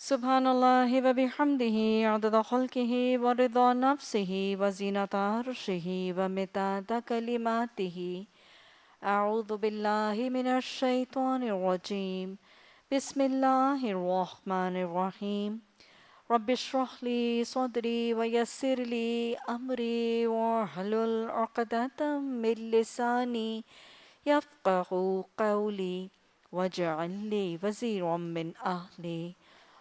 سبحان اللہ و بحمدہ عدد خلقہ و رضا نفسہ و زینت عرشہ و مداد کلماتہ۔ اعوذ باللہ من الشیطان الرجیم، بسم اللہ الرحمن الرحیم۔ رب اشرح لی صدری ویسر لی امری واحلل عقدۃ من لسانی یفقہوا قولی واجعل لی وزیرا من اہلی۔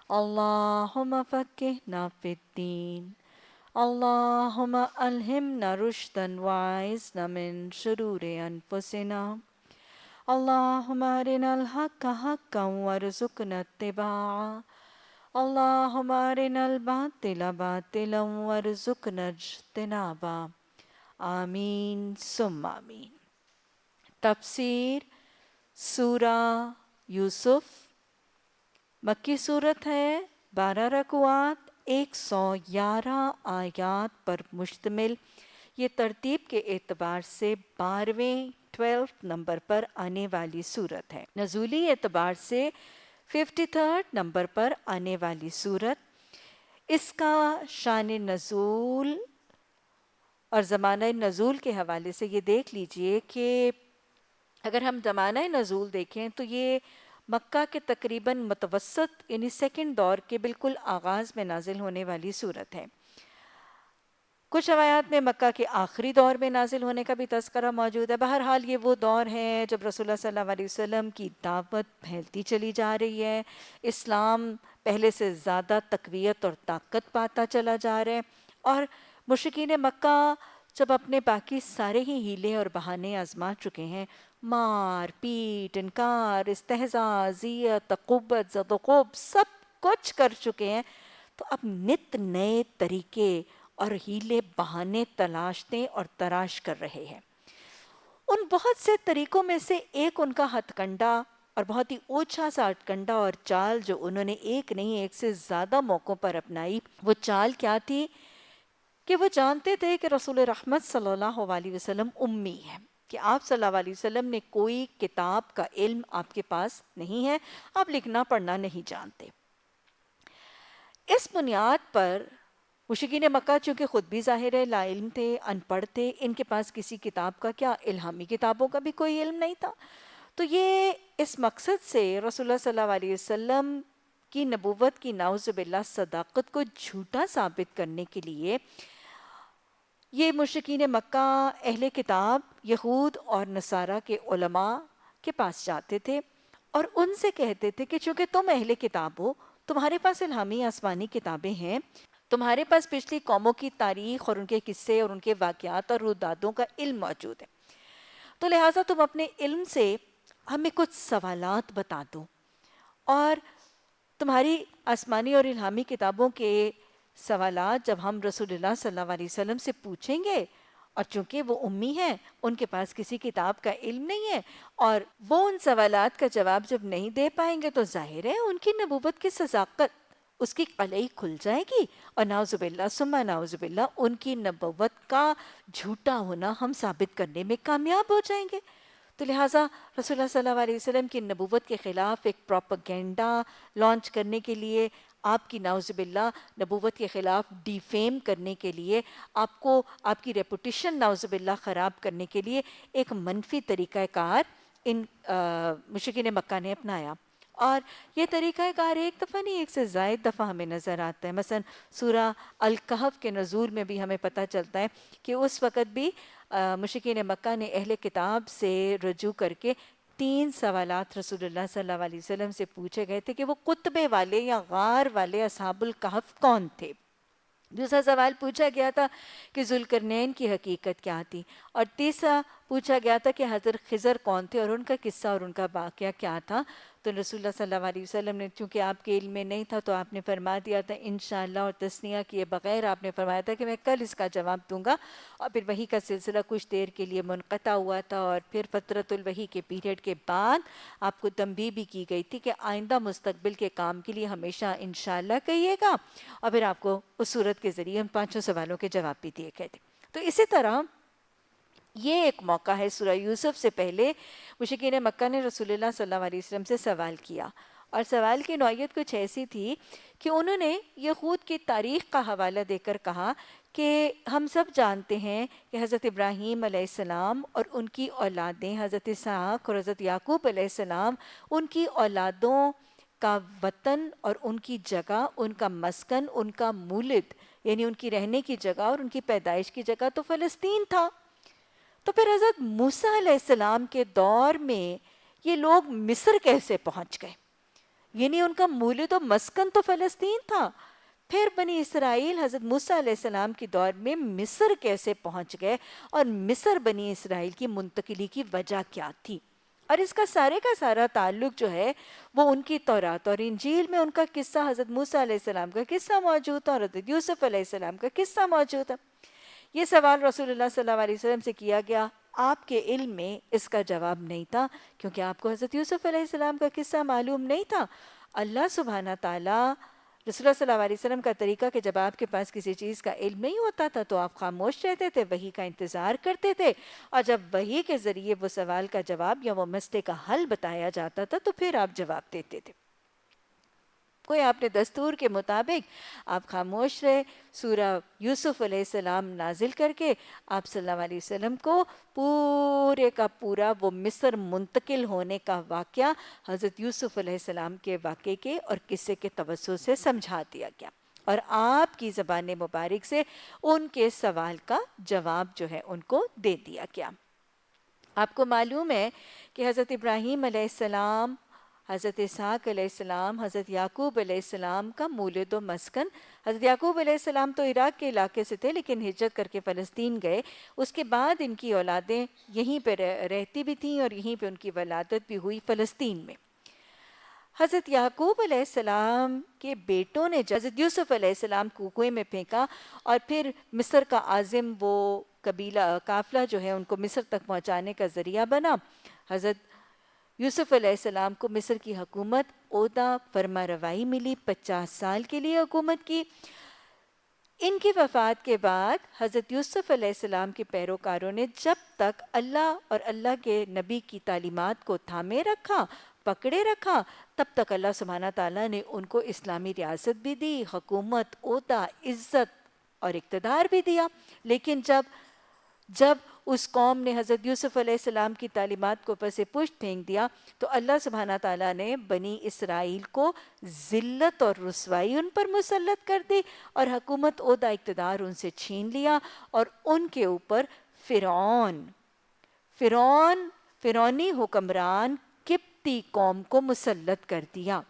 اللہم فقہنا فی الدین، اللہم الہمنا رشدا واعصمنا من شرور انفسنا، اللہم ارنا الحق حقا وارزقنا اتباعہ، اللہم ارنا الباطل باطلا وارزقنا اجتنابہ، آمین ثم آمین۔ تفسیر سورہ یوسف مکی صورت ہے، 12 رکوعات، 111 آیات پر مشتمل۔ یہ ترتیب کے اعتبار سے 12ویں نمبر پر آنے والی صورت ہے، نزولی اعتبار سے 53 نمبر پر آنے والی صورت۔ اس کا شان نزول اور زمانہ نزول کے حوالے سے یہ دیکھ لیجئے کہ اگر ہم زمانہ نزول دیکھیں تو یہ مکہ کے تقریباً متوسط یعنی سیکنڈ دور کے بالکل آغاز میں نازل ہونے والی صورت ہے۔ کچھ روایات میں مکہ کے آخری دور میں نازل ہونے کا بھی تذکرہ موجود ہے۔ بہرحال یہ وہ دور ہے جب رسول اللہ صلی اللہ علیہ وسلم کی دعوت پھیلتی چلی جا رہی ہے، اسلام پہلے سے زیادہ تقویت اور طاقت پاتا چلا جا رہا ہے، اور مشرکین مکہ جب اپنے باقی سارے ہی ہیلے اور بہانے آزما چکے ہیں، مار پیٹ انکار استہزاء ذیت عقوبت زد وقوب سب کچھ کر چکے ہیں، تو اب نت نئے طریقے اور ہیلے بہانے تلاشتے اور تراش کر رہے ہیں۔ ان بہت سے طریقوں میں سے ایک ان کا ہتھ کنڈا اور بہت ہی اونچا سا ہتھ کنڈا اور چال جو انہوں نے ایک نہیں ایک سے زیادہ موقعوں پر اپنائی، وہ چال کیا تھی کہ وہ جانتے تھے کہ رسول رحمت صلی اللہ علیہ وسلم امی ہے، کہ آپ صلی اللہ علیہ وسلم نے کوئی کتاب کا علم آپ کے پاس نہیں ہے، آپ لکھنا پڑھنا نہیں جانتے۔ اس بنیاد پر مشرکین مکہ چونکہ خود بھی ظاہر ہے لا علم تھے، ان پڑھ تھے، ان کے پاس کسی کتاب کا کیا الہامی کتابوں کا بھی کوئی علم نہیں تھا، تو یہ اس مقصد سے رسول اللہ صلی اللہ علیہ وسلم کی نبوت کی نعوذ باللہ صداقت کو جھوٹا ثابت کرنے کے لیے یہ مشرکین مکہ اہل کتاب یہود اور نصارہ کے علماء کے پاس جاتے تھے اور ان سے کہتے تھے کہ چونکہ تم اہل کتاب ہو، تمہارے پاس الہامی آسمانی کتابیں ہیں، تمہارے پاس پچھلی قوموں کی تاریخ اور ان کے قصے اور ان کے واقعات اور رودادوں کا علم موجود ہے، تو لہٰذا تم اپنے علم سے ہمیں کچھ سوالات بتا دو، اور تمہاری آسمانی اور الہامی کتابوں کے سوالات جب ہم رسول اللہ صلی اللہ علیہ وسلم سے پوچھیں گے، اور چونکہ وہ امی ہیں، ان کے پاس کسی کتاب کا علم نہیں ہے، اور وہ ان سوالات کا جواب جب نہیں دے پائیں گے تو ظاہر ہے ان کی نبوت کی صداقت اس کی قلعی کھل جائے گی، اور نعوذ باللہ ثم نعوذ باللہ ان کی نبوت کا جھوٹا ہونا ہم ثابت کرنے میں کامیاب ہو جائیں گے۔ تو لہٰذا رسول اللہ صلی اللہ علیہ وسلم کی نبوت کے خلاف ایک پروپیگنڈا لانچ کرنے کے لیے، آپ کی نعوذ باللہ نبوت کے خلاف ڈیفیم کرنے کے لیے، آپ کو آپ کی ریپوٹیشن نعوذ باللہ خراب کرنے کے لیے ایک منفی طریقہ کار ان مشرکین مکہ نے اپنایا، اور یہ طریقہ کار ایک دفعہ نہیں ایک سے زائد دفعہ ہمیں نظر آتا ہے۔ مثلا سورہ الکہف کے نزول میں بھی ہمیں پتہ چلتا ہے کہ اس وقت بھی مشرکین مکہ نے اہل کتاب سے رجوع کر کے 3 سوالات رسول اللہ صلی اللہ علیہ وسلم سے پوچھے گئے تھے کہ وہ قطبے والے یا غار والے اصحاب الکہف کون تھے۔ دوسرا سوال پوچھا گیا تھا کہ ذوالقرنین کی حقیقت کیا تھی، اور تیسرا پوچھا گیا تھا کہ حضرت خضر کون تھے اور ان کا قصہ اور ان کا واقعہ کیا تھا۔ تو رسول اللہ صلی اللہ علیہ وسلم نے چونکہ آپ کے علم میں نہیں تھا تو آپ نے فرما دیا تھا انشاءاللہ، اور تثنیہ کیے بغیر آپ نے فرمایا تھا کہ میں کل اس کا جواب دوں گا، اور پھر وحی کا سلسلہ کچھ دیر کے لیے منقطع ہوا تھا، اور پھر فترۃ الوحی کے پیریڈ کے بعد آپ کو تنبیہ بھی کی گئی تھی کہ آئندہ مستقبل کے کام کے لیے ہمیشہ انشاءاللہ کہیے گا، اور پھر آپ کو اس صورت کے ذریعے ان 5 سوالوں کے جواب بھی دیے گئے تھے۔ تو اسی طرح یہ ایک موقع ہے، سورہ یوسف سے پہلے مشرکین مکہ نے رسول اللہ صلی اللہ علیہ وسلم سے سوال کیا، اور سوال کی نوعیت کچھ ایسی تھی کہ انہوں نے یہود کی تاریخ کا حوالہ دے کر کہا کہ ہم سب جانتے ہیں کہ حضرت ابراہیم علیہ السلام اور ان کی اولادیں حضرت اسحاق اور حضرت یعقوب علیہ السلام، ان کی اولادوں کا وطن اور ان کی جگہ، ان کا مسکن، ان کا مولد، یعنی ان کی رہنے کی جگہ اور ان کی پیدائش کی جگہ تو فلسطین تھا۔ تو پھر حضرت موسیٰ علیہ السلام کے دور میں یہ لوگ مصر کیسے پہنچ گئے؟ یعنی ان کا مولد و مسکن تو فلسطین تھا، پھر بنی اسرائیل حضرت موسیٰ علیہ السلام کی دور میں مصر کیسے پہنچ گئے، اور مصر بنی اسرائیل کی منتقلی کی وجہ کیا تھی؟ اور اس کا سارا تعلق جو ہے وہ ان کی تورات اور انجیل میں ان کا قصہ، حضرت موسیٰ علیہ السلام کا قصہ موجود ہے اور حضرت یوسف علیہ السلام کا قصہ موجود ہے۔ یہ سوال رسول اللہ صلی اللہ علیہ وسلم سے کیا گیا، آپ کے علم میں اس کا جواب نہیں تھا، کیونکہ آپ کو حضرت یوسف علیہ السلام کا قصہ معلوم نہیں تھا۔ اللہ سبحانہ تعالیٰ رسول اللہ صلی اللہ علیہ وسلم کا طریقہ کہ جب آپ کے پاس کسی چیز کا علم نہیں ہوتا تھا تو آپ خاموش رہتے تھے، وحی کا انتظار کرتے تھے، اور جب وحی کے ذریعے وہ سوال کا جواب یا وہ مسئلے کا حل بتایا جاتا تھا تو پھر آپ جواب دیتے تھے۔ کوئی آپ نے دستور کے مطابق آپ خاموش رہے، سورہ یوسف علیہ السلام نازل کر کے آپ صلی اللہ علیہ وسلم کو پورے کا پورا وہ مصر منتقل ہونے کا واقعہ حضرت یوسف علیہ السلام کے واقعے کے اور قصے کے توسط سے سمجھا دیا گیا، اور آپ کی زبان مبارک سے ان کے سوال کا جواب جو ہے ان کو دے دیا گیا۔ آپ کو معلوم ہے کہ حضرت ابراہیم علیہ السلام، حضرت اسحاق علیہ السلام، حضرت یعقوب علیہ السلام کا مولد و مسکن، حضرت یعقوب علیہ السلام تو عراق کے علاقے سے تھے لیکن ہجرت کر کے فلسطین گئے، اس کے بعد ان کی اولادیں یہیں پہ رہتی بھی تھیں اور یہیں پہ ان کی ولادت بھی ہوئی فلسطین میں۔ حضرت یعقوب علیہ السلام کے بیٹوں نے حضرت یوسف علیہ السلام کو کنویں میں پھینکا، اور پھر مصر کا عازم وہ قبیلہ قافلہ جو ہے ان کو مصر تک پہنچانے کا ذریعہ بنا۔ حضرت یوسف علیہ السلام کو مصر کی حکومت عہدہ فرما روائی ملی، 50 سال کے لیے حکومت کی۔ ان کی وفات کے بعد حضرت یوسف علیہ السلام کے پیروکاروں نے جب تک اللہ اور اللہ کے نبی کی تعلیمات کو تھامے رکھا، پکڑے رکھا، تب تک اللہ سبحانہ تعالیٰ نے ان کو اسلامی ریاست بھی دی، حکومت، عہدہ، عزت اور اقتدار بھی دیا۔ لیکن جب اس قوم نے حضرت یوسف علیہ السلام کی تعلیمات کو پس پشت پھینک دیا تو اللہ سبحانہ تعالیٰ نے بنی اسرائیل کو ذلت اور رسوائی ان پر مسلط کر دی، اور حکومت، عہدہ، اقتدار ان سے چھین لیا، اور ان کے اوپر فرعونی حکمران قبطی قوم کو مسلط کر دیا۔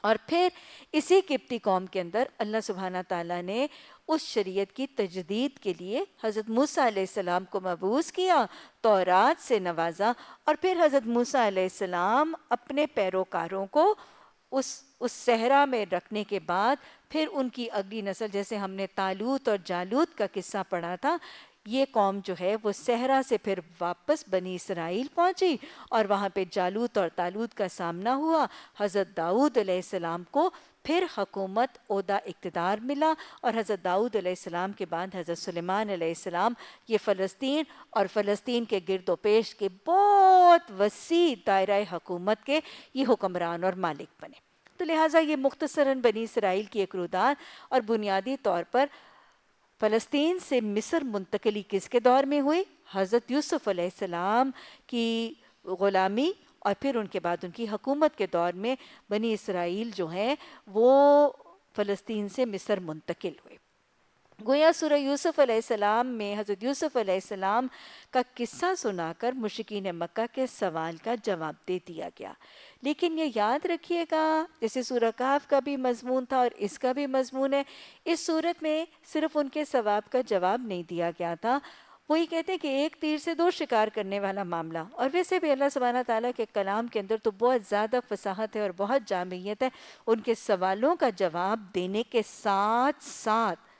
اور پھر اسی قبطی قوم کے اندر اللہ سبحانہ تعالیٰ نے اس شریعت کی تجدید کے لیے حضرت موسیٰ علیہ السلام کو مبعوث کیا، تورات سے نوازا، اور پھر حضرت موسیٰ علیہ السلام اپنے پیروکاروں کو اس صحرا میں رکھنے کے بعد پھر ان کی اگلی نسل، جیسے ہم نے طالوت اور جالوت کا قصہ پڑھا تھا، یہ قوم جو ہے وہ صحرا سے پھر واپس بنی اسرائیل پہنچی، اور وہاں پہ جالوت اور طالوت کا سامنا ہوا۔ حضرت داؤد علیہ السلام کو پھر حکومت، عہدہ، اقتدار ملا، اور حضرت داؤد علیہ السلام کے بعد حضرت سلیمان علیہ السلام یہ فلسطین اور فلسطین کے گرد و پیش کے بہت وسیع دائرہ حکومت کے یہ حکمران اور مالک بنے۔ تو لہٰذا یہ مختصراً بنی اسرائیل کی ایک روداد، اور بنیادی طور پر فلسطین سے مصر منتقلی کس کے دور میں ہوئی؟ حضرت یوسف علیہ السلام کی غلامی اور پھر ان کے بعد ان کی حکومت کے دور میں بنی اسرائیل جو ہیں وہ فلسطین سے مصر منتقل ہوئے۔ گویا سورہ یوسف علیہ السلام میں حضرت یوسف علیہ السلام کا قصہ سنا کر مشرکین مکہ کے سوال کا جواب دے دیا گیا، لیکن یہ یاد رکھیے گا جیسے سورہ کہف کا بھی مضمون تھا اور اس کا بھی مضمون ہے، اس صورت میں صرف ان کے سوال کا جواب نہیں دیا گیا تھا، وہی کہتے ہیں کہ ایک تیر سے دو شکار کرنے والا معاملہ۔ اور ویسے بھی اللہ سبحانہ تعالیٰ کے کلام کے اندر تو بہت زیادہ فصاحت ہے اور بہت جامعیت ہے، ان کے سوالوں کا جواب دینے کے ساتھ ساتھ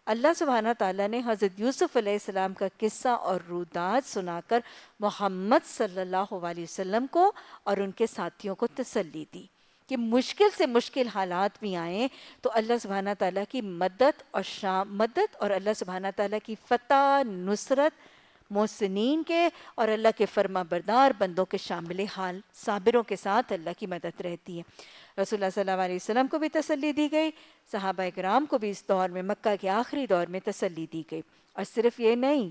اللہ سبحانہ تعالیٰ نے حضرت یوسف علیہ السلام کا قصہ اور روداد سنا کر محمد صلی اللہ علیہ وسلم کو اور ان کے ساتھیوں کو تسلی دی کہ مشکل سے مشکل حالات بھی آئیں تو اللہ سبحانہ تعالیٰ کی مدد اور اللہ سبحانہ تعالیٰ کی فتح، نصرت محسنین کے اور اللہ کے فرما بردار بندوں کے شامل حال، صابروں کے ساتھ اللہ کی مدد رہتی ہے۔ رسول اللہ صلی اللہ علیہ وسلم کو بھی تسلی دی گئی، صحابہ کرام کو بھی اس دور میں، مکہ کے آخری دور میں تسلی دی گئی۔ اور صرف یہ نہیں،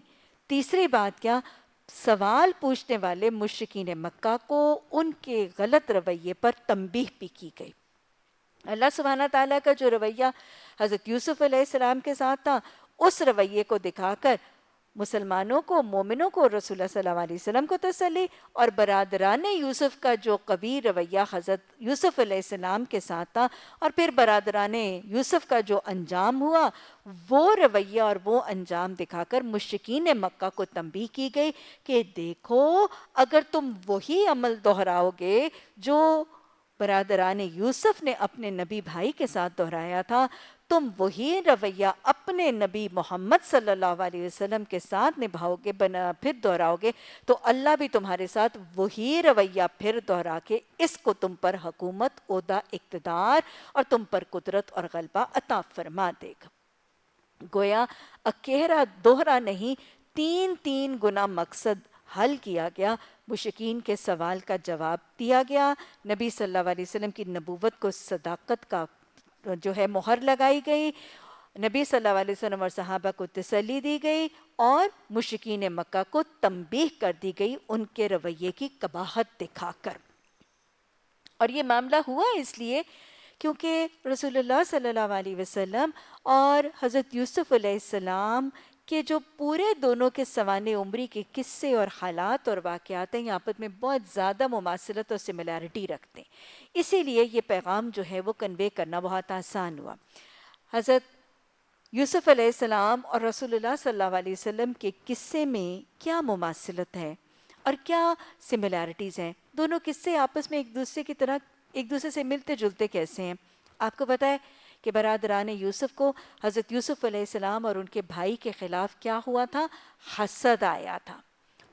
تیسری بات کیا، سوال پوچھنے والے مشرکین مکہ کو ان کے غلط رویے پر تنبیہ بھی کی گئی۔ اللہ سبحانہ تعالیٰ کا جو رویہ حضرت یوسف علیہ السلام کے ساتھ تھا، اس رویے کو دکھا کر مسلمانوں کو، مومنوں کو، رسول اللہ صلی اللہ علیہ وسلم کو تسلی، اور برادران یوسف کا جو قوی رویہ حضرت یوسف علیہ السلام کے ساتھ تھا، اور پھر برادران یوسف کا جو انجام ہوا، وہ رویہ اور وہ انجام دکھا کر مشرکین مکہ کو تنبیہ کی گئی کہ دیکھو، اگر تم وہی عمل دہراؤ گے جو برادران یوسف نے اپنے نبی بھائی کے ساتھ دہرایا تھا، تم وہی رویہ اپنے نبی محمد صلی اللہ علیہ وسلم کے ساتھ نبھاؤ گے، پھر دہراؤ گے، تو اللہ بھی تمہارے ساتھ وہی رویہ پھر دہرا کے اس کو تم پر حکومت، عہدہ، اقتدار اور تم پر قدرت اور غلبہ عطا فرما دے گا۔ گویا اکیرا دوہرا نہیں، تین تین گنا مقصد حل کیا گیا، مشرکین کے سوال کا جواب دیا گیا، نبی صلی اللہ علیہ وسلم کی نبوت کو صداقت کا جو ہے مہر لگائی گئی، نبی صلی اللہ علیہ وسلم اور صحابہ کو تسلی دی گئی، اور مشرکین مکہ کو تنبیہ کر دی گئی ان کے رویے کی قباحت دکھا کر۔ اور یہ معاملہ ہوا اس لیے کیونکہ رسول اللہ صلی اللہ علیہ وسلم اور حضرت یوسف علیہ السلام کہ جو پورے دونوں کے سوانح عمری کے قصے اور حالات اور واقعات ہیں، یہ آپس میں بہت زیادہ مماثلت اور سملیرٹی رکھتے ہیں، اسی لیے یہ پیغام جو ہے وہ کنوے کرنا بہت آسان ہوا۔ حضرت یوسف علیہ السلام اور رسول اللہ صلی اللہ علیہ وسلم کے قصے میں کیا مماثلت ہے اور کیا سملیرٹیز ہیں؟ دونوں قصے آپس میں ایک دوسرے سے ملتے جلتے کیسے ہیں؟ آپ کو پتہ ہے کہ برادران یوسف کو حضرت یوسف علیہ السلام اور ان کے بھائی کے خلاف کیا ہوا تھا؟ حسد آیا تھا،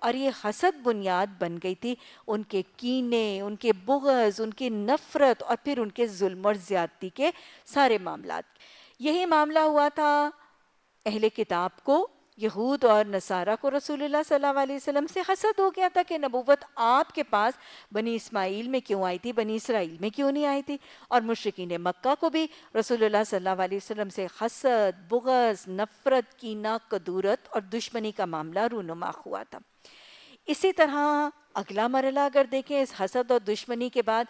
اور یہ حسد بنیاد بن گئی تھی ان کے کینے، ان کے بغض، ان کی نفرت، اور پھر ان کے ظلم اور زیادتی کے سارے معاملات۔ یہی معاملہ ہوا تھا اہل کتاب کو، یہود اور نصارہ کو رسول اللہ صلی اللہ علیہ وسلم سے حسد ہو گیا تھا کہ نبوت آپ کے پاس بنی اسماعیل میں کیوں آئی تھی، بنی اسرائیل میں کیوں نہیں آئی تھی؟ اور مشرکین مکہ کو بھی رسول اللہ صلی اللہ علیہ وسلم سے حسد، بغض، نفرت، کینہ، کدورت اور دشمنی کا معاملہ رونما ہوا تھا۔ اسی طرح اگلا مرحلہ اگر دیکھیں، اس حسد اور دشمنی کے بعد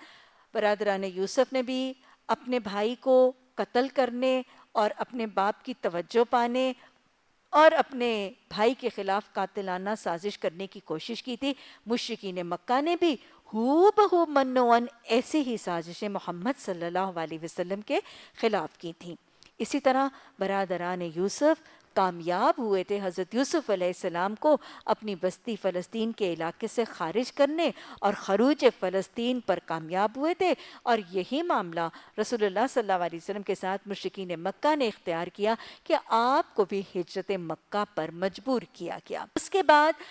برادران یوسف نے بھی اپنے بھائی کو قتل کرنے اور اپنے باپ کی توجہ پانے اور اپنے بھائی کے خلاف قاتلانہ سازش کرنے کی کوشش کی تھی۔ مشرکین مکہ نے بھی ہو بہو منوان ایسی ہی سازشیں محمد صلی اللہ علیہ وسلم کے خلاف کی تھیں۔ اسی طرح برادران یوسف کامیاب ہوئے تھے حضرت یوسف علیہ السلام کو اپنی بستی فلسطین کے علاقے سے خارج کرنے، اور خروج فلسطین پر کامیاب ہوئے تھے، اور یہی معاملہ رسول اللہ صلی اللہ علیہ وسلم کے ساتھ مشرکین مکہ نے اختیار کیا کہ آپ کو بھی ہجرت مکہ پر مجبور کیا گیا۔ اس کے بعد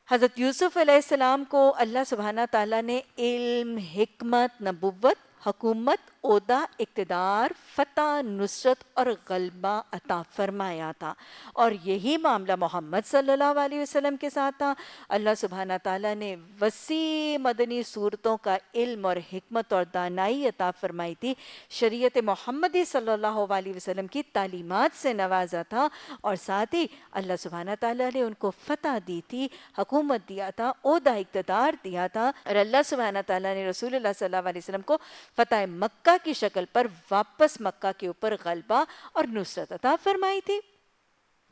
حضرت یوسف علیہ السلام کو اللہ سبحانہ تعالیٰ نے علم، حکمت، نبوت، حکومت، عہدہ، اقتدار، فتح، نصرت اور غلبہ عطا فرمایا تھا، اور یہی معاملہ محمد صلی اللہ علیہ وسلم کے ساتھ تھا۔ اللہ سبحانہ تعالیٰ نے وسیع مدنی صورتوں کا علم اور حکمت اور دانائی عطا فرمائی تھی، شریعت محمدی صلی اللہ علیہ وسلم کی تعلیمات سے نوازا تھا، اور ساتھ ہی اللہ سبحانہ تعالیٰ نے ان کو فتح دی تھی، حکومت دیا تھا، عہدہ اقتدار دیا تھا، اور اللہ سبحانہ تعالیٰ نے رسول اللہ صلی اللہ علیہ وسلم کو فتح مکہ کی شکل پر واپس مکہ کے اوپر غلبہ اور نصرت عطا فرمائی تھی۔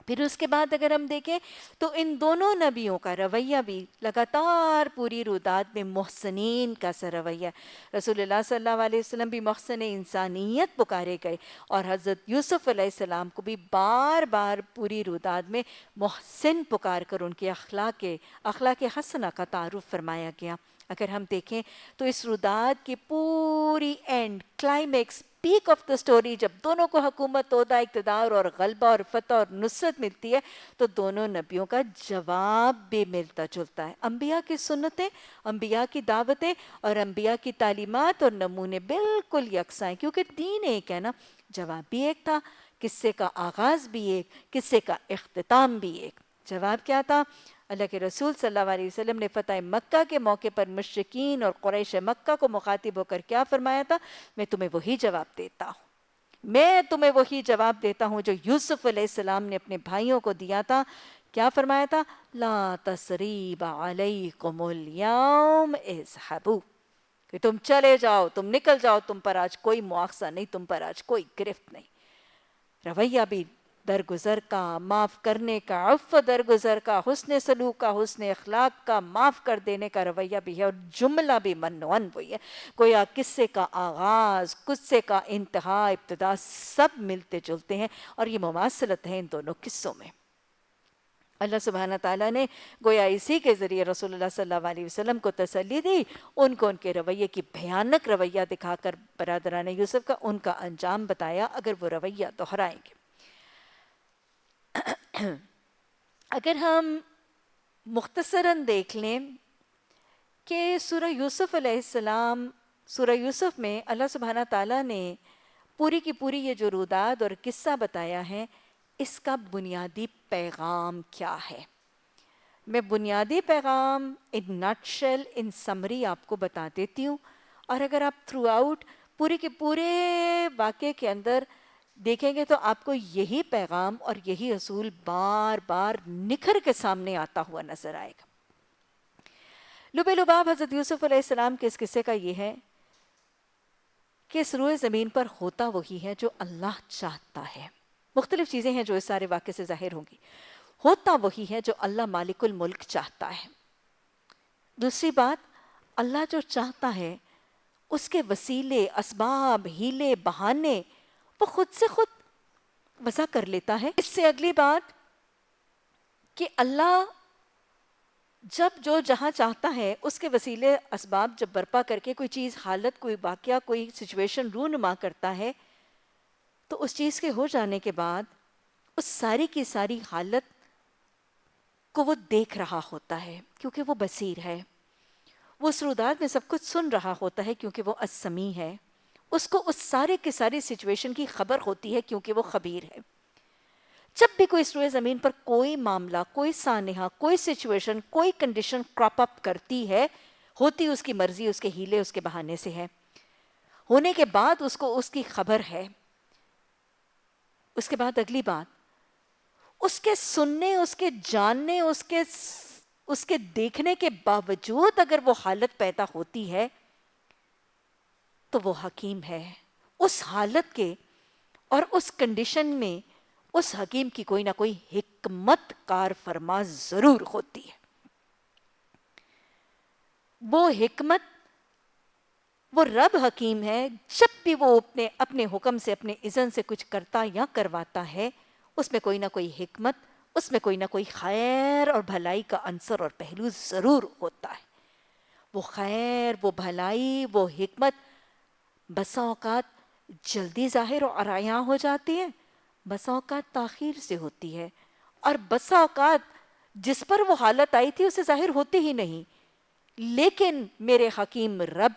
پھر اس کے بعد اگر ہم دیکھیں تو ان دونوں نبیوں کا رویہ بھی لگاتار پوری رودات میں محسنین کا سا رویہ، رسول اللہ صلی اللہ علیہ وسلم بھی محسن انسانیت پکارے گئے، اور حضرت یوسف علیہ السلام کو بھی بار بار پوری رودات میں محسن پکار کر ان کے اخلاق حسنہ کا تعارف فرمایا گیا۔ اگر ہم دیکھیں تو اس رودات کی پوری end climax peak of the story, جب دونوں کو حکومت، عہدہ، اقتدار اور غلبہ اور فتح اور نصرت ملتی ہے، تو دونوں نبیوں کا جواب بھی ملتا جلتا ہے۔ انبیاء کی سنتیں، انبیاء کی دعوتیں اور انبیاء کی تعلیمات اور نمونے بالکل یکساں ہیں، کیونکہ دین ایک ہے نا، جواب بھی ایک تھا، قصے کا آغاز بھی ایک، قصے کا اختتام بھی ایک۔ جواب کیا تھا؟ اللہ کے رسول صلی اللہ علیہ وسلم نے فتح مکہ کے موقع پر مشرکین اور قریش مکہ کو مخاطب ہو کر کیا فرمایا تھا؟ میں تمہیں وہی جواب دیتا ہوں، میں تمہیں وہی جواب دیتا ہوں جو یوسف علیہ السلام نے اپنے بھائیوں کو دیا تھا۔ کیا فرمایا تھا؟ لا تثریب علیکم اليوم اذهبوا، کہ تم چلے جاؤ، تم نکل جاؤ، تم پر آج کوئی مواخذہ نہیں، تم پر آج کوئی گرفت نہیں۔ رویہ بھی درگزر کا، معاف کرنے کا، عفو درگزر کا، حسن سلوک کا، حسن اخلاق کا، معاف کر دینے کا رویہ بھی ہے، اور جملہ بھی منون وہی ہے۔ گویا قصے کا آغاز، قصے کا انتہا، ابتدا سب ملتے جلتے ہیں، اور یہ مماثلت ہے ان دونوں قصوں میں۔ اللہ سبحانہ تعالیٰ نے گویا اسی کے ذریعے رسول اللہ صلی اللہ علیہ وسلم کو تسلی دی، ان کو ان کے رویے کی بھیانک رویہ دکھا کر برادران یوسف کا ان کا انجام بتایا اگر وہ رویہ دہرائیں گے۔ اگر ہم مختصراً دیکھ لیں کہ سورہ یوسف علیہ السلام، سورہ یوسف میں اللہ سبحانہ تعالیٰ نے پوری کی پوری یہ جو روداد اور قصہ بتایا ہے، اس کا بنیادی پیغام کیا ہے؟ میں بنیادی پیغام ان نٹ شیل، ان سمری آپ کو بتا دیتی ہوں، اور اگر آپ تھرو آؤٹ پورے کے پورے واقعے کے اندر دیکھیں گے تو آپ کو یہی پیغام اور یہی اصول بار بار نکھر کے سامنے آتا ہوا نظر آئے گا۔ لب لباب حضرت یوسف علیہ السلام کے اس قصے کا یہ ہے کہ اس روئے زمین پر ہوتا وہی ہے جو اللہ چاہتا ہے۔ مختلف چیزیں ہیں جو اس سارے واقعے سے ظاہر ہوں گی۔ ہوتا وہی ہے جو اللہ مالک الملک چاہتا ہے۔ دوسری بات، اللہ جو چاہتا ہے اس کے وسیلے، اسباب، ہیلے، بہانے وہ خود سے خود وضع کر لیتا ہے۔ اس سے اگلی بات کہ اللہ جب جو جہاں چاہتا ہے اس کے وسیلے اسباب جب برپا کر کے کوئی چیز، حالت، کوئی واقعہ، کوئی سچویشن رونما کرتا ہے تو اس چیز کے ہو جانے کے بعد اس ساری کی ساری حالت کو وہ دیکھ رہا ہوتا ہے کیونکہ وہ بصیر ہے۔ وہ اس روداد میں سب کچھ سن رہا ہوتا ہے کیونکہ وہ السمیع ہے۔ اس کو اس سارے کی ساری سچویشن کی خبر ہوتی ہے کیونکہ وہ خبیر ہے۔ جب بھی کوئی اس روئے زمین پر کوئی معاملہ، کوئی سانحہ، کوئی سچویشن، کوئی کنڈیشن کراپ اپ کرتی ہے، ہوتی اس کی مرضی، اس کے ہیلے، اس کے بہانے سے ہے، ہونے کے بعد اس کو اس کی خبر ہے۔ اس کے بعد اگلی بات، اس کے سننے، اس کے جاننے، اس کے دیکھنے کے باوجود اگر وہ حالت پیدا ہوتی ہے تو وہ حکیم ہے۔ اس حالت کے اور اس کنڈیشن میں اس حکیم کی کوئی نہ کوئی حکمت کار فرما ضرور ہوتی ہے۔ وہ حکمت، وہ رب حکیم ہے، جب بھی وہ اپنے حکم سے، اپنے اذن سے کچھ کرتا یا کرواتا ہے، اس میں کوئی نہ کوئی حکمت، اس میں کوئی نہ کوئی خیر اور بھلائی کا عنصر اور پہلو ضرور ہوتا ہے۔ وہ خیر، وہ بھلائی، وہ حکمت بسا اوقات جلدی ظاہر اور عیاں ہو جاتی ہے، بسا اوقات تاخیر سے ہوتی ہے، اور بسا اوقات جس پر وہ حالت آئی تھی اسے ظاہر ہوتی ہی نہیں۔ لیکن میرے حکیم رب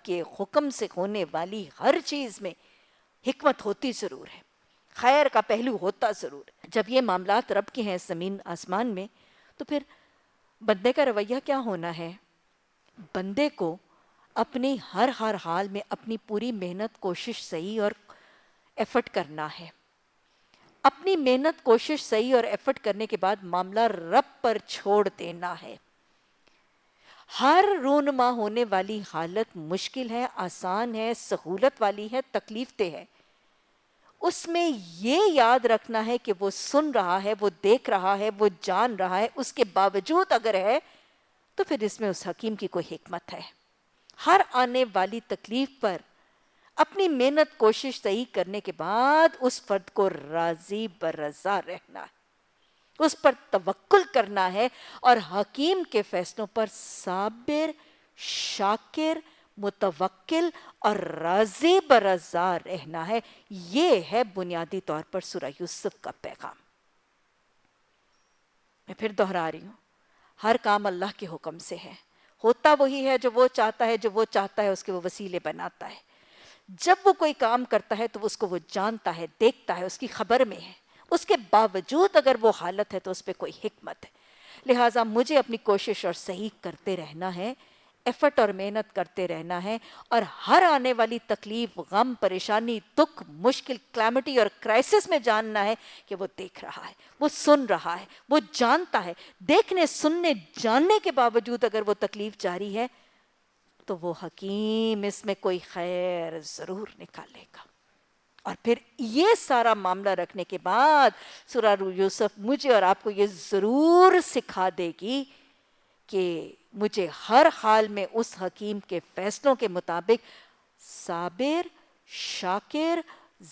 کے حکم سے ہونے والی ہر چیز میں حکمت ہوتی ضرور ہے، خیر کا پہلو ہوتا ضرور ہے۔ جب یہ معاملات رب کے ہیں زمین آسمان میں، تو پھر بندے کا رویہ کیا ہونا ہے؟ بندے کو اپنی ہر حال میں اپنی پوری محنت، کوشش، صحیح اور ایفرٹ کرنا ہے۔ اپنی محنت، کوشش، صحیح اور ایفرٹ کرنے کے بعد معاملہ رب پر چھوڑ دینا ہے۔ ہر رونما ہونے والی حالت مشکل ہے، آسان ہے، سہولت والی ہے، تکلیف دہ ہے، اس میں یہ یاد رکھنا ہے کہ وہ سن رہا ہے، وہ دیکھ رہا ہے، وہ جان رہا ہے، اس کے باوجود اگر ہے تو پھر اس میں اس حکیم کی کوئی حکمت ہے۔ ہر آنے والی تکلیف پر اپنی محنت، کوشش صحیح کرنے کے بعد اس فرد کو راضی برضا رہنا ہے، اس پر توکل کرنا ہے، اور حکیم کے فیصلوں پر صابر، شاکر، متوکل اور راضی برضا رہنا ہے۔ یہ ہے بنیادی طور پر سورہ یوسف کا پیغام۔ میں پھر دہرا رہی ہوں، ہر کام اللہ کے حکم سے ہے، ہوتا وہی ہے جو وہ چاہتا ہے، جو وہ چاہتا ہے اس کے وہ وسیلے بناتا ہے۔ جب وہ کوئی کام کرتا ہے تو اس کو وہ جانتا ہے، دیکھتا ہے، اس کی خبر میں ہے، اس کے باوجود اگر وہ حالت ہے تو اس پہ کوئی حکمت ہے. لہٰذا مجھے اپنی کوشش اور صحیح کرتے رہنا ہے، ایفرٹ اور محنت کرتے رہنا ہے، اور ہر آنے والی تکلیف، غم، پریشانی، دکھ، مشکل، کلیمٹی اور کرائسس میں جاننا ہے کہ وہ دیکھ رہا ہے، وہ سن رہا ہے، وہ جانتا ہے. دیکھنے، سننے، جاننے کے باوجود اگر وہ تکلیف جاری ہے تو وہ حکیم اس میں کوئی خیر ضرور نکالے گا. اور پھر یہ سارا معاملہ رکھنے کے بعد سورہ یوسف مجھے اور آپ کو یہ ضرور سکھا دے گی کہ مجھے ہر حال میں اس حکیم کے فیصلوں کے مطابق صابر، شاکر،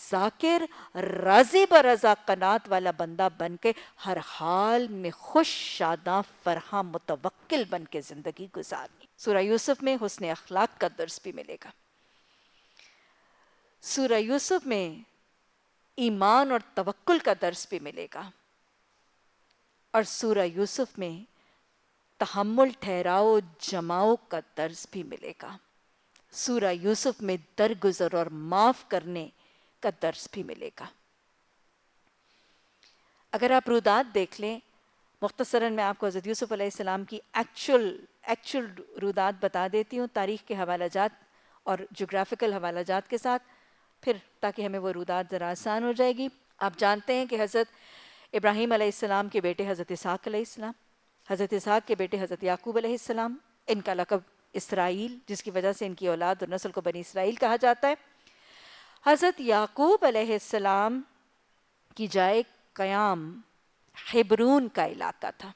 ذاکر، راضی برضا قناعت والا بندہ بن کے ہر حال میں خوش، شاداں، فرحاں، متوکل بن کے زندگی گزارنی. سورہ یوسف میں حسن اخلاق کا درس بھی ملے گا. سورہ یوسف میں ایمان اور توکل کا درس بھی ملے گا. اور سورہ یوسف میں تحمل، ٹھہراؤ، جماؤ کا درس بھی ملے گا. سورہ یوسف میں درگزر اور معاف کرنے کا درس بھی ملے گا. اگر آپ رودات دیکھ لیں، مختصراً میں آپ کو حضرت یوسف علیہ السلام کی ایکچول رودات بتا دیتی ہوں، تاریخ کے حوالہ جات اور جغرافیکل حوالہ جات کے ساتھ، پھر تاکہ ہمیں وہ رودات ذرا آسان ہو جائے گی. آپ جانتے ہیں کہ حضرت ابراہیم علیہ السلام کے بیٹے حضرت اسحاق علیہ السلام، حضرت اسحاق کے بیٹے حضرت یعقوب علیہ السلام، ان کا لقب اسرائیل، جس کی وجہ سے ان کی اولاد اور نسل کو بنی اسرائیل کہا جاتا ہے. حضرت یعقوب علیہ السلام کی جائے قیام حبرون کا علاقہ تھا.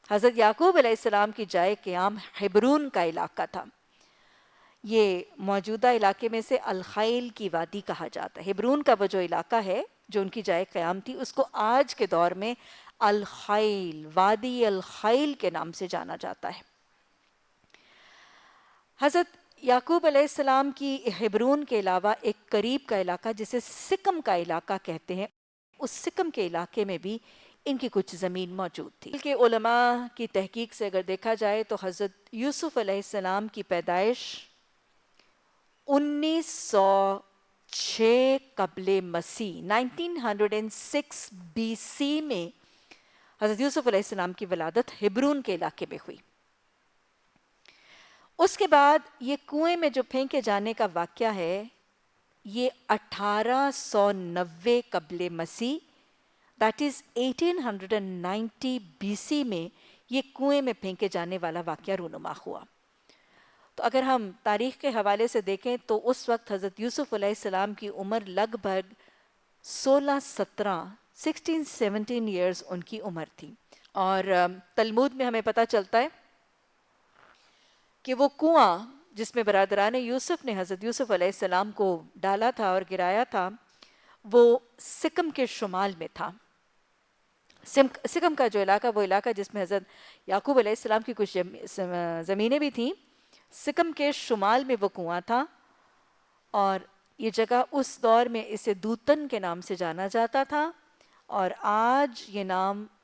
حضرت یعقوب علیہ السلام کی جائے قیام حبرون کا علاقہ تھا. یہ موجودہ علاقے میں سے الخیل کی وادی کہا جاتا ہے. حبرون کا وہ جو علاقہ ہے جو ان کی جائے قیام تھی، اس کو آج کے دور میں الخیل، وادی الخیل کے نام سے جانا جاتا ہے. حضرت یعقوب علیہ السلام کی حبرون کے علاوہ ایک قریب کا علاقہ جسے سکم کا علاقہ کہتے ہیں، اس سکم کے علاقے میں بھی ان کی کچھ زمین موجود تھی. کہ علماء کی تحقیق سے اگر دیکھا جائے تو حضرت یوسف علیہ السلام کی پیدائش 1906 قبل مسیح 1906 بی سی میں حضرت یوسف علیہ السلام کی ولادت حبرون کے علاقے میں ہوئی. اس کے بعد یہ کنویں میں جو پھینکے جانے کا واقعہ ہے، یہ 1890 قبل مسیح، دیٹ از 1890 بی سی میں یہ کنویں میں پھینکے جانے والا واقعہ رونما ہوا. تو اگر ہم تاریخ کے حوالے سے دیکھیں تو اس وقت حضرت یوسف علیہ السلام کی عمر لگ بھگ 16-17 ایئرز ان کی عمر تھی. اور تلمود میں ہمیں پتہ چلتا ہے کہ وہ کنواں جس میں برادران یوسف نے حضرت یوسف علیہ السلام کو ڈالا تھا اور گرایا تھا، وہ سکم کے شمال میں تھا. سکم کا جو علاقہ، وہ علاقہ جس میں حضرت یعقوب علیہ السلام کی کچھ زمینیں بھی تھیں، سکم کے شمال میں وہ کنواں تھا. اور یہ جگہ اس دور میں اسے دوتن کے نام سے جانا جاتا تھا، اور آج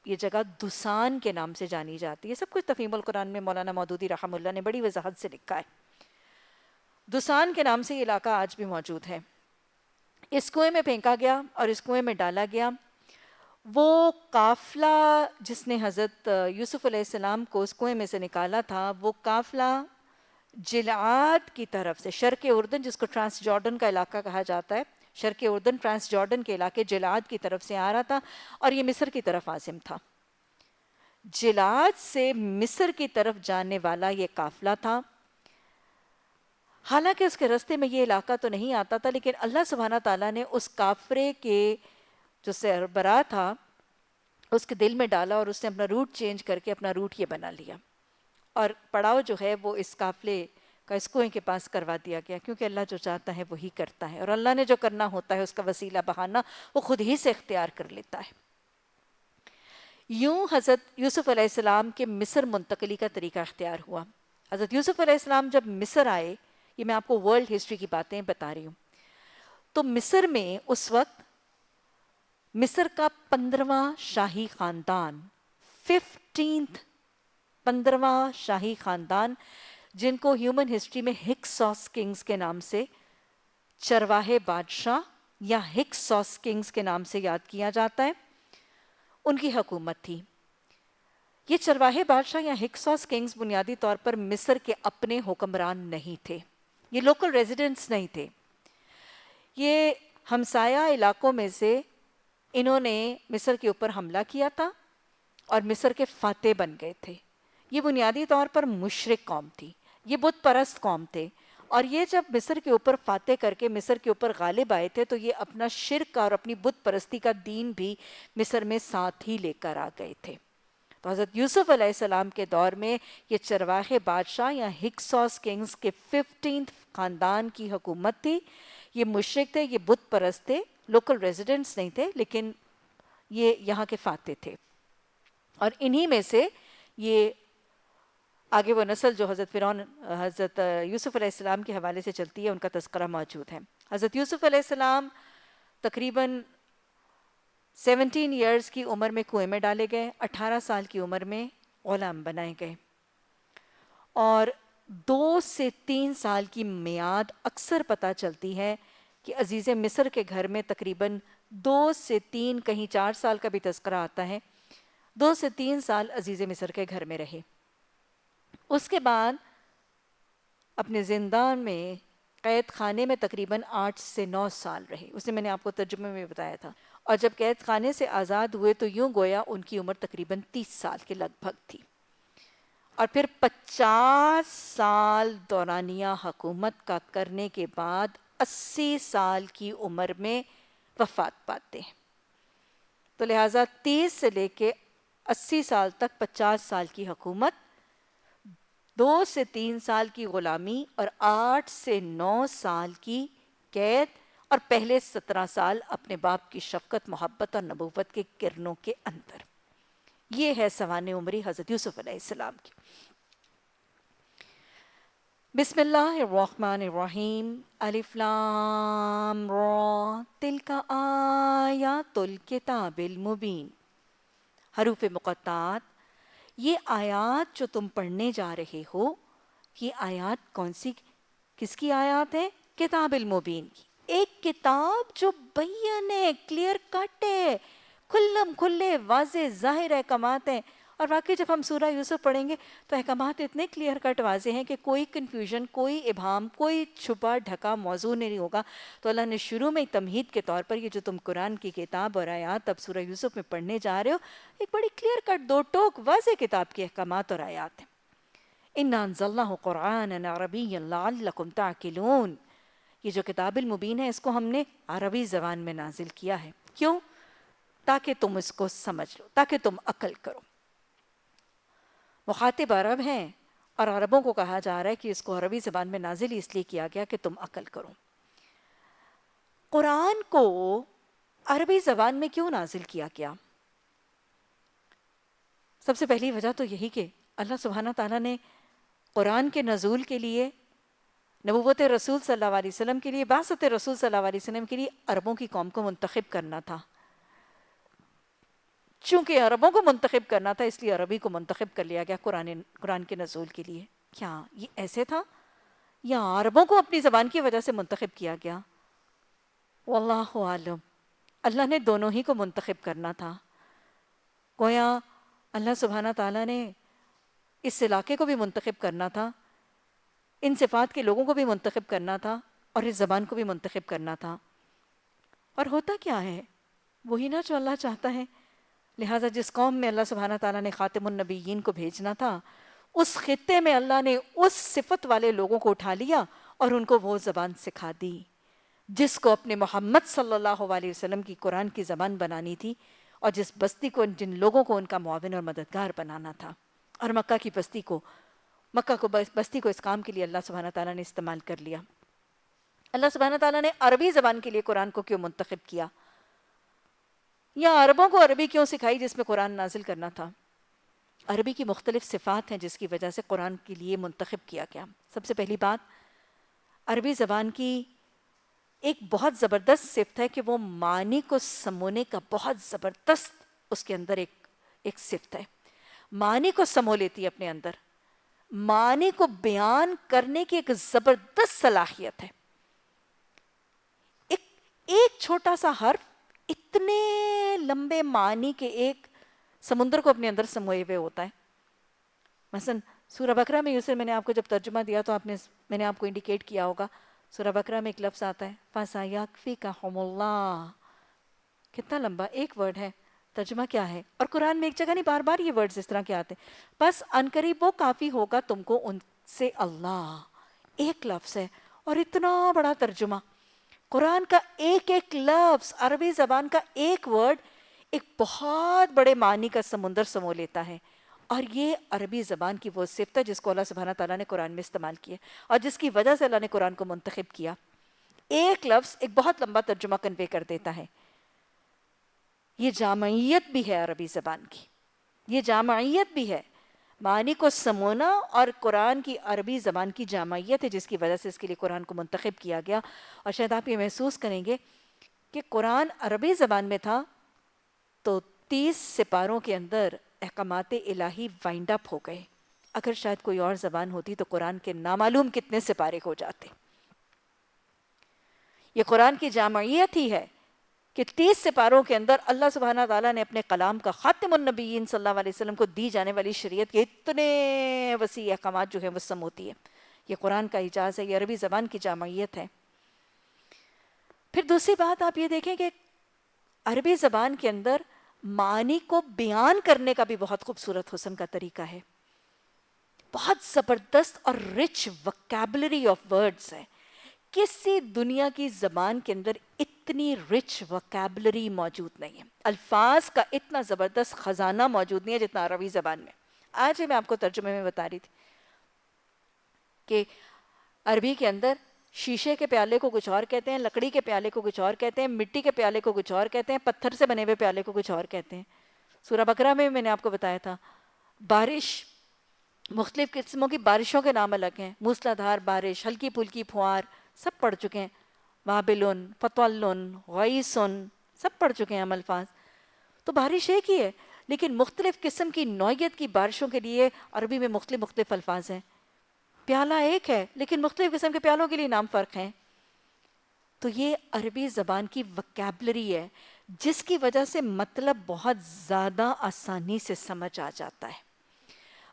یہ جگہ دسان کے نام سے جانی جاتی ہے. سب کچھ تفہیم القرآن میں مولانا مودودی رحمہ اللہ نے بڑی وضاحت سے لکھا ہے. دسان کے نام سے یہ علاقہ آج بھی موجود ہے. اس کنویں میں پھینکا گیا اور اس کنویں میں ڈالا گیا. وہ قافلہ جس نے حضرت یوسف علیہ السلام کو اس کنویں میں سے نکالا تھا، وہ قافلہ جلعاد کی طرف سے، شرق اردن جس کو ٹرانس جارڈن کا علاقہ کہا جاتا ہے، شرق اردن ٹرانس جارڈن کے علاقے جلعاد کی طرف سے آ رہا تھا اور یہ مصر کی طرف عازم تھا. جلعاد سے مصر کی طرف جانے والا یہ قافلہ تھا. حالانکہ اس کے راستے میں یہ علاقہ تو نہیں آتا تھا، لیکن اللہ سبحانہ تعالیٰ نے اس کافرے کے جو سربراہ تھا اس کے دل میں ڈالا اور اس نے اپنا روٹ چینج کر کے اپنا روٹ یہ بنا لیا، اور پڑاؤ جو ہے وہ اس قافلے کا اس کنویں کے پاس کروا دیا گیا، کیونکہ اللہ جو چاہتا ہے وہی کرتا ہے، اور اللہ نے جو کرنا ہوتا ہے اس کا وسیلہ بہانہ وہ خود ہی سے اختیار کر لیتا ہے. یوں حضرت یوسف علیہ السلام کے مصر منتقلی کا طریقہ اختیار ہوا. حضرت یوسف علیہ السلام جب مصر آئے، یہ میں آپ کو ورلڈ ہسٹری کی باتیں بتا رہی ہوں، تو مصر میں اس وقت مصر کا 15واں شاہی خاندان، 15واں شاہی خاندان، جن کو ہیومن ہسٹری میں ہکسوس کنگز کے نام سے، چرواہے بادشاہ یا ہکسوس کنگز کے نام سے یاد کیا جاتا ہے، ان کی حکومت تھی۔ یہ چرواہے بادشاہ یا ہکسوس کنگز بنیادی طور پر مصر کے اپنے حکمران نہیں تھے، یہ لوکل ریزیڈنٹس نہیں تھے، یہ ہمسایہ علاقوں میں سے انہوں نے مصر کے اوپر حملہ کیا تھا اور مصر کے فاتح بن گئے تھے۔ یہ بنیادی طور پر مشرک قوم تھی، یہ بت پرست قوم تھے، اور یہ جب مصر کے اوپر فاتح کر کے مصر کے اوپر غالب آئے تھے تو یہ اپنا شرک اور اپنی بت پرستی کا دین بھی مصر میں ساتھ ہی لے کر آ گئے تھے۔ تو حضرت یوسف علیہ السلام کے دور میں یہ چرواہے بادشاہ یا ہکسوس کنگز کے 15 خاندان کی حکومت تھی۔ یہ مشرک تھے، یہ بت پرست تھے، لوکل ریزیڈنٹس نہیں تھے، لیکن یہ یہاں کے فاتح تھے، اور انہی میں سے یہ آگے وہ نسل جو حضرت فرعون حضرت یوسف علیہ السلام کے حوالے سے چلتی ہے ان کا تذکرہ موجود ہے۔ حضرت یوسف علیہ السلام تقریباً 17 ایئرز کی عمر میں کنویں میں ڈالے گئے، 18 سال کی عمر میں غلام بنائے گئے، اور 2 سے 3 سال کی میعاد اکثر پتہ چلتی ہے کہ عزیز مصر کے گھر میں تقریباً 2 سے 3 کہیں 4 سال کا بھی تذکرہ آتا ہے، 2 سے 3 سال عزیز مصر کے گھر میں رہے۔ اس کے بعد اپنے زندان میں قید خانے میں تقریباً 8 سے 9 سال رہے، اسے میں نے آپ کو ترجمے میں بتایا تھا، اور جب قید خانے سے آزاد ہوئے تو یوں گویا ان کی عمر تقریباً 30 سال کے لگ بھگ تھی، اور پھر 50 سال دورانیہ حکومت کا کرنے کے بعد 80 سال کی عمر میں وفات پاتے ہیں۔ تو لہٰذا 30 سے لے کے 80 سال تک 50 سال کی حکومت، 2 سے 3 سال کی غلامی، اور 8 سے 9 سال کی قید، اور پہلے 17 سال اپنے باپ کی شفقت، محبت اور نبوت کے کرنوں کے اندر۔ یہ ہے سوانح عمری حضرت یوسف علیہ السلام کی۔ بسم اللہ الرحمن الرحیم، الف لام را تلک آیات الکتاب المبین۔ حروف مقطعات، یہ آیات جو تم پڑھنے جا رہے ہو، یہ آیات کون سی، کس کی آیات ہیں؟ کتاب المبین کی، ایک کتاب جو بین ہے، کلیئر کٹ ہے، کھلم کھلے واضح ظاہر احکامات ہیں۔ اور واقعی جب ہم سورہ یوسف پڑھیں گے تو احکامات اتنے کلیئر کٹ واضح ہیں کہ کوئی کنفیوژن، کوئی ابہام، کوئی چھپا ڈھکا موضوع نہیں ہوگا۔ تو اللہ نے شروع میں تمہید کے طور پر یہ جو تم قرآن کی کتاب اور آیات اب سورہ یوسف میں پڑھنے جا رہے ہو، ایک بڑی کلیئر کٹ، دو ٹوک واضح کتاب کے احکامات اور آیات ہیں۔ اِنَّا أَنزَلْنَاهُ قُرْآنًا عَرَبِيًّا لَعَلَّكُمْ تَعْقِلُونَ، یہ جو کتاب المبین ہے اس کو ہم نے عربی زبان میں نازل کیا ہے۔ کیوں؟ تاکہ تم اس کو سمجھ لو، تاکہ تم عقل کرو۔ مخاطب عرب ہیں، اور عربوں کو کہا جا رہا ہے کہ اس کو عربی زبان میں نازل اس لیے کیا گیا کہ تم عقل کرو۔ قرآن کو عربی زبان میں کیوں نازل کیا گیا؟ سب سے پہلی وجہ تو یہی کہ اللہ سبحانہ تعالیٰ نے قرآن کے نزول کے لیے، نبوت رسول صلی اللہ علیہ وسلم کے لیے، بعثت رسول صلی اللہ علیہ وسلم کے لیے عربوں کی قوم کو منتخب کرنا تھا۔ چونکہ عربوں کو منتخب کرنا تھا اس لیے عربی کو منتخب کر لیا گیا قرآن کے نزول کے لیے۔ کیا یہ ایسے تھا یا عربوں کو اپنی زبان کی وجہ سے منتخب کیا گیا؟ واللہ عالم، اللہ نے دونوں ہی کو منتخب کرنا تھا۔ گویا اللہ سبحانہ تعالیٰ نے اس علاقے کو بھی منتخب کرنا تھا، ان صفات کے لوگوں کو بھی منتخب کرنا تھا، اور اس زبان کو بھی منتخب کرنا تھا۔ اور ہوتا کیا ہے؟ وہی نا جو اللہ چاہتا ہے۔ لہٰذا جس قوم میں اللہ سبحانہ تعالیٰ نے خاتم النبیین کو بھیجنا تھا، اس خطے میں اللہ نے اس صفت والے لوگوں کو اٹھا لیا اور ان کو وہ زبان سکھا دی جس کو اپنے محمد صلی اللہ علیہ وسلم کی قرآن کی زبان بنانی تھی، اور جس بستی کو، جن لوگوں کو ان کا معاون اور مددگار بنانا تھا۔ اور مکہ کی بستی کو، بستی کو اس کام کے لیے اللہ سبحانہ تعالیٰ نے استعمال کر لیا۔ اللہ سبحانہ تعالیٰ نے عربی زبان کے لیے قرآن کو کیوں منتخب کیا، یا عربوں کو عربی کیوں سکھائی جس میں قرآن نازل کرنا تھا؟ عربی کی مختلف صفات ہیں جس کی وجہ سے قرآن کے لیے منتخب کیا گیا۔ سب سے پہلی بات، عربی زبان کی ایک بہت زبردست صفت ہے کہ وہ معنی کو سمونے کا بہت زبردست اس کے اندر ایک صفت ہے، معنی کو سمو لیتی ہے اپنے اندر، معنی کو بیان کرنے کی ایک زبردست صلاحیت ہے۔ ایک چھوٹا سا حرف اتنے لمبے معنی کے ایک سمندر کو اپنے اندر سموئے ہوئے ہوتا ہے. مثلا سورہ بقرہ میں اسے میں نے آپ کو جب ترجمہ دیا تو میں نے آپ کو انڈیکیٹ کیا ہوگا. سورہ بقرہ میں ایک لفظ آتا ہے فَسَيَكْفِكَهُمُ اللَّهُ. کتنا لمبا ایک ورڈ ہے. ترجمہ کیا ہے؟ اور قرآن میں ایک جگہ نہیں، بار بار یہ ورڈز اس طرح کے آتے ہیں. بس عنقریب وہ کافی ہوگا تم کو ان سے اللہ. ایک لفظ ہے اور اتنا بڑا ترجمہ. قرآن کا ایک ایک لفظ، عربی زبان کا ایک ورڈ ایک بہت بڑے معنی کا سمندر سمو لیتا ہے. اور یہ عربی زبان کی وہ صفت ہے جس کو اللہ سبحانہ تعالیٰ نے قرآن میں استعمال کیا اور جس کی وجہ سے اللہ نے قرآن کو منتخب کیا. ایک لفظ ایک بہت لمبا ترجمہ کنوے کر دیتا ہے. یہ جامعیت بھی ہے عربی زبان کی، یہ جامعیت بھی ہے، معنی کو سمونا، اور قرآن کی عربی زبان کی جامعیت ہے جس کی وجہ سے اس کے لیے قرآن کو منتخب کیا گیا. اور شاید آپ یہ محسوس کریں گے کہ قرآن عربی زبان میں تھا تو 30 سپاروں کے اندر احکامات الہی وائنڈ اپ ہو گئے. اگر شاید کوئی اور زبان ہوتی تو قرآن کے نامعلوم کتنے سپارے ہو جاتے. یہ قرآن کی جامعیت ہی ہے کہ 30 سپاروں کے اندر اللہ سبحانہ تعالیٰ نے اپنے کلام کا خاتم النبیین صلی اللہ علیہ وسلم کو دی جانے والی شریعت کے اتنے وسیع احکامات جو ہیں وہ سموتی ہے. یہ قرآن کا اعجاز ہے، یہ عربی زبان کی جامعیت ہے. پھر دوسری بات آپ یہ دیکھیں کہ عربی زبان کے اندر معنی کو بیان کرنے کا بھی بہت خوبصورت حسن کا طریقہ ہے. بہت زبردست اور رچ وکیبلری آف ورڈز ہے. کسی دنیا کی زبان کے اندر اتنی رچ وکیبلری موجود نہیں ہے، الفاظ کا اتنا زبردست خزانہ موجود نہیں ہے جتنا عربی زبان میں. آج میں آپ کو ترجمے میں بتا رہی تھی کہ عربی کے اندر شیشے کے پیالے کو کچھ اور کہتے ہیں، لکڑی کے پیالے کو کچھ اور کہتے ہیں، مٹی کے پیالے کو کچھ اور کہتے ہیں، پتھر سے بنے ہوئے پیالے کو کچھ اور کہتے ہیں. سورہ بقرہ میں نے آپ کو بتایا تھا بارش، مختلف قسموں کی بارشوں کے نام الگ ہیں. موسلا دھار بارش، ہلکی پھلکی پھوار، سب پڑھ چکے ہیں. وابلن، فتولن، غیسن، سب پڑھ چکے ہیں ہم الفاظ. تو بارش ایک ہی ہے لیکن مختلف قسم کی نوعیت کی بارشوں کے لیے عربی میں مختلف مختلف الفاظ ہیں. پیالہ ایک ہے لیکن مختلف قسم کے پیالوں کے لیے نام فرق ہیں. تو یہ عربی زبان کی وکیبلری ہے جس کی وجہ سے مطلب بہت زیادہ آسانی سے سمجھ آ جاتا ہے.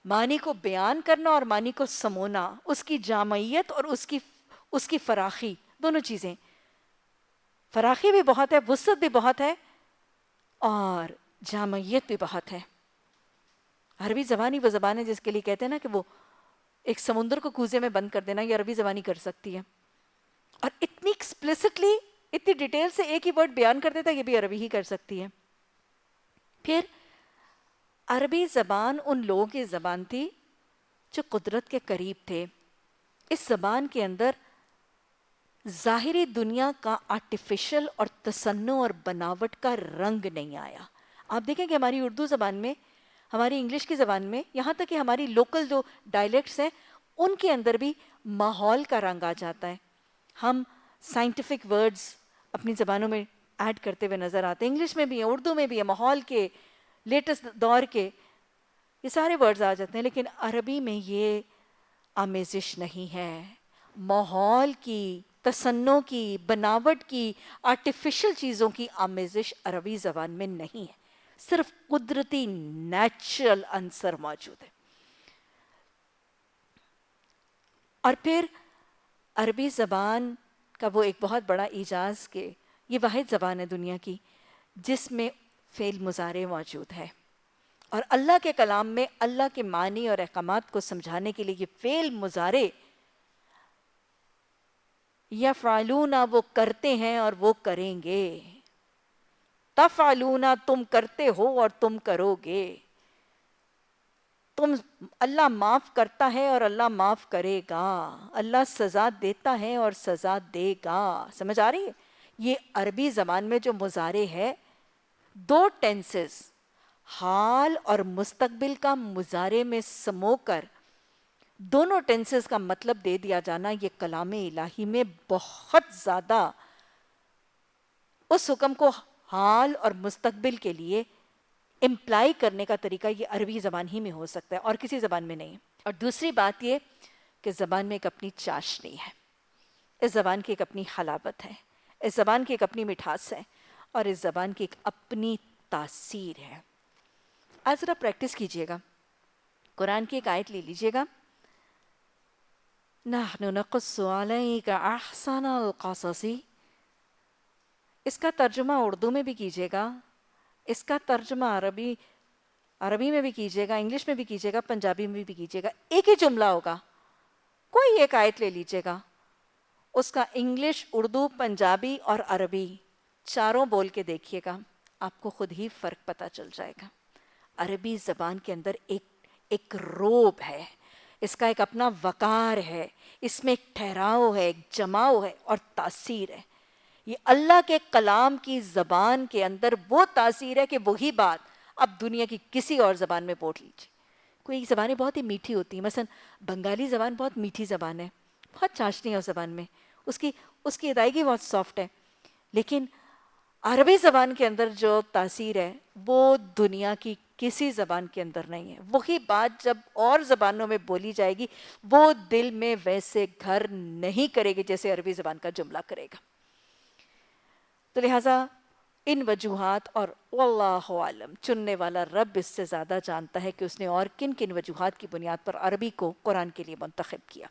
معنی کو بیان کرنا اور معنی کو سمونا، اس کی جامعیت اور اس کی فراخی، دونوں چیزیں. فراخی بھی بہت ہے، وسعت بھی بہت ہے، اور جامعیت بھی بہت ہے. عربی زبان ہی وہ زبان ہے جس کے لیے کہتے ہیں نا کہ وہ ایک سمندر کو کوزے میں بند کر دینا، یہ عربی زبانی کر سکتی ہے. اور اتنی ایکسپلیسٹلی، اتنی ڈیٹیل سے ایک ہی ورڈ بیان کر دیتا ہے، یہ بھی عربی ہی کر سکتی ہے. پھر عربی زبان ان لوگوں کی زبان تھی جو قدرت کے قریب تھے. اس زبان کے اندر ظاہری دنیا کا آرٹیفیشل اور تصنع اور بناوٹ کا رنگ نہیں آیا. آپ دیکھیں کہ ہماری اردو زبان میں، ہماری انگلش کی زبان میں، یہاں تک کہ ہماری لوکل جو ڈائلیکٹس ہیں ان کے اندر بھی ماحول کا رنگ آ جاتا ہے. ہم سائنٹیفک ورڈز اپنی زبانوں میں ایڈ کرتے ہوئے نظر آتے ہیں. انگلش میں بھی ہے، اردو میں بھی ہے، ماحول کے، لیٹسٹ دور کے، یہ سارے ورڈز آ جاتے ہیں. لیکن عربی میں یہ آمیزش نہیں ہے. ماحول کی، تصنع کی، بناوٹ کی، آرٹیفیشل چیزوں کی آمیزش عربی زبان میں نہیں ہے. صرف قدرتی نیچرل عنصر موجود ہے. اور پھر عربی زبان کا وہ ایک بہت بڑا اعجاز کہ یہ واحد زبان ہے دنیا کی جس میں فعل مضارع موجود ہے. اور اللہ کے کلام میں اللہ کے معنی اور احکامات کو سمجھانے کے لیے یہ فعل مضارع یفعلون، وہ کرتے ہیں اور وہ کریں گے. تفعلون، تم کرتے ہو اور تم کرو گے. اللہ معاف کرتا ہے اور اللہ معاف کرے گا. اللہ سزا دیتا ہے اور سزا دے گا. سمجھ آ رہی ہے؟ یہ عربی زبان میں جو مضارع ہے، دو ٹینسز، حال اور مستقبل کا مضارع میں سمو کر دونوں ٹینسز کا مطلب دے دیا جانا، یہ کلام الہی میں بہت زیادہ اس حکم کو حال اور مستقبل کے لیے امپلائی کرنے کا طریقہ یہ عربی زبان ہی میں ہو سکتا ہے اور کسی زبان میں نہیں. اور دوسری بات یہ کہ زبان میں ایک اپنی چاشنی ہے، اس زبان کی ایک اپنی حلاوت ہے. اس زبان کی ایک اپنی مٹھاس ہے اور اس زبان کی ایک اپنی تاثیر ہے. آج ذرا پریکٹس کیجئے گا. قرآن کی ایک آیت لے لیجئے گا. نحن نقص علیک احسن القصص. اس کا ترجمہ اردو میں بھی کیجئے گا, اس کا ترجمہ عربی میں بھی کیجئے گا, انگلش میں بھی کیجئے گا, پنجابی میں بھی کیجئے گا. ایک ہی جملہ ہوگا. کوئی ایک آیت لے لیجئے گا, اس کا انگلش, اردو, پنجابی اور عربی چاروں بول کے دیکھیے گا, آپ کو خود ہی فرق پتہ چل جائے گا. عربی زبان کے اندر ایک روب ہے, اس کا ایک اپنا وقار ہے, اس میں ایک ٹھہراؤ ہے, ایک جماؤ ہے اور تاثیر ہے. یہ اللہ کے کلام کی زبان کے اندر وہ تاثیر ہے کہ وہی بات اب دنیا کی کسی اور زبان میں بول لیجیے. کوئی زبانیں بہت ہی میٹھی ہوتی ہیں, مثلا بنگالی زبان بہت میٹھی زبان ہے, بہت چاشنی ہے اس زبان میں, اس کی ادائیگی بہت سافٹ ہے. لیکن عربی زبان کے اندر جو تاثیر ہے وہ دنیا کی کسی زبان کے اندر نہیں ہے. وہی بات جب اور زبانوں میں بولی جائے گی وہ دل میں ویسے گھر نہیں کرے گی جیسے عربی زبان کا جملہ کرے گا. تو لہٰذا ان وجوہات, اور واللہ عالم, چننے والا رب اس سے زیادہ جانتا ہے کہ اس نے اور کن کن وجوہات کی بنیاد پر عربی کو قرآن کے لیے منتخب کیا.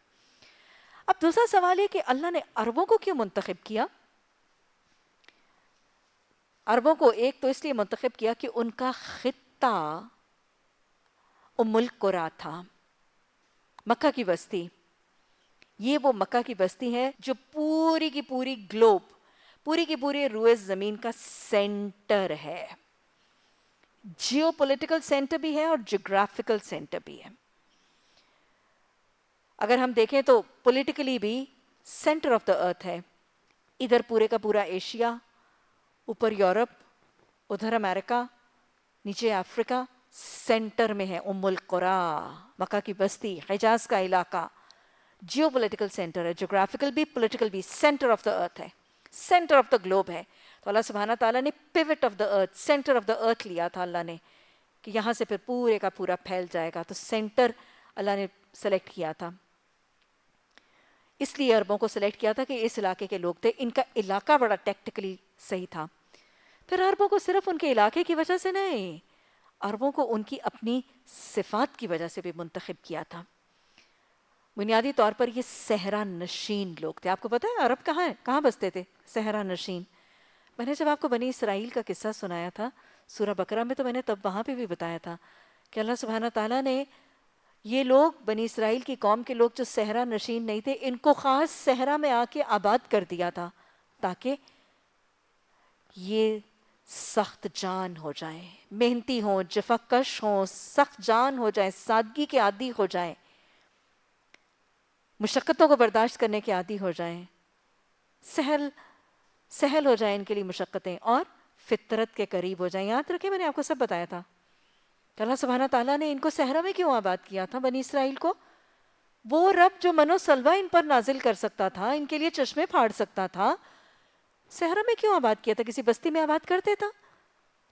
اب دوسرا سوال ہے کہ اللہ نے عربوں کو کیوں منتخب کیا؟ عربوں کو ایک تو اس لیے منتخب کیا کہ ان کا خطہ ام القریٰ تھا, مکہ کی بستی. یہ وہ مکہ کی بستی ہے جو پوری کی پوری گلوب, پوری کی پوری روئے زمین کا سینٹر ہے. جیو پولیٹیکل سینٹر بھی ہے اور جیوگرافیکل سینٹر بھی ہے. اگر ہم دیکھیں تو پولیٹیکلی بھی سینٹر آف دا ارتھ ہے. ادھر پورے کا پورا ایشیا, اوپر یورپ, ادھر امریکہ, نیچے افریقہ, سینٹر میں ہے ام القریٰ, مکہ کی بستی, حجاز کا علاقہ. جیو پولیٹیکل سینٹر ہے, جیوگرافیکل بھی, پولیٹیکل بھی, سینٹر آف دا ارتھ ہے, سینٹر آف دا گلوب ہے. تو اللہ سبحانہ تعالیٰ نے pivot of the earth, centre of the earth لیا تھا اللہ نے, کہ یہاں سے پھر پورے کا پورا پھیل جائے گا. تو سینٹر اللہ نے سلیکٹ کیا تھا. اس لیے عربوں کو سلیکٹ کیا تھا کہ اس علاقے کے لوگ تھے, ان کا علاقہ بڑا ٹیکٹیکلی صحیح تھا. پھر عربوں کو صرف ان کے علاقے کی وجہ سے نہیں, عربوں کو ان کی اپنی صفات کی وجہ سے بھی منتخب کیا تھا. بنیادی طور پر یہ صحرا نشین لوگ تھے. آپ کو پتہ ہے عرب کہاں ہے, کہاں بستے تھے؟ صحرا نشین. میں نے جب آپ کو بنی اسرائیل کا قصہ سنایا تھا سورہ بقرہ میں, تو میں نے تب وہاں پہ بھی بتایا تھا کہ اللہ سبحانہ تعالیٰ نے یہ لوگ, بنی اسرائیل کی قوم کے لوگ جو صحرا نشین نہیں تھے, ان کو خاص صحرا میں آ کے آباد کر دیا تھا تاکہ یہ سخت جان ہو جائیں, محنتی ہوں, جفاکش ہوں, سخت جان ہو جائیں, سادگی کے عادی ہو جائیں, مشقتوں کو برداشت کرنے کے عادی ہو جائیں, سہل ہو جائیں ان کے لیے مشقتیں, اور فطرت کے قریب ہو جائیں. یاد رکھیں میں نے آپ کو سب بتایا تھا کہ اللہ سبحانہ تعالیٰ نے ان کو صحرا میں کیوں آباد کیا تھا, بنی اسرائیل کو. وہ رب جو منو سلوہ ان پر نازل کر سکتا تھا, ان کے لیے چشمے پھاڑ سکتا تھا, صحرا میں کیوں آباد کیا تھا؟ کسی بستی میں آباد کرتے تھا.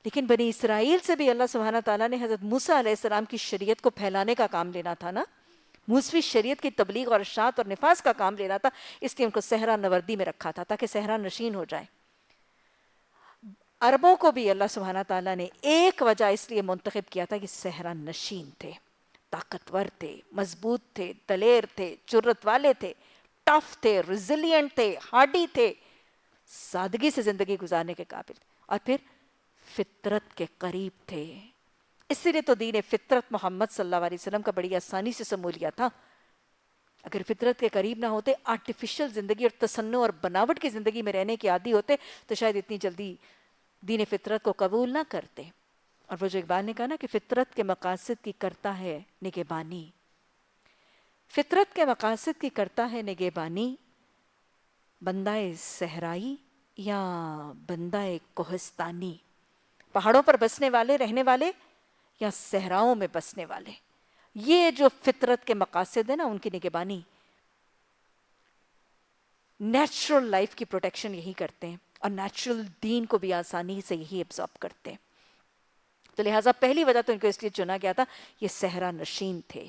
لیکن بنی اسرائیل سے بھی اللہ سبحانہ تعالیٰ نے حضرت موسیٰ علیہ السلام کی شریعت کو پھیلانے کا کام لینا تھا نا, موسوی شریعت کی تبلیغ اور ارشاد اور نفاذ کا کام لینا تھا. اس لیے ان کو صحرا نوردی میں رکھا تھا تاکہ صحرا نشین ہو جائے. عربوں کو بھی اللہ سبحانہ تعالیٰ نے ایک وجہ اس لیے منتخب کیا تھا کہ صحرا نشین تھے, طاقتور تھے, مضبوط تھے, دلیر تھے, جرت والے تھے, ٹف تھے, ریزیلینٹ تھے, ہارڈی تھے, سادگی سے زندگی گزارنے کے قابل, اور پھر فطرت کے قریب تھے. اسی لیے تو دین فطرت محمد صلی اللہ علیہ وسلم کا بڑی آسانی سے سمو لیا تھا. اگر فطرت کے قریب نہ ہوتے, آرٹیفیشل زندگی اور تصنع اور بناوٹ کی زندگی میں رہنے کے عادی ہوتے, تو شاید اتنی جلدی دین فطرت کو قبول نہ کرتے. اور وہ جو اقبال نے کہا نا کہ فطرت کے مقاصد کی کرتا ہے نگہبانی, فطرت کے مقاصد کی کرتا ہے نگہبانی, بندہ صحرائی یا بندہ کوہستانی, پہاڑوں پر بسنے والے, رہنے والے, یا صحراؤں میں بسنے والے. یہ جو فطرت کے مقاصد ہیں نا, ان کی نگہبانی, نیچرل لائف کی پروٹیکشن یہی کرتے ہیں, اور نیچرل دین کو بھی آسانی سے یہی ابزارب کرتے ہیں. تو لہٰذا پہلی وجہ تو ان کو اس لیے چنا گیا تھا, یہ صحرا نشین تھے.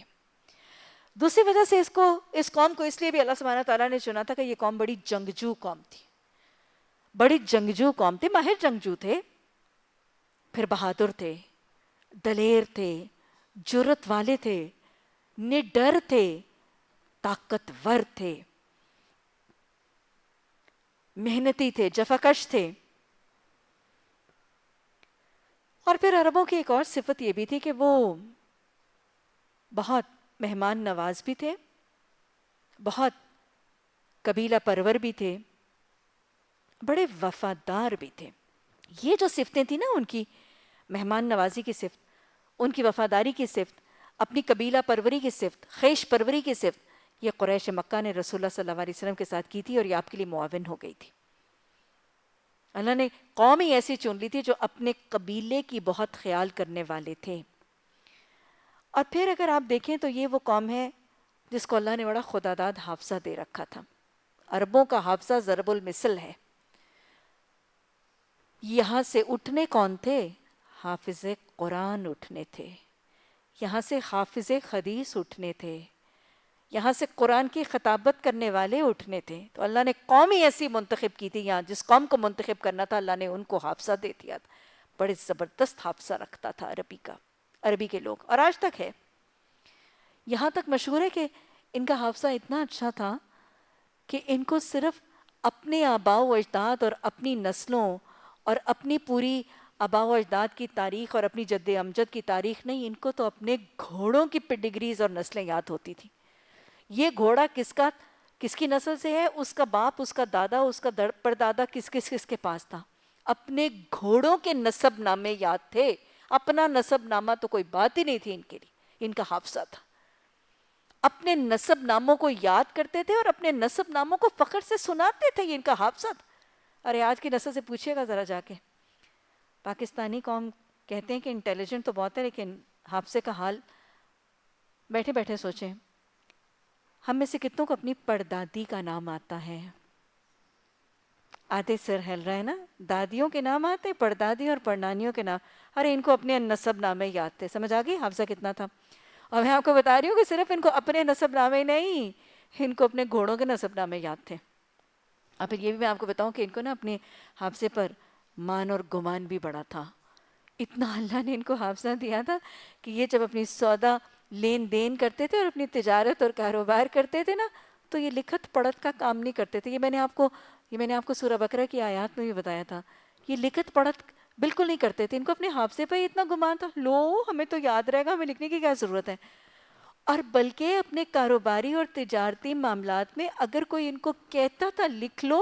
دوسری وجہ سے اس قوم کو اس لیے بھی اللہ سبحانہ تعالیٰ نے چنا تھا کہ یہ قوم بڑی جنگجو قوم تھی. بڑی جنگجو قوم تھے، ماہر جنگجو تھے، پھر بہادر تھے، دلیر تھے، جرت والے تھے، نڈر تھے، طاقتور تھے، محنتی تھے، جفاکش تھے. اور پھر عربوں کی ایک اور صفت یہ بھی تھی کہ وہ بہت مہمان نواز بھی تھے، بہت قبیلہ پرور بھی تھے، بڑے وفادار بھی تھے. یہ جو صفتیں تھیں نا ان کی، مہمان نوازی کی صفت، ان کی وفاداری کی صفت، اپنی قبیلہ پروری کی صفت، خیش پروری کی صفت، یہ قریش مکہ نے رسول اللہ صلی اللہ علیہ وسلم کے ساتھ کی تھی اور یہ آپ کے لیے معاون ہو گئی تھی. اللہ نے قوم ہی ایسی چن لی تھی جو اپنے قبیلے کی بہت خیال کرنے والے تھے. اور پھر اگر آپ دیکھیں تو یہ وہ قوم ہے جس کو اللہ نے بڑا خداداد حافظہ دے رکھا تھا. عربوں کا حافظہ ضرب المثل ہے. یہاں سے اٹھنے کون تھے؟ حافظ قرآن اٹھنے تھے، یہاں سے حافظ حدیث اٹھنے تھے، یہاں سے قرآن کی خطابت کرنے والے اٹھنے تھے. تو اللہ نے قوم ہی ایسی منتخب کی تھی، یہاں جس قوم کو منتخب کرنا تھا اللہ نے ان کو حافظہ دے دیا تھا. بڑے زبردست حافظہ رکھتا تھا عربی کا، عربی کے لوگ، اور آج تک ہے. یہاں تک مشہور ہے کہ ان کا حافظہ اتنا اچھا تھا کہ ان کو صرف اپنے آباء و اجداد اور اپنی نسلوں اور اپنی پوری آباء و اجداد کی تاریخ اور اپنی جد امجد کی تاریخ نہیں، ان کو تو اپنے گھوڑوں کی پیڈگریز اور نسلیں یاد ہوتی تھیں. یہ گھوڑا کس کی نسل سے ہے، اس کا باپ، اس کا دادا، اس کا پردادا کس کے پاس تھا. اپنے گھوڑوں کے نسب نامے یاد تھے. اپنا نسب نامہ تو کوئی بات ہی نہیں تھی ان کے لیے، ان کا حافظہ تھا. اپنے نسب ناموں کو یاد کرتے تھے اور اپنے نسب ناموں کو فخر سے سناتے تھے. یہ ان کا حافظہ تھا. ارے آج کی نسل سے پوچھئے گا ذرا جا کے، پاکستانی قوم کہتے ہیں کہ انٹیلیجنٹ تو بہت ہے لیکن حافظے کا حال بیٹھے بیٹھے سوچیں. ہم میں سے کتنوں کو اپنی پردادی کا نام آتا ہے؟ آدھے سر ہل رہا ہے نا. دادیوں کے نام آتے، پردادی اور پڑنانیوں کے نام. ارے ان کو اپنے نسب نامے یاد تھے. سمجھ آ گئی حافظہ کتنا تھا؟ اور میں آپ کو بتا رہی ہوں کہ صرف ان کو اپنے نسب نامے نہیں، ان کو اپنے گھوڑوں کے نسب نامے یاد تھے. اور پھر یہ بھی میں آپ کو بتاؤں کہ ان کو نا اپنے حافظے پر مان اور گمان بھی بڑا تھا. اتنا اللہ نے ان کو حافظہ دیا تھا کہ یہ جب اپنی سودا لین دین کرتے تھے اور اپنی تجارت اور کاروبار کرتے تھے نا، تو یہ لکھت پڑھت کا کام نہیں کرتے تھے. یہ میں نے آپ کو سورہ بقرہ کی آیات میں بھی بتایا تھا. یہ لکھت پڑھت بالکل نہیں کرتے تھے. ان کو اپنے حافظے پہ اتنا گمان تھا، لو ہمیں تو یاد رہے گا، ہمیں لکھنے کی کیا ضرورت ہے. اور بلکہ اپنے کاروباری اور تجارتی معاملات میں اگر کوئی ان کو کہتا تھا لکھ لو،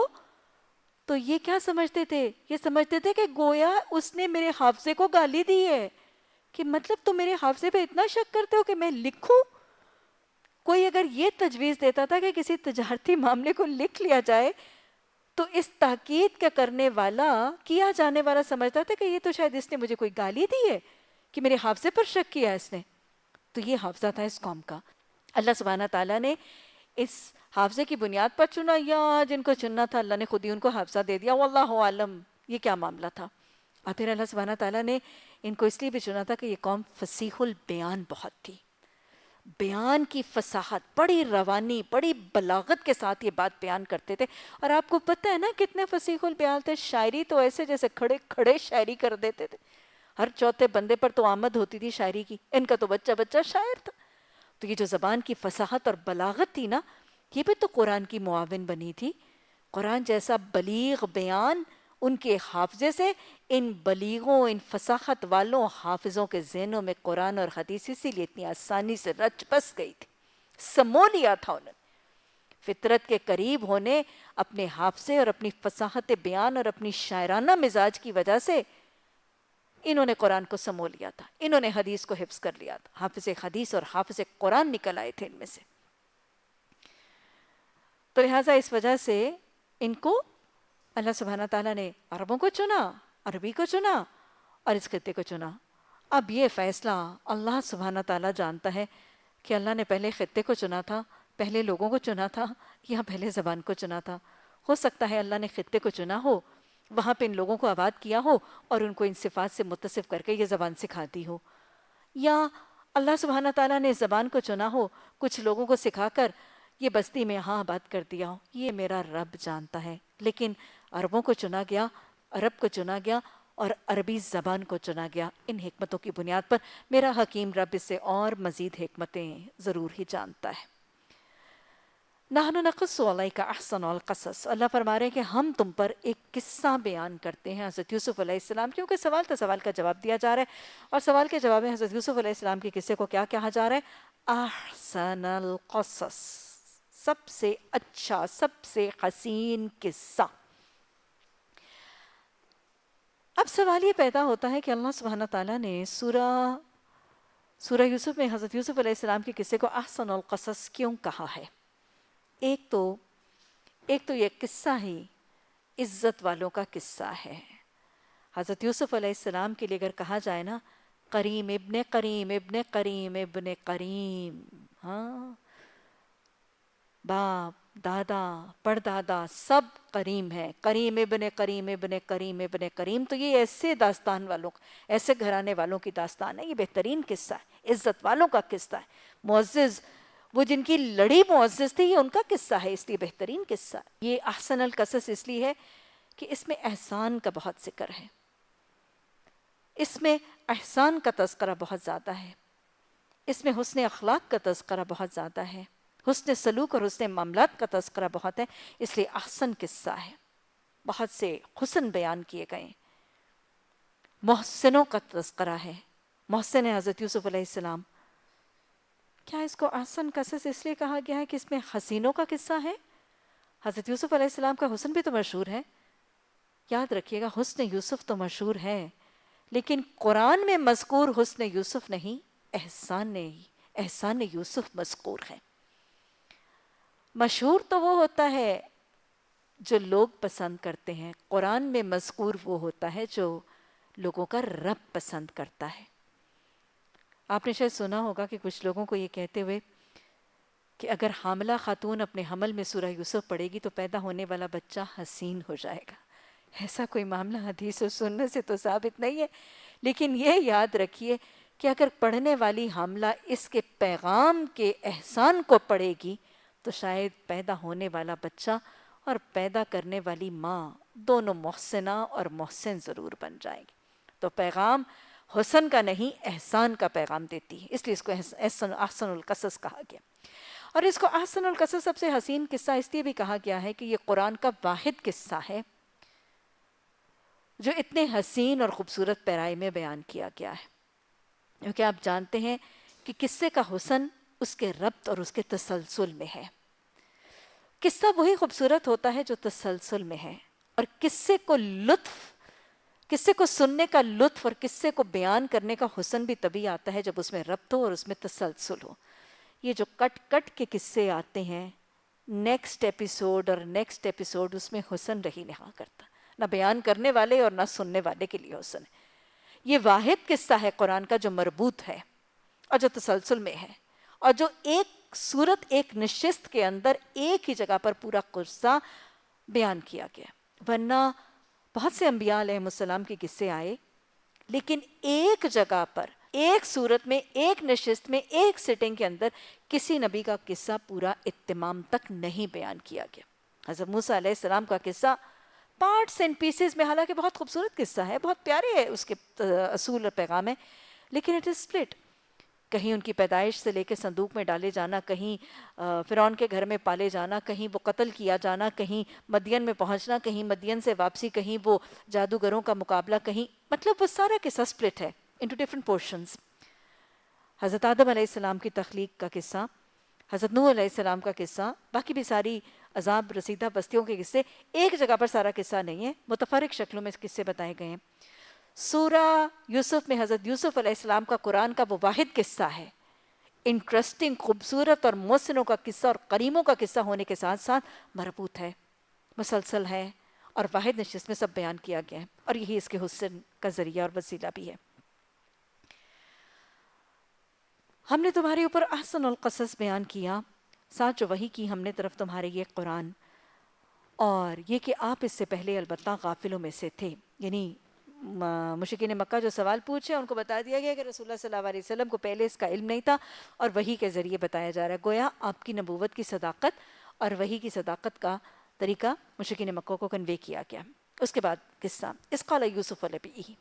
تو یہ کیا سمجھتے تھے؟ یہ سمجھتے تھے کہ گویا اس نے میرے حافظے کو گالی دی ہے، کہ مطلب تم میرے حافظے پہ اتنا شک کرتے ہو کہ میں لکھوں. کوئی اگر یہ تجویز دیتا تھا کہ کسی تجارتی معاملے کو لکھ لیا جائے، تو اس تاکید کا کرنے والا، کیا جانے والا سمجھتا تھا کہ یہ تو شاید اس نے مجھے کوئی گالی دی ہے کہ میرے حافظے پر شک کیا اس نے. تو یہ حافظہ تھا اس قوم کا. اللہ سبحانہ تعالیٰ نے اس حافظے کی بنیاد پر چنا، یا جن کو چننا تھا اللہ نے خود ہی ان کو حافظہ دے دیا. واللہ عالم یہ کیا معاملہ تھا. اور پھر اللہ سبحانہ تعالیٰ نے ان کو اس لیے بھی چنا تھا کہ یہ قوم فصیح البیان بہت تھی. بیان کی فصاحت، بڑی روانی، بڑی بلاغت کے ساتھ یہ بات بیان کرتے تھے. اور آپ کو پتہ ہے نا کتنے فصیح البیان تھے. شاعری تو ایسے جیسے کھڑے کھڑے شاعری کر دیتے تھے. ہر چوتھے بندے پر تو آمد ہوتی تھی شاعری کی. ان کا تو بچہ بچہ شاعر تھا. تو یہ جو زبان کی فصاحت اور بلاغت تھی نا، یہ بھی تو قرآن کی معاون بنی تھی. قرآن جیسا بلیغ بیان ان کے حافظے سے، ان بلیغوں، ان فصاحت والوں حافظوں کے ذہنوں میں قرآن اور حدیث اسی لیے اتنی آسانی سے رچ بس گئی تھی. سمو لیا تھا انہوں نے. فطرت کے قریب ہونے، اپنے حافظے اور اپنی فصاحت بیان اور اپنی شاعرانہ مزاج کی وجہ سے انہوں نے قرآن کو سمو لیا تھا. انہوں نے حدیث کو حفظ کر لیا تھا. حافظ حدیث اور حافظ قرآن نکل آئے تھے ان میں سے. تو لہٰذا اس وجہ سے ان کو اللہ سبحانہ تعالیٰ نے عربوں کو چنا، عربی کو چنا اور اس خطے کو چنا. اب یہ فیصلہ اللہ سبحانہ تعالیٰ جانتا ہے کہ اللہ نے پہلے خطے کو چنا تھا، پہلے لوگوں کو چنا تھا، یا پہلے زبان کو چنا تھا. ہو سکتا ہے اللہ نے خطے کو چنا ہو، وہاں پہ ان لوگوں کو آباد کیا ہو اور ان کو ان صفات سے متصف کر کے یہ زبان سکھا دی ہو. یا اللہ سبحانہ تعالیٰ نے زبان کو چنا ہو کچھ لوگوں کو سکھا کر یہ بستی میں یہاں آباد کر دیا ہوں، یہ میرا رب جانتا ہے. لیکن عربوں کو چنا گیا، عرب کو چنا گیا اور عربی زبان کو چنا گیا. ان حکمتوں کی بنیاد پر میرا حکیم رب اس سے اور مزید حکمتیں ضرور ہی جانتا ہے. نحن نقص علیک احسن القصص، اللہ فرما رہے ہیں کہ ہم تم پر ایک قصہ بیان کرتے ہیں حضرت یوسف علیہ السلام، کیونکہ سوال تو سوال کا جواب دیا جا رہا ہے، اور سوال کے جواب میں حضرت یوسف علیہ السلام کے قصے کو کیا کہا جا رہا ہے؟ احسن القصص، سب سے اچھا، سب سے حسین قصہ. اب سوال یہ پیدا ہوتا ہے کہ اللہ سبحانہ تعالیٰ نے سورہ یوسف میں حضرت یوسف علیہ السلام کے قصے کو احسن القصص کیوں کہا ہے؟ ایک تو یہ قصہ ہی عزت والوں کا قصہ ہے. حضرت یوسف علیہ السلام کے لیے اگر کہا جائے نا، کریم ابن کریم ابن کریم ابن کریم، ہاں، باپ، دادا، پردادا سب کریم ہے، کریم ابن کریم ابن کریم ابن کریم. تو یہ ایسے داستان والوں، ایسے گھرانے والوں کی داستان ہے. یہ بہترین قصہ ہے، عزت والوں کا قصہ ہے، معزز، وہ جن کی لڑی معزز تھی، یہ ان کا قصہ ہے، اس لیے بہترین قصہ. یہ احسن القصص اس لیے ہے کہ اس میں احسان کا بہت ذکر ہے، اس میں احسان کا تذکرہ بہت زیادہ ہے، اس میں حسن اخلاق کا تذکرہ بہت زیادہ ہے، حسن سلوک اور حسن معاملات کا تذکرہ بہت ہے، اس لیے احسن قصہ ہے. بہت سے حسن بیان کیے گئے. محسنوں کا تذکرہ ہے، محسن حضرت یوسف علیہ السلام. کیا اس کو احسن قصص اس لیے کہا گیا ہے کہ اس میں حسینوں کا قصہ ہے؟ حضرت یوسف علیہ السلام کا حسن بھی تو مشہور ہے. یاد رکھیے گا، حسن یوسف تو مشہور ہے، لیکن قرآن میں مذکور حسن یوسف نہیں، احسان یوسف مذکور ہے. مشہور تو وہ ہوتا ہے جو لوگ پسند کرتے ہیں، قرآن میں مذکور وہ ہوتا ہے جو لوگوں کا رب پسند کرتا ہے. آپ نے شاید سنا ہوگا کہ کچھ لوگوں کو یہ کہتے ہوئے کہ اگر حاملہ خاتون اپنے حمل میں سورہ یوسف پڑھے گی تو پیدا ہونے والا بچہ حسین ہو جائے گا. ایسا کوئی معاملہ حدیث و سننے سے تو ثابت نہیں ہے، لیکن یہ یاد رکھیے کہ اگر پڑھنے والی حاملہ اس کے پیغام کے احسان کو پڑھے گی تو شاید پیدا ہونے والا بچہ اور پیدا کرنے والی ماں دونوں محسنہ اور محسن ضرور بن جائیں گے. تو پیغام حسن کا نہیں، احسان کا پیغام دیتی ہے، اس لیے اس کو احسن القصص کہا گیا. اور اس کو احسن القصص سب سے حسین قصہ اس لیے بھی کہا گیا ہے کہ یہ قرآن کا واحد قصہ ہے جو اتنے حسین اور خوبصورت پیرائی میں بیان کیا گیا ہے. کیونکہ آپ جانتے ہیں کہ قصے کا حسن اس کے ربط اور اس کے تسلسل میں ہے. قصہ وہی خوبصورت ہوتا ہے جو تسلسل میں ہے، اور قصے کو سننے کا لطف اور قصے کو بیان کرنے کا حسن بھی تبھی آتا ہے جب اس میں ربط ہو اور اس میں تسلسل ہو. یہ جو کٹ کٹ کے قصے آتے ہیں، نیکسٹ ایپیسوڈ، اس میں حسن رہی نہیں کرتا، نہ بیان کرنے والے اور نہ سننے والے کے لیے حسن ہے. یہ واحد قصہ ہے قرآن کا جو مربوط ہے اور جو تسلسل میں ہے، اور جو ایک صورت، ایک نشست کے اندر ایک ہی جگہ پر پورا قصہ بیان کیا گیا. ورنہ بہت سے انبیاء علیہ السلام کے قصے آئے، لیکن ایک جگہ پر، ایک صورت میں، ایک نشست میں، ایک سیٹنگ کے اندر کسی نبی کا قصہ پورا اتمام تک نہیں بیان کیا گیا. حضرت موسیٰ علیہ السلام کا قصہ پارٹس اینڈ پیسز میں، حالانکہ بہت خوبصورت قصہ ہے، بہت پیارے ہے اس کے اصول اور پیغام ہے، لیکن اٹ از سپلٹ. کہیں ان کی پیدائش سے لے کے صندوق میں ڈالے جانا، کہیں فرعون کے گھر میں پالے جانا، کہیں وہ قتل کیا جانا، کہیں مدین میں پہنچنا، کہیں مدین سے واپسی، کہیں وہ جادوگروں کا مقابلہ، کہیں، مطلب وہ سارا قصہ سپلٹ ہے انٹو ڈفرنٹ پورشنز. حضرت آدم علیہ السلام کی تخلیق کا قصہ، حضرت نوح علیہ السلام کا قصہ، باقی بھی ساری عذاب رسیدہ بستیوں کے قصے، ایک جگہ پر سارا قصہ نہیں ہے، متفرق شکلوں میں قصے بتائے گئے ہیں. سورہ یوسف میں حضرت یوسف علیہ السلام کا قرآن کا وہ واحد قصہ ہے، انٹرسٹنگ، خوبصورت اور محسنوں کا قصہ اور کریموں کا قصہ ہونے کے ساتھ ساتھ مربوط ہے، مسلسل ہے، اور واحد نشست میں سب بیان کیا گیا ہے، اور یہی اس کے حسن کا ذریعہ اور وسیلہ بھی ہے. ہم نے تمہارے اوپر احسن القصص بیان کیا، ساتھ جو وحی کی ہم نے طرف تمہارے یہ قرآن، اور یہ کہ آپ اس سے پہلے البتہ غافلوں میں سے تھے، یعنی مشرکین مکہ جو سوال پوچھے ان کو بتا دیا گیا کہ رسول اللہ صلی اللہ علیہ وسلم کو پہلے اس کا علم نہیں تھا اور وحی کے ذریعے بتایا جا رہا ہے. گویا آپ کی نبوت کی صداقت اور وحی کی صداقت کا طریقہ مشرکین مکہ کو کنوے کیا گیا. اس کے بعد قصہ اس قال یوسف لابیہ،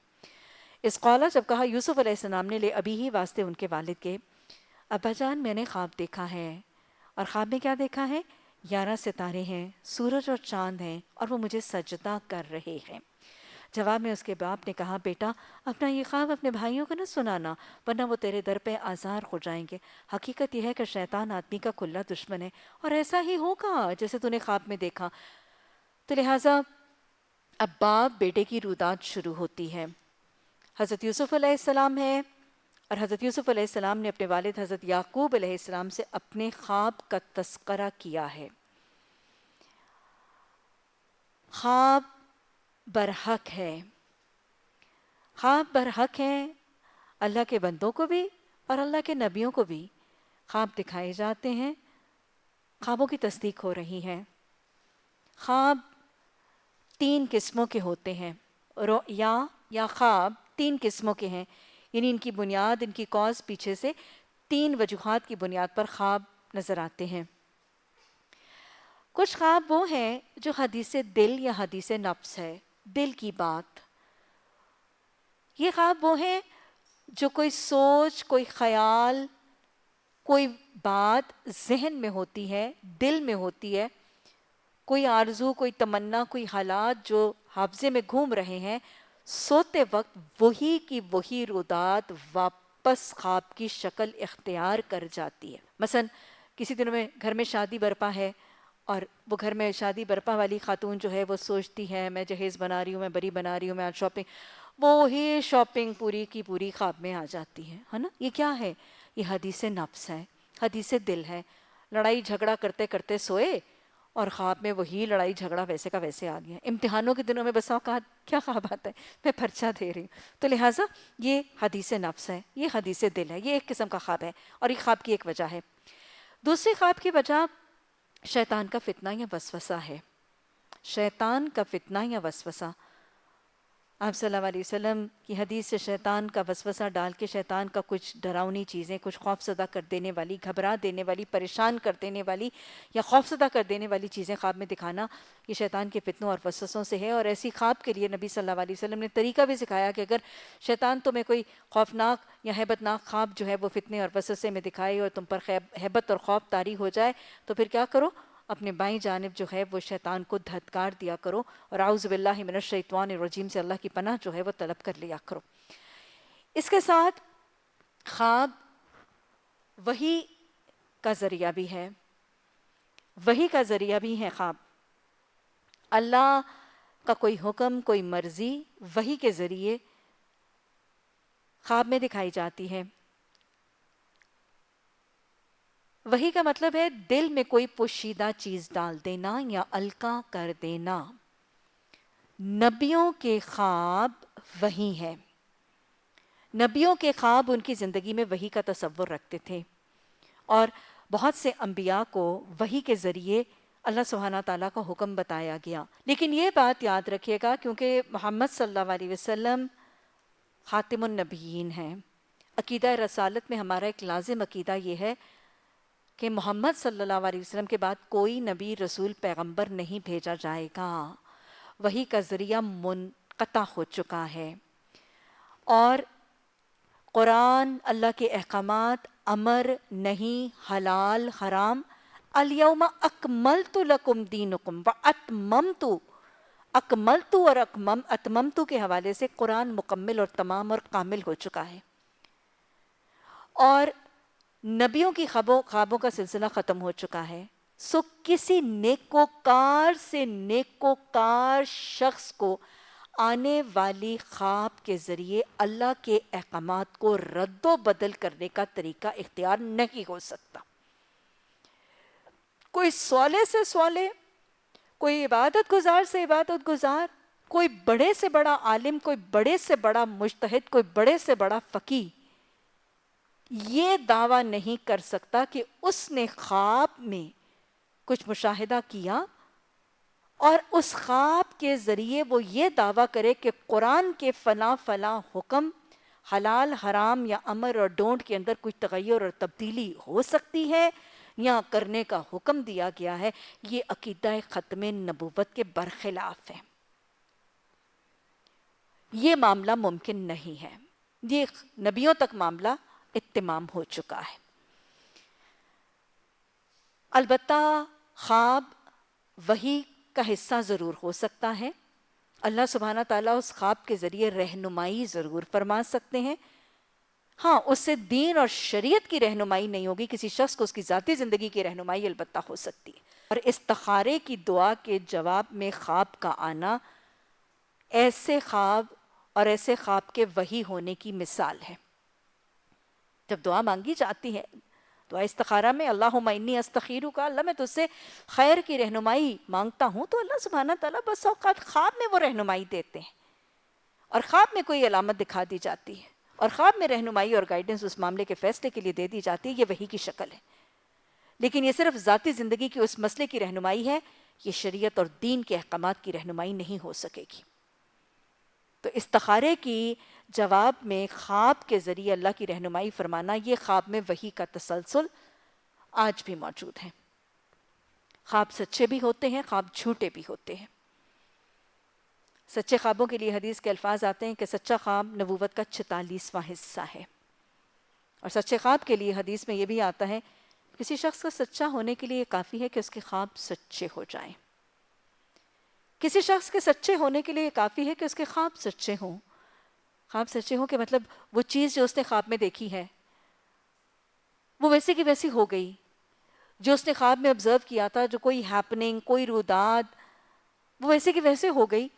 اس قالا جب کہا یوسف علیہ السلام نے لے ابی ہی واسطے ان کے والد کے، ابا جان میں نے خواب دیکھا ہے. اور خواب میں کیا دیکھا ہے؟ 11 ستارے ہیں، سورج اور چاند ہیں اور وہ مجھے سجدہ کر رہے ہیں. جواب میں اس کے باپ نے کہا بیٹا اپنا یہ خواب اپنے بھائیوں کو نہ سنانا ورنہ وہ تیرے در پہ آزار ہو جائیں گے. حقیقت یہ ہے کہ شیطان آدمی کا کھلا دشمن ہے اور ایسا ہی ہوگا جیسے تو نے خواب میں دیکھا. تو لہٰذا اب باپ بیٹے کی روداد شروع ہوتی ہے. حضرت یوسف علیہ السلام ہے اور حضرت یوسف علیہ السلام نے اپنے والد حضرت یعقوب علیہ السلام سے اپنے خواب کا تذکرہ کیا ہے. خواب برحق ہے، خواب برحق ہے. اللہ کے بندوں کو بھی اور اللہ کے نبیوں کو بھی خواب دکھائے جاتے ہیں، خوابوں کی تصدیق ہو رہی ہے. خواب 3 قسموں کے ہوتے ہیں. رؤیا یا خواب 3 قسموں کے ہیں، یعنی ان کی بنیاد، ان کی کاز پیچھے سے 3 وجوہات کی بنیاد پر خواب نظر آتے ہیں. کچھ خواب وہ ہیں جو حدیث دل یا حدیث نفس ہے، دل کی بات. یہ خواب وہ ہیں جو کوئی سوچ، کوئی خیال، کوئی بات ذہن میں ہوتی ہے، دل میں ہوتی ہے، کوئی آرزو، کوئی تمنا، کوئی حالات جو حافظے میں گھوم رہے ہیں، سوتے وقت وہی کی وہی روداد واپس خواب کی شکل اختیار کر جاتی ہے. مثلا کسی دنوں میں گھر میں شادی برپا ہے اور وہ گھر میں شادی برپا والی خاتون جو ہے وہ سوچتی ہے میں جہیز بنا رہی ہوں، میں بری بنا رہی ہوں، میں آج شاپنگ، وہی شاپنگ پوری کی پوری خواب میں آ جاتی ہے نا. یہ کیا ہے؟ یہ حدیث نفس ہے، حدیث دل ہے. لڑائی جھگڑا کرتے کرتے سوئے اور خواب میں وہی لڑائی جھگڑا ویسے کا ویسے آ گیا. امتحانوں کے دنوں میں بس اوقات کیا خواب آتا ہے؟ میں پرچہ دے رہی ہوں. تو لہٰذا یہ حدیث نفس ہے، یہ حدیث دل ہے، یہ ایک قسم کا خواب ہے اور یہ خواب کی ایک وجہ ہے. دوسری خواب کی وجہ شیطان کا فتنہ یا وسوسہ ہے. شیطان کا فتنہ یا وسوسہ. آپ صلی اللہ علیہ وسلم کی حدیث سے شیطان کا وسوسہ ڈال کے شیطان کا کچھ ڈراؤنی چیزیں، کچھ خوفزدہ کر دینے والی، گھبرا دینے والی، پریشان کر دینے والی یا خوفزدہ کر دینے والی چیزیں خواب میں دکھانا، یہ شیطان کے فتنوں اور وسوسوں سے ہے. اور ایسی خواب کے لیے نبی صلی اللہ علیہ وسلم نے طریقہ بھی سکھایا کہ اگر شیطان تمہیں کوئی خوفناک یا ہیبتناک خواب جو ہے وہ فتنے اور وسوسے میں دکھائے اور تم پر ہیبت اور خوف طاری ہو جائے تو پھر کیا کرو؟ اپنے بائیں جانب جو ہے وہ شیطان کو دھتکار دیا کرو اور اعوذ باللہ من الشیطان الرجیم سے اللہ کی پناہ جو ہے وہ طلب کر لیا کرو. اس کے ساتھ خواب وحی کا ذریعہ بھی ہے، وحی کا ذریعہ بھی ہے خواب. اللہ کا کوئی حکم، کوئی مرضی وحی کے ذریعے خواب میں دکھائی جاتی ہے. وحی کا مطلب ہے دل میں کوئی پوشیدہ چیز ڈال دینا یا القا کر دینا. نبیوں کے خواب وحی ہے. نبیوں کے خواب ان کی زندگی میں وحی کا تصور رکھتے تھے اور بہت سے انبیاء کو وحی کے ذریعے اللہ سبحانہ تعالیٰ کا حکم بتایا گیا. لیکن یہ بات یاد رکھیے گا کیونکہ محمد صلی اللہ علیہ وسلم خاتم النبیین ہیں. عقیدہ رسالت میں ہمارا ایک لازم عقیدہ یہ ہے کہ محمد صلی اللہ علیہ وسلم کے بعد کوئی نبی، رسول، پیغمبر نہیں بھیجا جائے گا. وحی کا ذریعہ منقطع ہو چکا ہے اور قرآن، اللہ کے احکامات، امر، نہیں، حلال، حرام، الیوم اکملت لکم دینکم واتممت، اکملت اور اتممت کے حوالے سے قرآن مکمل اور تمام اور کامل ہو چکا ہے. اور نبیوں کی خوابوں کا سلسلہ ختم ہو چکا ہے. سو کسی نیکوکار سے نیکوکار شخص کو آنے والی خواب کے ذریعے اللہ کے احکامات کو رد و بدل کرنے کا طریقہ اختیار نہیں ہو سکتا. کوئی سوالے سے سوالے، کوئی عبادت گزار سے عبادت گزار، کوئی بڑے سے بڑا عالم، کوئی بڑے سے بڑا مجتہد، کوئی بڑے سے بڑا فقیہ یہ دعویٰ نہیں کر سکتا کہ اس نے خواب میں کچھ مشاہدہ کیا اور اس خواب کے ذریعے وہ یہ دعویٰ کرے کہ قرآن کے فلاں فلاں حکم حلال حرام یا امر اور ڈونٹ کے اندر کوئی تغیر اور تبدیلی ہو سکتی ہے یا کرنے کا حکم دیا گیا ہے، یہ عقیدہ ختم نبوت کے برخلاف ہے. یہ معاملہ ممکن نہیں ہے. یہ نبیوں تک معاملہ اتمام ہو چکا ہے. البتہ خواب وحی کا حصہ ضرور ہو سکتا ہے. اللہ سبحانہ تعالیٰ اس خواب کے ذریعے رہنمائی ضرور فرما سکتے ہیں. ہاں، اس سے دین اور شریعت کی رہنمائی نہیں ہوگی، کسی شخص کو اس کی ذاتی زندگی کی رہنمائی البتہ ہو سکتی ہے. اور استخارے کی دعا کے جواب میں خواب کا آنا ایسے خواب اور ایسے خواب کے وحی ہونے کی مثال ہے. جب دعا مانگی جاتی ہے، دعا استخارہ میں اللہم انی استخیرک، اللہ میں تجھ سے خیر کی رہنمائی مانگتا ہوں، تو اللہ سبحانہ تعالیٰ بس اوقات خواب میں وہ رہنمائی دیتے ہیں اور خواب میں کوئی علامت دکھا دی جاتی ہے اور خواب میں رہنمائی اور گائیڈنس اس معاملے کے فیصلے کے لیے دے دی جاتی ہے. یہ وحی کی شکل ہے، لیکن یہ صرف ذاتی زندگی کی اس مسئلے کی رہنمائی ہے. یہ شریعت اور دین کے احکامات کی رہنمائی نہیں ہو سکے گی. تو استخارے کی جواب میں خواب کے ذریعے اللہ کی رہنمائی فرمانا، یہ خواب میں وحی کا تسلسل آج بھی موجود ہے. خواب سچے بھی ہوتے ہیں، خواب جھوٹے بھی ہوتے ہیں. سچے خوابوں کے لیے حدیث کے الفاظ آتے ہیں کہ سچا خواب نبوت کا 46واں حصہ ہے. اور سچے خواب کے لیے حدیث میں یہ بھی آتا ہے کسی شخص کا سچا ہونے کے لیے کافی ہے کہ اس کے خواب سچے ہو جائیں. کسی شخص کے سچے ہونے کے لیے کافی ہے کہ اس کے خواب سچے ہوں. خواب سچے ہوں کہ مطلب وہ چیز جو اس نے خواب میں دیکھی ہے وہ ویسے کی ویسی ہو گئی. جو اس نے خواب میں آبزرو کیا تھا، جو کوئی ہیپننگ، کوئی روداد، وہ ویسے کی ویسے ہو گئی.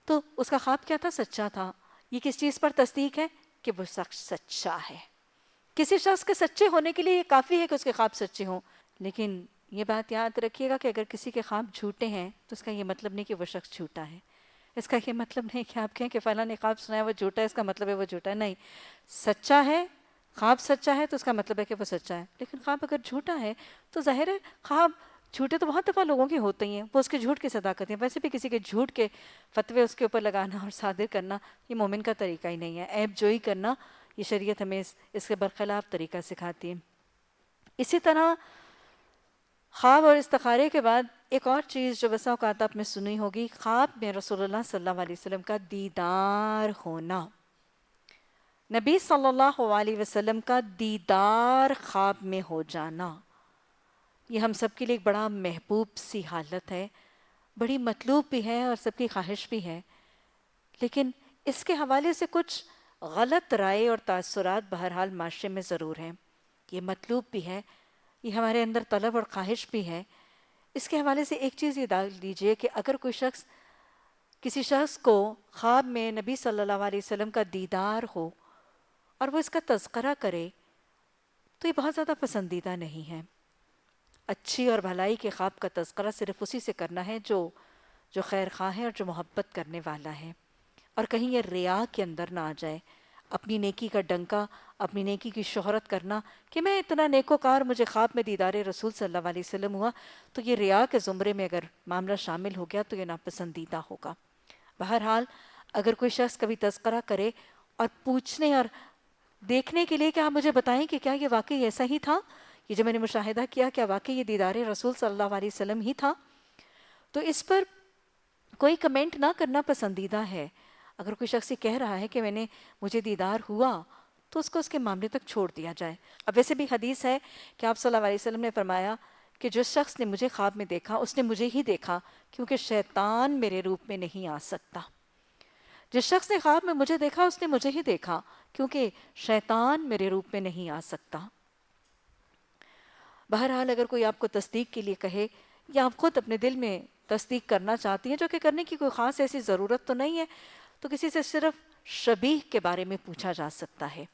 تو اس کا خواب کیا تھا؟ سچا تھا. یہ کس چیز پر تصدیق ہے؟ کہ وہ شخص سچا ہے. کسی شخص کے سچے ہونے کے لیے یہ کافی ہے کہ اس کے خواب سچے ہوں. لیکن یہ بات یاد رکھیے گا کہ اگر کسی کے خواب جھوٹے ہیں تو اس کا یہ مطلب نہیں کہ وہ شخص جھوٹا ہے. اس کا یہ مطلب نہیں کہ آپ کہیں کہ فلاں نے خواب سنا ہے وہ جھوٹا ہے، اس کا مطلب ہے وہ جھوٹا ہے. نہیں، سچا ہے، خواب سچا ہے تو اس کا مطلب ہے کہ وہ سچا ہے. لیکن خواب اگر جھوٹا ہے تو ظاہر ہے خواب جھوٹے تو بہت دفعہ لوگوں کے ہوتے ہی ہیں، وہ اس کے جھوٹ کی صداقت ہیں. ویسے بھی کسی کے جھوٹ کے فتوے اس کے اوپر لگانا اور صادر کرنا یہ مومن کا طریقہ ہی نہیں ہے. عیب جوئی کرنا یہ شریعت ہمیں اس کے برخلاف طریقہ سکھاتی ہے. اسی طرح خواب اور استخارے کے بعد ایک اور چیز جو بسا اوقات آپ نے سنی ہوگی، خواب میں رسول اللہ صلی اللہ علیہ وسلم کا دیدار ہونا. نبی صلی اللہ علیہ وسلم کا دیدار خواب میں ہو جانا، یہ ہم سب کے لیے ایک بڑا محبوب سی حالت ہے، بڑی مطلوب بھی ہے اور سب کی خواہش بھی ہے. لیکن اس کے حوالے سے کچھ غلط رائے اور تاثرات بہرحال معاشرے میں ضرور ہیں. یہ مطلوب بھی ہے، یہ ہمارے اندر طلب اور خواہش بھی ہے. اس کے حوالے سے ایک چیز یہ ڈال لیجئے کہ اگر کوئی شخص کسی شخص کو خواب میں نبی صلی اللہ علیہ وسلم کا دیدار ہو اور وہ اس کا تذکرہ کرے تو یہ بہت زیادہ پسندیدہ نہیں ہے. اچھی اور بھلائی کے خواب کا تذکرہ صرف اسی سے کرنا ہے جو خیر خواہ ہے اور جو محبت کرنے والا ہے، اور کہیں یہ ریا کے اندر نہ آ جائے. اپنی نیکی کا ڈنکا، اپنی نیکی کی شہرت کرنا کہ میں اتنا نیکوکار، مجھے خواب میں دیدار رسول صلی اللہ علیہ وسلم ہوا، تو یہ ریا کے زمرے میں اگر معاملہ شامل ہو گیا تو یہ ناپسندیدہ ہوگا. بہرحال اگر کوئی شخص کبھی تذکرہ کرے اور پوچھنے اور دیکھنے کے لیے کہ آپ مجھے بتائیں کہ کیا یہ واقعی ایسا ہی تھا، یہ جو میں نے مشاہدہ کیا کیا واقعی یہ دیدار رسول صلی اللہ علیہ وسلم ہی تھا، تو اس پر کوئی کمنٹ نہ کرنا پسندیدہ ہے. اگر کوئی شخص یہ کہہ رہا ہے کہ مجھے دیدار ہوا تو اس کو اس کے معاملے تک چھوڑ دیا جائے. اب ویسے بھی حدیث ہے کہ آپ صلی اللہ علیہ وسلم نے فرمایا کہ جس شخص نے مجھے خواب میں دیکھا اس نے مجھے ہی دیکھا، کیونکہ شیطان میرے روپ میں نہیں آ سکتا. جس شخص نے خواب میں مجھے دیکھا اس نے مجھے ہی دیکھا، کیونکہ شیطان میرے روپ میں نہیں آ سکتا. بہرحال اگر کوئی آپ کو تصدیق کے لیے کہے یا آپ خود اپنے دل میں تصدیق کرنا چاہتی ہیں، جو کہ کرنے کی کوئی خاص ایسی ضرورت تو نہیں ہے، تو کسی سے صرف شبیہ کے بارے میں پوچھا جا سکتا ہے.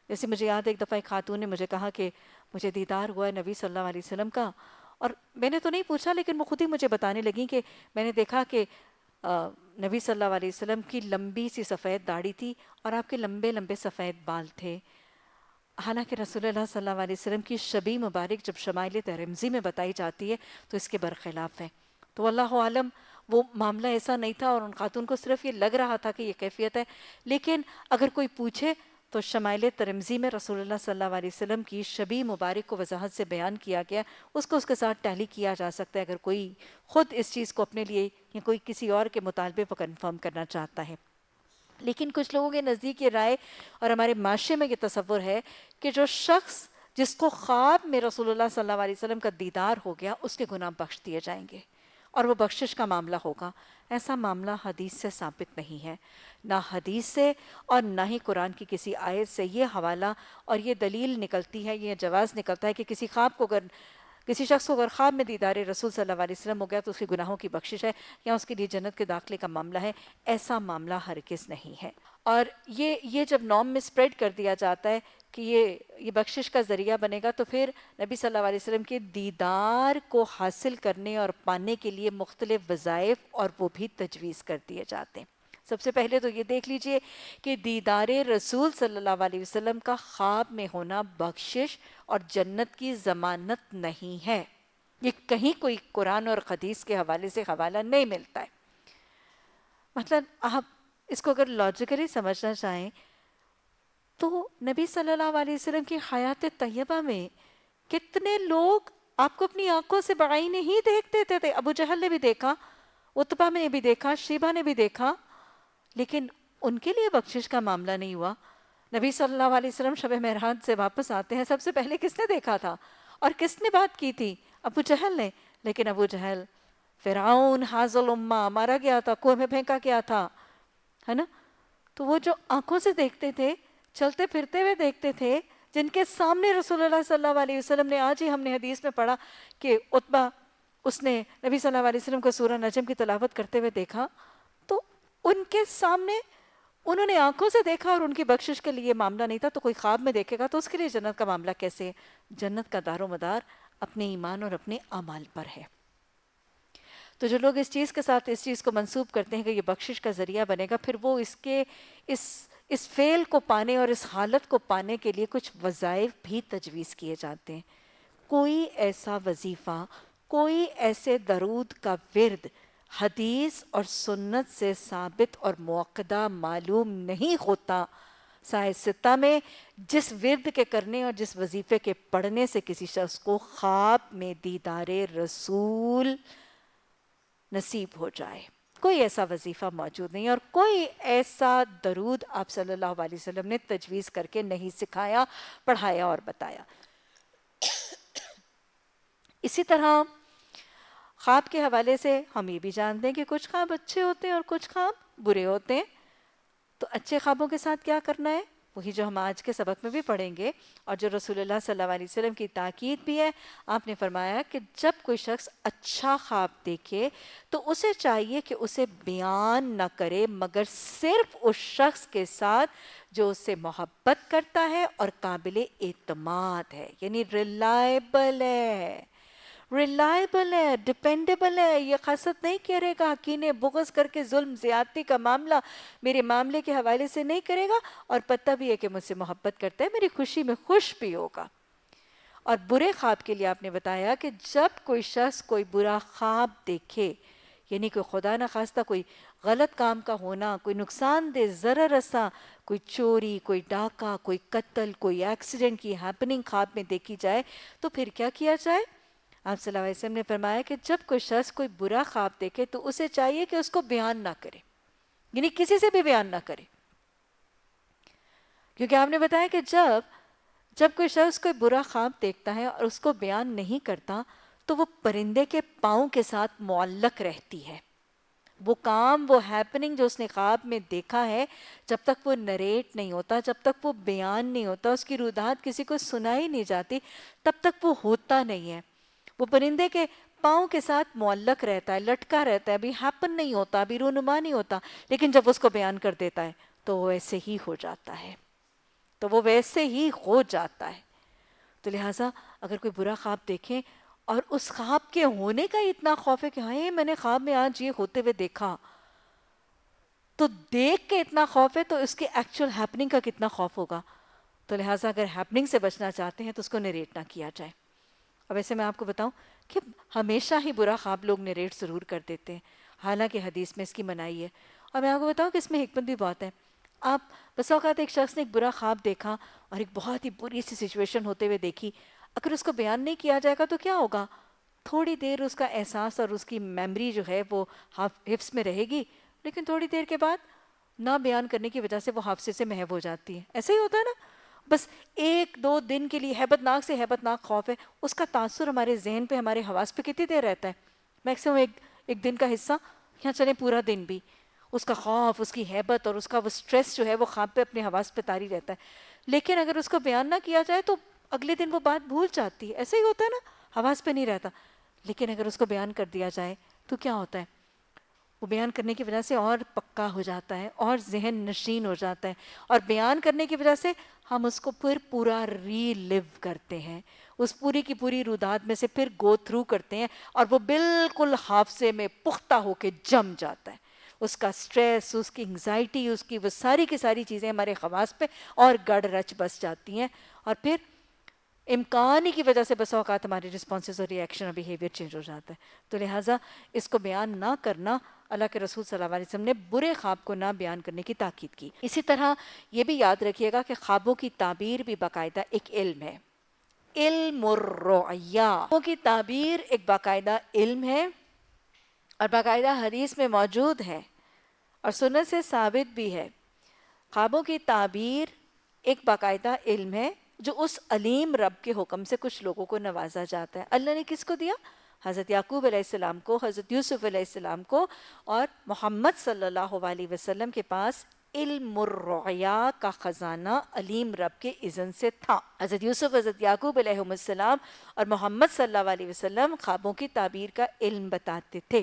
جیسے مجھے یاد ہے ایک دفعہ ایک خاتون نے مجھے کہا کہ مجھے دیدار ہوا ہے نبی صلی اللہ علیہ وسلم کا، اور میں نے تو نہیں پوچھا لیکن وہ خود ہی مجھے بتانے لگیں کہ میں نے دیکھا کہ نبی صلی اللہ علیہ وسلم کی لمبی سی سفید داڑھی تھی اور آپ کے لمبے لمبے سفید بال تھے. حالانکہ رسول اللہ صلی اللہ علیہ وسلم کی شبیہ مبارک جب شمائل ترمذی میں بتائی جاتی ہے تو اس کے برخلاف ہے. تو تو اللہ عالم وہ معاملہ ایسا نہیں تھا، اور ان خاتون کو صرف یہ لگ رہا تھا کہ یہ کیفیت ہے. لیکن اگر کوئی پوچھے تو شمائل ترمذی میں رسول اللہ صلی اللہ علیہ وسلم کی شبیہ مبارک کو وضاحت سے بیان کیا گیا، اس کو اس کے ساتھ ٹیلی کیا جا سکتا ہے اگر کوئی خود اس چیز کو اپنے لیے یا کوئی کسی اور کے مطالبے پر کنفرم کرنا چاہتا ہے. لیکن کچھ لوگوں کے نزدیک یہ رائے اور ہمارے معاشرے میں یہ تصور ہے کہ جو شخص جس کو خواب میں رسول اللہ صلی اللہ علیہ وسلم کا دیدار ہو گیا اس کے گناہ بخش دیے جائیں گے اور وہ بخشش کا معاملہ ہوگا. ایسا معاملہ حدیث سے ثابت نہیں ہے، نہ حدیث سے اور نہ ہی قرآن کی کسی آیت سے یہ حوالہ اور یہ دلیل نکلتی ہے، یہ جواز نکلتا ہے کہ کسی خواب کو اگر کسی شخص کو اگر خواب میں دیدار رسول صلی اللہ علیہ وسلم ہو گیا تو اس کے گناہوں کی بخشش ہے یا اس کے لیے جنت کے داخلے کا معاملہ ہے. ایسا معاملہ ہرگز نہیں ہے. اور یہ جب نام میں سپریڈ کر دیا جاتا ہے کہ یہ بخشش کا ذریعہ بنے گا، تو پھر نبی صلی اللہ علیہ وسلم کے دیدار کو حاصل کرنے اور پانے کے لیے مختلف وظائف اور وہ بھی تجویز کر دیے جاتے ہیں. سب سے پہلے تو یہ دیکھ لیجئے کہ دیدار رسول صلی اللہ علیہ وسلم کا خواب میں ہونا بخشش اور جنت کی ضمانت نہیں ہے. یہ کہیں کوئی قرآن اور حدیث کے حوالے سے حوالہ نہیں ملتا ہے. مثلا آپ اس کو اگر لاجیکلی سمجھنا چاہیں تو نبی صلی اللہ علیہ وسلم کی حیات طیبہ میں کتنے لوگ آپ کو اپنی آنکھوں سے بعین ہی دیکھتے تھے. ابو جہل نے بھی دیکھا، عتبہ نے بھی دیکھا، شیبہ نے بھی دیکھا، لیکن ان کے لیے بخشش کا معاملہ نہیں ہوا. نبی صلی اللہ علیہ وسلم شب معراج سے واپس آتے ہیں، سب سے پہلے کس نے دیکھا تھا اور کس نے بات کی تھی؟ ابو جہل نے. لیکن ابو جہل فرعون حاضل امہ مارا گیا تھا، کنویں میں پھینکا گیا تھا، ہے نا. تو وہ جو آنکھوں سے دیکھتے تھے، چلتے پھرتے ہوئے دیکھتے تھے، جن کے سامنے رسول اللہ صلی اللہ علیہ وسلم نے، آج ہی ہم نے حدیث میں پڑھا کہ عتبہ اس نے نبی صلی اللہ علیہ وسلم کو سورہ نجم کی تلاوت کرتے ہوئے دیکھا، تو ان کے سامنے انہوں نے آنکھوں سے دیکھا اور ان کی بخشش کے لیے معاملہ نہیں تھا. تو کوئی خواب میں دیکھے گا تو اس کے لیے جنت کا معاملہ کیسے ہے؟ جنت کا دار و مدار اپنے ایمان اور اپنے اعمال پر ہے. تو جو لوگ اس چیز کے ساتھ اس چیز کو منسوب کرتے ہیں کہ یہ بخشش کا ذریعہ بنے گا، پھر وہ اس فعل کو پانے اور اس حالت کو پانے کے لیے کچھ وظائف بھی تجویز کیے جاتے ہیں. کوئی ایسا وظیفہ، کوئی ایسے درود کا ورد حدیث اور سنت سے ثابت اور موقدہ معلوم نہیں ہوتا سائے ستہ میں جس ورد کے کرنے اور جس وظیفے کے پڑھنے سے کسی شخص کو خواب میں دیدار رسول نصیب ہو جائے. کوئی ایسا وظیفہ موجود نہیں اور کوئی ایسا درود آپ صلی اللہ علیہ وسلم نے تجویز کر کے نہیں سکھایا، پڑھایا اور بتایا. اسی طرح خواب کے حوالے سے ہم یہ بھی جانتے ہیں کہ کچھ خواب اچھے ہوتے ہیں اور کچھ خواب برے ہوتے ہیں. تو اچھے خوابوں کے ساتھ کیا کرنا ہے؟ وہی جو ہم آج کے سبق میں بھی پڑھیں گے اور جو رسول اللہ صلی اللہ علیہ وسلم کی تاکید بھی ہے. آپ نے فرمایا کہ جب کوئی شخص اچھا خواب دیکھے تو اسے چاہیے کہ اسے بیان نہ کرے مگر صرف اس شخص کے ساتھ جو اس سے محبت کرتا ہے اور قابل اعتماد ہے، یعنی ریلائبل ہے. ریلائبل ہے، ڈیپینڈیبل ہے. یہ قصد نہیں کرے گا، کینے بغض کر کے ظلم زیادتی کا معاملہ میرے معاملے کے حوالے سے نہیں کرے گا، اور پتہ بھی ہے کہ مجھ سے محبت کرتا ہے، میری خوشی میں خوش بھی ہوگا. اور برے خواب کے لیے آپ نے بتایا کہ جب کوئی شخص کوئی برا خواب دیکھے، یعنی کوئی خدا نخواستہ کوئی غلط کام کا ہونا، کوئی نقصان دہ ضرر رساں، کوئی چوری، کوئی ڈاکہ، کوئی قتل، کوئی ایکسیڈنٹ کی ہیپننگ خواب میں دیکھی جائے، تو پھر کیا کیا جائے؟ آپ صلی اللہ علیہ وسلم نے فرمایا کہ جب کوئی شخص کوئی برا خواب دیکھے تو اسے چاہیے کہ اس کو بیان نہ کرے، یعنی کسی سے بھی بیان نہ کرے. کیونکہ آپ نے بتایا کہ جب کوئی شخص کوئی برا خواب دیکھتا ہے اور اس کو بیان نہیں کرتا تو وہ پرندے کے پاؤں کے ساتھ معلق رہتی ہے. وہ کام، وہ ہیپننگ جو اس نے خواب میں دیکھا ہے، جب تک وہ نریٹ نہیں ہوتا، جب تک وہ بیان نہیں ہوتا، اس کی روایت کسی کو سنائی نہیں جاتی، تب تک وہ ہوتا نہیں ہے. وہ پرندے کے پاؤں کے ساتھ معلق رہتا ہے، لٹکا رہتا ہے، ابھی ہیپن نہیں ہوتا، ابھی رونما نہیں ہوتا، لیکن جب اس کو بیان کر دیتا ہے تو وہ ایسے ہی ہو جاتا ہے، تو وہ ویسے ہی ہو جاتا ہے. تو لہٰذا اگر کوئی برا خواب دیکھیں اور اس خواب کے ہونے کا اتنا خوف ہے کہ ہائے میں نے خواب میں آج یہ ہوتے ہوئے دیکھا، تو دیکھ کے اتنا خوف ہے تو اس کے ایکچوئل ہیپننگ کا کتنا خوف ہوگا. تو لہٰذا اگر ہیپننگ سے بچنا چاہتے ہیں تو اس کو نریٹ نہ کیا جائے. اب ایسے میں آپ کو بتاؤں کہ ہمیشہ ہی برا خواب لوگ نریٹ ضرور کر دیتے ہیں، حالانکہ حدیث میں اس کی منائی ہے. اور میں آپ کو بتاؤں کہ اس میں حکمت بھی بہت ہے. آپ بس اوقات ایک شخص نے ایک برا خواب دیکھا اور ایک بہت ہی بری سی سچویشن ہوتے ہوئے دیکھی، اگر اس کو بیان نہیں کیا جائے گا تو کیا ہوگا؟ تھوڑی دیر اس کا احساس اور اس کی میموری جو ہے وہ حفظ میں رہے گی، لیکن تھوڑی دیر کے بعد نہ بیان کرنے کی وجہ سے وہ حافظے سے محو ہو جاتی ہے. ایسے ہی ہوتا ہے نا. بس ایک دو دن کے لیے ہیبت ناک سے ہیبت ناک خوف ہے، اس کا تاثر ہمارے ذہن پہ، ہمارے حواس پہ کتنی دیر رہتا ہے؟ میکسیمم ایک دن کا حصہ، یا چلے پورا دن بھی. اس کا خوف، اس کی ہیبت اور اس کا وہ سٹریس جو ہے وہ خواب پہ اپنے حواس پہ طاری رہتا ہے. لیکن اگر اس کو بیان نہ کیا جائے تو اگلے دن وہ بات بھول جاتی ہے. ایسے ہی ہوتا ہے نا، حواس پہ نہیں رہتا. لیکن اگر اس کو بیان کر دیا جائے تو کیا ہوتا ہے؟ وہ بیان کرنے کی وجہ سے اور پکا ہو جاتا ہے اور ذہن نشین ہو جاتا ہے، اور بیان کرنے کی وجہ سے ہم اس کو پھر پورا ری لیو کرتے ہیں، اس پوری کی پوری روداد میں سے پھر گو تھرو کرتے ہیں، اور وہ بالکل حافظے میں پختہ ہو کے جم جاتا ہے. اس کا سٹریس، اس کی انگزائٹی، اس کی وہ ساری کی ساری چیزیں ہمارے حواس پہ اور گڑ رچ بس جاتی ہیں، اور پھر امکان ہی کی وجہ سے بس اوقات ہمارے رسپانسز اور ری ایکشن اور بیہیویئر چینج ہو جاتا ہے. تو لہٰذا اس کو بیان نہ کرنا، اللہ کے رسول صلی اللہ علیہ وسلم نے برے خواب کو نہ بیان کرنے کی تاکید کی. اسی طرح یہ بھی یاد رکھیے گا کہ خوابوں کی تعبیر بھی باقاعدہ ایک علم ہے. علم الرؤیا، خوابوں کی تعبیر ایک باقاعدہ علم ہے، اور باقاعدہ حدیث میں موجود ہے اور سنت سے ثابت بھی ہے. خوابوں کی تعبیر ایک باقاعدہ علم ہے جو اس علیم رب کے حکم سے کچھ لوگوں کو نوازا جاتا ہے. اللہ نے کس کو دیا؟ حضرت یعقوب علیہ السلام کو، حضرت یوسف علیہ السلام کو، اور محمد صلی اللہ علیہ وسلم کے پاس علم الرؤیا کا خزانہ علیم رب کے اذن سے تھا. حضرت یوسف، حضرت یعقوب علیہ السلام اور محمد صلی اللہ علیہ وسلم خوابوں کی تعبیر کا علم بتاتے تھے.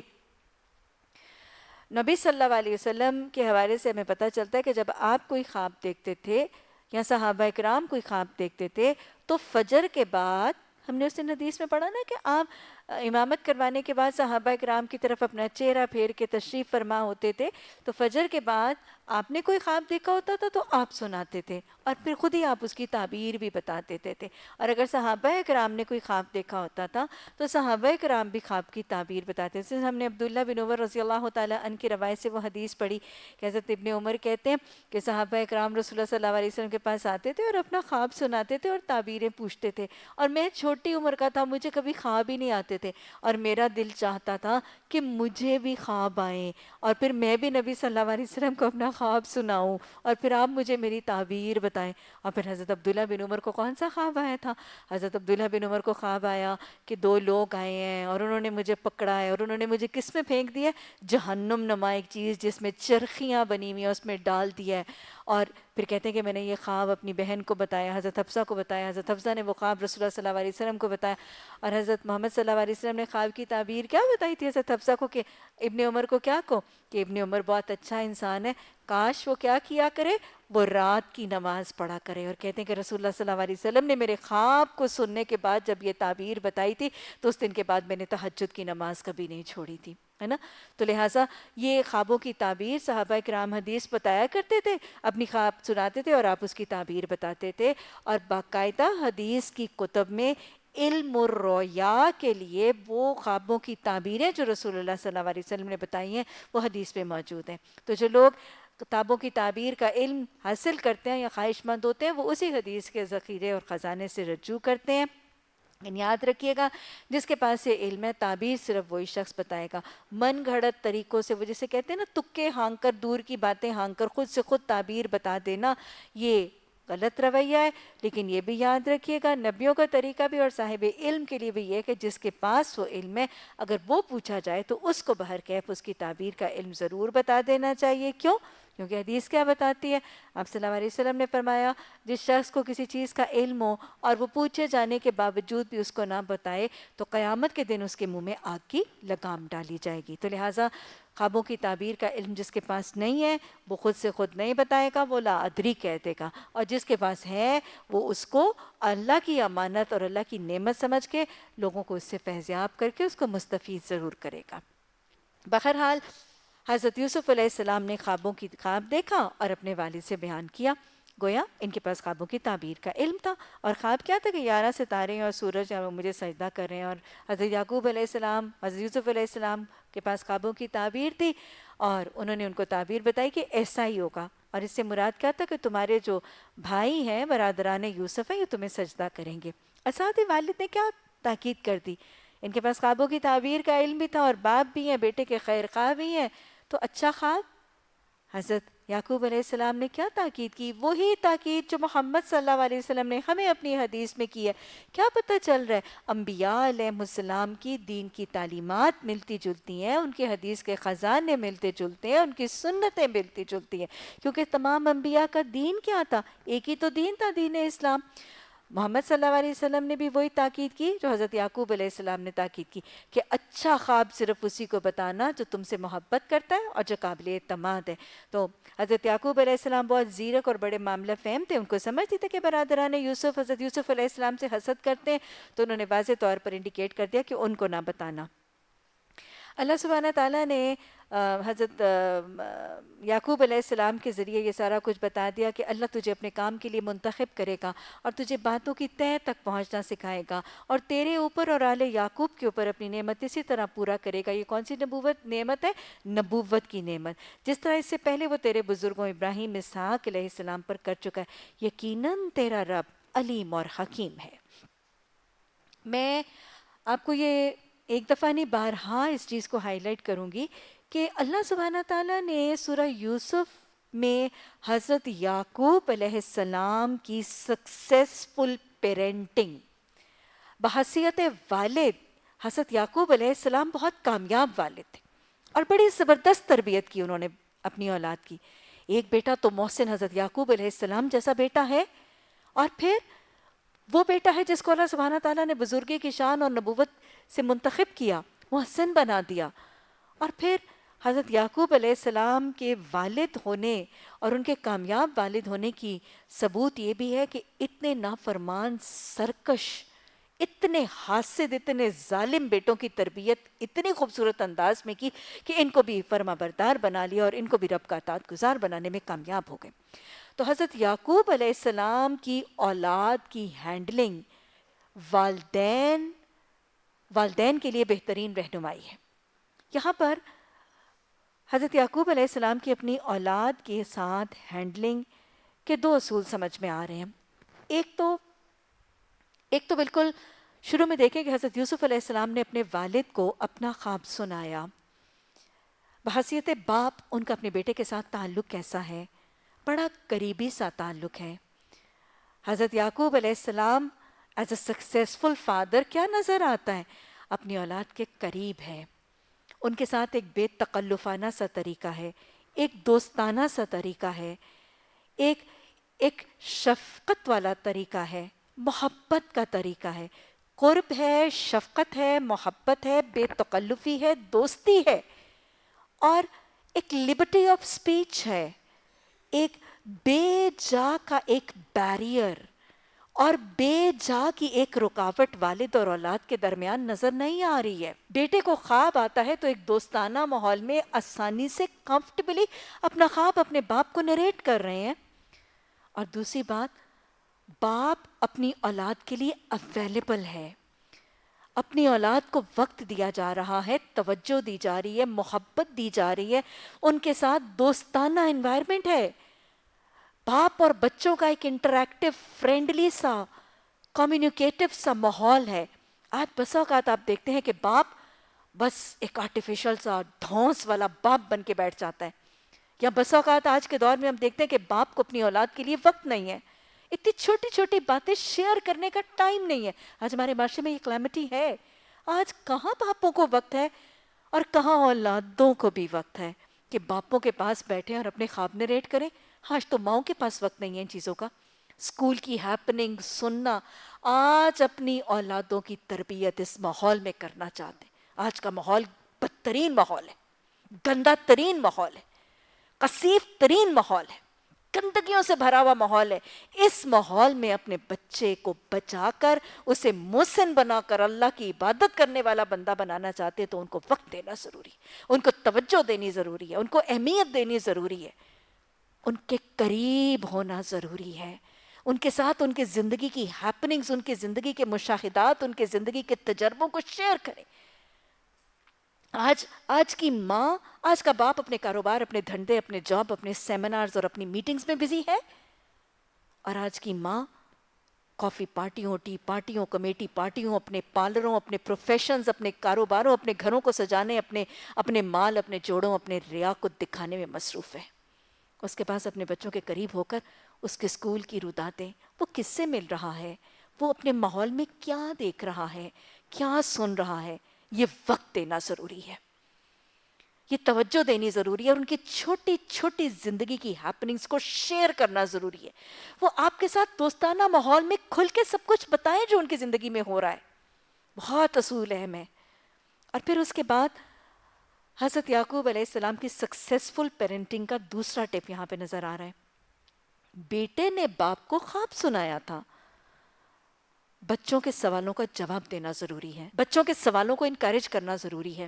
نبی صلی اللہ علیہ وسلم کے حوالے سے ہمیں پتہ چلتا ہے کہ جب آپ کوئی خواب دیکھتے تھے یا صحابہ اکرام کوئی خواب دیکھتے تھے تو فجر کے بعد، ہم نے اس حدیث میں پڑھا نا کہ آپ امامت کروانے کے بعد صحابہ اکرام کی طرف اپنا چہرہ پھیر کے تشریف فرما ہوتے تھے، تو فجر کے بعد آپ نے کوئی خواب دیکھا ہوتا تھا تو آپ سناتے تھے، اور پھر خود ہی آپ اس کی تعبیر بھی بتا دیتے تھے. اور اگر صحابہ اکرام نے کوئی خواب دیکھا ہوتا تھا تو صحابہ اکرام بھی خواب کی تعبیر بتاتے تھے. ہم نے عبداللہ بن عمر رضی اللہ تعالیٰ عنہ کی روایت سے وہ حدیث پڑھی کہ حضرت ابن عمر کہتے ہیں کہ صحابہ اکرام رسول اللہ صلی اللہ علیہ وسلم کے پاس آتے تھے اور اپنا خواب سناتے تھے اور تعبیریں پوچھتے تھے، اور میں چھوٹی عمر کا تھا، مجھے کبھی خواب ہی نہیں آتے تھے، اور میرا دل چاہتا تھا کہ مجھے بھی خواب آئیں اور پھر میں بھی نبی صلی اللہ علیہ وسلم کو اپنا خواب سناؤں اور پھر آپ مجھے میری تعبیر بتائیں. اور پھر حضرت عبداللہ بن عمر کو کون سا خواب آیا تھا؟ حضرت عبداللہ بن عمر کو خواب آیا کہ دو لوگ آئے ہیں اور انہوں نے مجھے پکڑا ہے اور انہوں نے مجھے کس میں پھینک دیا؟ جہنم نما ایک چیز جس میں چرخیاں بنی ہوئی ہیں اس میں ڈال دیا ہے. اور پھر کہتے ہیں کہ میں نے یہ خواب اپنی بہن کو بتایا، حضرت حفصہ کو بتایا، حضرت حفصہ نے وہ خواب رسول اللہ صلی اللہ علیہ وسلم کو بتایا، اور حضرت محمد صلی اللہ علیہ وسلم نے خواب کی تعبیر کیا بتائی تھی حضرت حفصہ کو کہ ابن عمر کو کیا کو کہ ابن عمر بہت اچھا انسان ہے، کاش وہ کیا کیا کرے، وہ رات کی نماز پڑھا کرے. اور کہتے ہیں کہ رسول اللہ صلی اللہ علیہ وسلم نے میرے خواب کو سننے کے بعد جب یہ تعبیر بتائی تھی تو اس دن کے بعد میں نے تہجد کی نماز کبھی نہیں چھوڑی تھی، ہے نا. تو لہٰذا یہ خوابوں کی تعبیر صحابہ کرام حدیث بتایا کرتے تھے، اپنی خواب سناتے تھے اور آپ اس کی تعبیر بتاتے تھے. اور باقاعدہ حدیث کی کتب میں علم الرؤیا کے لیے وہ خوابوں کی تعبیریں جو رسول اللہ صلی اللہ علیہ وسلم نے بتائی ہیں وہ حدیث میں موجود ہیں. تو جو لوگ کتابوں کی تعبیر کا علم حاصل کرتے ہیں یا خواہش مند ہوتے ہیں وہ اسی حدیث کے ذخیرے اور خزانے سے رجوع کرتے ہیں. یاد رکھیے گا جس کے پاس یہ علم ہے تعبیر صرف وہی شخص بتائے گا. من گھڑت طریقوں سے، وہ جسے کہتے ہیں نا تکے ہانک کر، دور کی باتیں ہانک کر خود سے خود تعبیر بتا دینا، یہ غلط رویہ ہے. لیکن یہ بھی یاد رکھیے گا نبیوں کا طریقہ بھی اور صاحب علم کے لیے بھی یہ کہ جس کے پاس وہ علم ہے اگر وہ پوچھا جائے تو اس کو بہرکیف اس کی تعبیر کا علم ضرور بتا دینا چاہیے. کیوں؟ کیونکہ حدیث کیا بتاتی ہے؟ آپ صلی اللہ علیہ وسلم نے فرمایا جس شخص کو کسی چیز کا علم ہو اور وہ پوچھے جانے کے باوجود بھی اس کو نہ بتائے تو قیامت کے دن اس کے منہ میں آگ کی لگام ڈالی جائے گی. تو لہٰذا خوابوں کی تعبیر کا علم جس کے پاس نہیں ہے وہ خود سے خود نہیں بتائے گا، وہ لا ادری کہہ دے گا، اور جس کے پاس ہے وہ اس کو اللہ کی امانت اور اللہ کی نعمت سمجھ کے لوگوں کو اس سے فیضیاب کر کے اس کو مستفید ضرور کرے گا. بہرحال حضرت یوسف علیہ السلام نے خواب دیکھا اور اپنے والد سے بیان کیا. گویا ان کے پاس خوابوں کی تعبیر کا علم تھا. اور خواب کیا تھا کہ 11 ستارے اور سورج مجھے سجدہ کر رہے ہیں. اور حضرت یعقوب علیہ السلام، حضرت یوسف علیہ السلام کے پاس خوابوں کی تعبیر تھی اور انہوں نے ان کو تعبیر بتائی کہ ایسا ہی ہوگا. اور اس سے مراد کیا تھا کہ تمہارے جو بھائی ہیں برادران یوسف ہیں یہ تمہیں سجدہ کریں گے. اور ساتھ ہی والد نے کیا تاکید کر دی، ان کے پاس خوابوں کی تعبیر کا علم بھی تھا اور باپ بھی ہیں، بیٹے کے خیر خواہ بھی ہیں. تو اچھا خواب حضرت یعقوب علیہ السلام نے کیا تاکید کی؟ وہی تاکید جو محمد صلی اللہ علیہ وسلم نے ہمیں اپنی حدیث میں کی ہے. کیا پتہ چل رہا ہے؟ انبیاء علیہ السلام کی دین کی تعلیمات ملتی جلتی ہیں، ان کے حدیث کے خزانے ملتے جلتے ہیں، ان کی سنتیں ملتی جلتی ہیں. کیونکہ تمام انبیاء کا دین کیا تھا؟ ایک ہی تو دین تھا، دین اسلام. محمد صلی اللہ علیہ وسلم نے بھی وہی تاکید کی جو حضرت یعقوب علیہ السلام نے تاکید کی کہ اچھا خواب صرف اسی کو بتانا جو تم سے محبت کرتا ہے اور جو قابل اعتماد ہے. تو حضرت یعقوب علیہ السلام بہت زیرک اور بڑے معاملہ فہم تھے. ان کو سمجھتے تھے کہ برادران یوسف حضرت یوسف علیہ السلام سے حسد کرتے ہیں، تو انہوں نے واضح طور پر انڈیکیٹ کر دیا کہ ان کو نہ بتانا. اللہ سبحانہ تعالیٰ نے حضرت یعقوب علیہ السلام کے ذریعے یہ سارا کچھ بتا دیا کہ اللہ تجھے اپنے کام کے لیے منتخب کرے گا اور تجھے باتوں کی تہہ تک پہنچنا سکھائے گا اور تیرے اوپر اور آل یعقوب کے اوپر اپنی نعمت اسی طرح پورا کرے گا. یہ کون سی نعمت ہے؟ نبوت کی نعمت. جس طرح اس سے پہلے وہ تیرے بزرگوں ابراہیم اسحاق علیہ السلام پر کر چکا ہے. یقیناً تیرا رب علیم اور حکیم ہے. میں آپ کو یہ ایک دفعہ نہیں بارہا اس چیز کو ہائی لائٹ کروں گی کہ اللہ سبحانہ تعالیٰ نے سورہ یوسف میں حضرت یعقوب علیہ السلام کی سکسیسفل پیرنٹنگ بحیثیت والد، حضرت یعقوب علیہ السلام بہت کامیاب والد تھے اور بڑی زبردست تربیت کی انہوں نے اپنی اولاد کی. ایک بیٹا تو محسن حضرت یعقوب علیہ السلام جیسا بیٹا ہے، اور پھر وہ بیٹا ہے جس کو اللہ سبحانہ تعالیٰ نے بزرگی کی شان اور نبوت سے منتخب کیا، محسن بنا دیا. اور پھر حضرت یعقوب علیہ السلام کے والد ہونے اور ان کے کامیاب والد ہونے کی ثبوت یہ بھی ہے کہ اتنے نافرمان، سرکش، اتنے حاسد، اتنے ظالم بیٹوں کی تربیت اتنی خوبصورت انداز میں کی کہ ان کو بھی فرما بردار بنا لیا اور ان کو بھی رب کا اطاعت گزار بنانے میں کامیاب ہو گئے. تو حضرت یعقوب علیہ السلام کی اولاد کی ہینڈلنگ والدین کے لیے بہترین رہنمائی ہے. یہاں پر حضرت یعقوب علیہ السلام کی اپنی اولاد کے ساتھ ہینڈلنگ کے دو اصول سمجھ میں آ رہے ہیں. ایک تو بالکل شروع میں دیکھیں کہ حضرت یوسف علیہ السلام نے اپنے والد کو اپنا خواب سنایا. بحیثیت باپ ان کا اپنے بیٹے کے ساتھ تعلق کیسا ہے؟ بڑا قریبی سا تعلق ہے. حضرت یعقوب علیہ السلام ایز اے سکسیسفل فادر کیا نظر آتا ہے؟ اپنی اولاد کے قریب ہے، ان کے ساتھ ایک بے تکلفانہ سا طریقہ ہے، ایک دوستانہ سا طریقہ ہے، ایک شفقت والا طریقہ ہے، محبت کا طریقہ ہے. قرب ہے، شفقت ہے، محبت ہے، بے تکلفی ہے، دوستی ہے، اور ایک لبرٹی آف سپیچ ہے. ایک بے جا کا ایک بیریئر اور بے جا کی ایک رکاوٹ والد اور اولاد کے درمیان نظر نہیں آ رہی ہے. بیٹے کو خواب آتا ہے تو ایک دوستانہ ماحول میں آسانی سے کمفرٹیبلی اپنا خواب اپنے باپ کو نریٹ کر رہے ہیں. اور دوسری بات، باپ اپنی اولاد کے لیے اویلیبل ہے، اپنی اولاد کو وقت دیا جا رہا ہے، توجہ دی جا رہی ہے، محبت دی جا رہی ہے، ان کے ساتھ دوستانہ انوائرمنٹ ہے. باپ اور بچوں کا ایک انٹریکٹیو، فرینڈلی سا، کمیونیکیٹو سا ماحول ہے. آج بس اوقات آپ دیکھتے ہیں کہ باپ بس ایک آرٹیفیشل سا ڈھونس والا باپ بن کے بیٹھ جاتا ہے. یا بس اوقات آج کے دور میں ہم دیکھتے ہیں کہ باپ کو اپنی اولاد کے لیے وقت نہیں ہے، اتنی چھوٹی چھوٹی باتیں شیئر کرنے کا ٹائم نہیں ہے. آج ہمارے معاشرے میں یہ کلیمٹی ہے. آج کہاں باپوں کو وقت ہے اور کہاں اولادوں کو بھی وقت ہے کہ باپوں کے پاس بیٹھیں اور اپنے خواب نریٹ کریں. آج تو ماؤں کے پاس وقت نہیں ہے ان چیزوں کا. اسکول کی ہیپننگ سننا، آج اپنی اولادوں کی تربیت اس ماحول میں کرنا چاہتے ہیں. آج کا ماحول بدترین ماحول ہے، گندا ترین ماحول ہے، کثیف ترین ماحول ہے، گندگیوں سے بھرا ہوا ماحول ہے. اس ماحول میں اپنے بچے کو بچا کر اسے محسن بنا کر اللہ کی عبادت کرنے والا بندہ بنانا چاہتے تو ان کو وقت دینا ضروری ہے، ان کو توجہ دینی ضروری ہے، ان کو اہمیت دینی ضروری ہے. ان کے قریب ہونا ضروری ہے، ان کے ساتھ ان کے زندگی کی ہیپننگز، ان کے زندگی کے مشاہدات، ان کے زندگی کے تجربوں کو شیئر کریں۔ آج کی ماں، آج کا باپ اپنے کاروبار، اپنے دھندے، اپنے جاب، اپنے سیمینارز اور اپنی میٹنگز میں بزی ہے، اور آج کی ماں کافی پارٹیوں، ٹی پارٹیوں، کمیٹی پارٹیوں، اپنے پارلروں، اپنے پروفیشنز، اپنے کاروباروں، اپنے گھروں کو سجانے، اپنے مال، اپنے جوڑوں، اپنے ریا کو دکھانے میں مصروف ہے۔ اس کے پاس اپنے بچوں کے قریب ہو کر اس کے اسکول کی روداتیں، وہ کس سے مل رہا ہے، وہ اپنے ماحول میں کیا دیکھ رہا ہے، کیا سن رہا ہے، یہ وقت دینا ضروری ہے، یہ توجہ دینی ضروری ہے، اور ان کی چھوٹی چھوٹی زندگی کی ہیپننگز کو شیئر کرنا ضروری ہے۔ وہ آپ کے ساتھ دوستانہ ماحول میں کھل کے سب کچھ بتائیں جو ان کی زندگی میں ہو رہا ہے، بہت اصول اہم ہے۔ اور پھر اس کے بعد حضرت یعقوب علیہ السلام کی سکسیسفل پیرنٹنگ کا دوسرا ٹپ یہاں پہ نظر آ رہا ہے۔ بیٹے نے باپ کو خواب سنایا تھا۔ بچوں کے سوالوں کا جواب دینا ضروری ہے، بچوں کے سوالوں کو انکریج کرنا ضروری ہے۔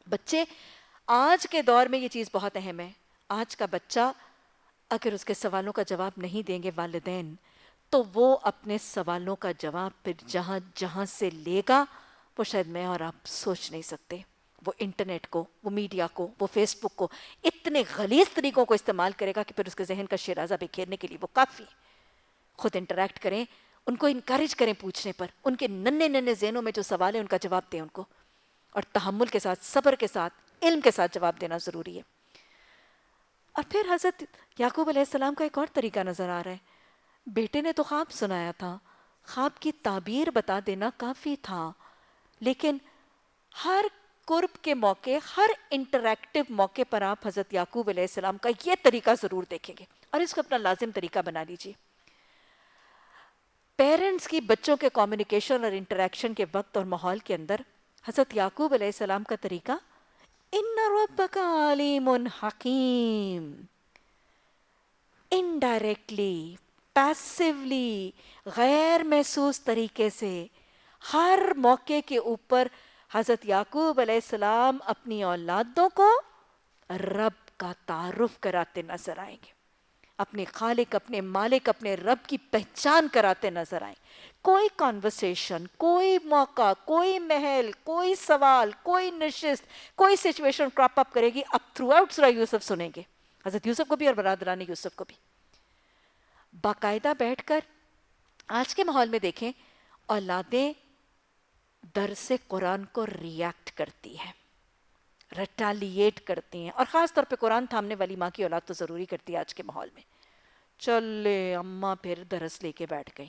بچے، آج کے دور میں یہ چیز بہت اہم ہے۔ آج کا بچہ اگر اس کے سوالوں کا جواب نہیں دیں گے والدین، تو وہ اپنے سوالوں کا جواب پھر جہاں جہاں سے لے گا وہ شاید میں اور آپ سوچ نہیں سکتے۔ وہ انٹرنیٹ کو، وہ میڈیا کو، وہ فیس بک کو اتنے غلیظ طریقوں کو استعمال کرے گا کہ پھر اس کے ذہن کا شیرازہ بکھیرنے کے لیے وہ کافی۔ خود انٹریکٹ کریں، ان کو انکریج کریں پوچھنے پر، ان کے ننے ننے ذہنوں میں جو سوال ہے ان کا جواب دیں ان کو، اور تحمل کے ساتھ، صبر کے ساتھ، علم کے ساتھ جواب دینا ضروری ہے۔ اور پھر حضرت یعقوب علیہ السلام کا ایک اور طریقہ نظر آ رہا ہے۔ بیٹے نے تو خواب سنایا تھا، خواب کی تعبیر بتا دینا کافی تھا، لیکن ہر قرب کے موقع، ہر انٹریکٹیو موقع پر آپ حضرت یعقوب علیہ السلام کا یہ طریقہ ضرور دیکھیں گے، اور اس کو اپنا لازم طریقہ بنا لیجیے۔ پیرنٹس کی بچوں کے کمیونیکیشن اور انٹریکشن کے وقت اور ماحول کے اندر حضرت یعقوب علیہ السلام کا طریقہ ان ربک علیم حکیم، انڈائریکٹلی، پیسیولی، غیر محسوس طریقے سے ہر موقع کے اوپر حضرت یعقوب علیہ السلام اپنی اولادوں کو رب کا تعارف کراتے نظر آئیں گے، اپنے خالق، اپنے مالک، اپنے رب کی پہچان کراتے نظر آئیں۔ کوئی کانورسیشن، کوئی موقع، کوئی محل، کوئی سوال، کوئی نشست، کوئی سچویشن کراپ اپ کرے گی، اب تھرو آؤٹ سورہ یوسف سنیں گے، حضرت یوسف کو بھی اور برادران یوسف کو بھی۔ باقاعدہ بیٹھ کر آج کے ماحول میں دیکھیں، اولادیں درس قرآن کو ریاکٹ کرتی ہیں، ریٹیلیٹ کرتی ہیں، اور خاص طور پہ قرآن تھامنے والی ماں کی اولاد تو ضروری کرتی ہے آج کے ماحول میں۔ چلے اماں پھر درس لے کے بیٹھ گئی،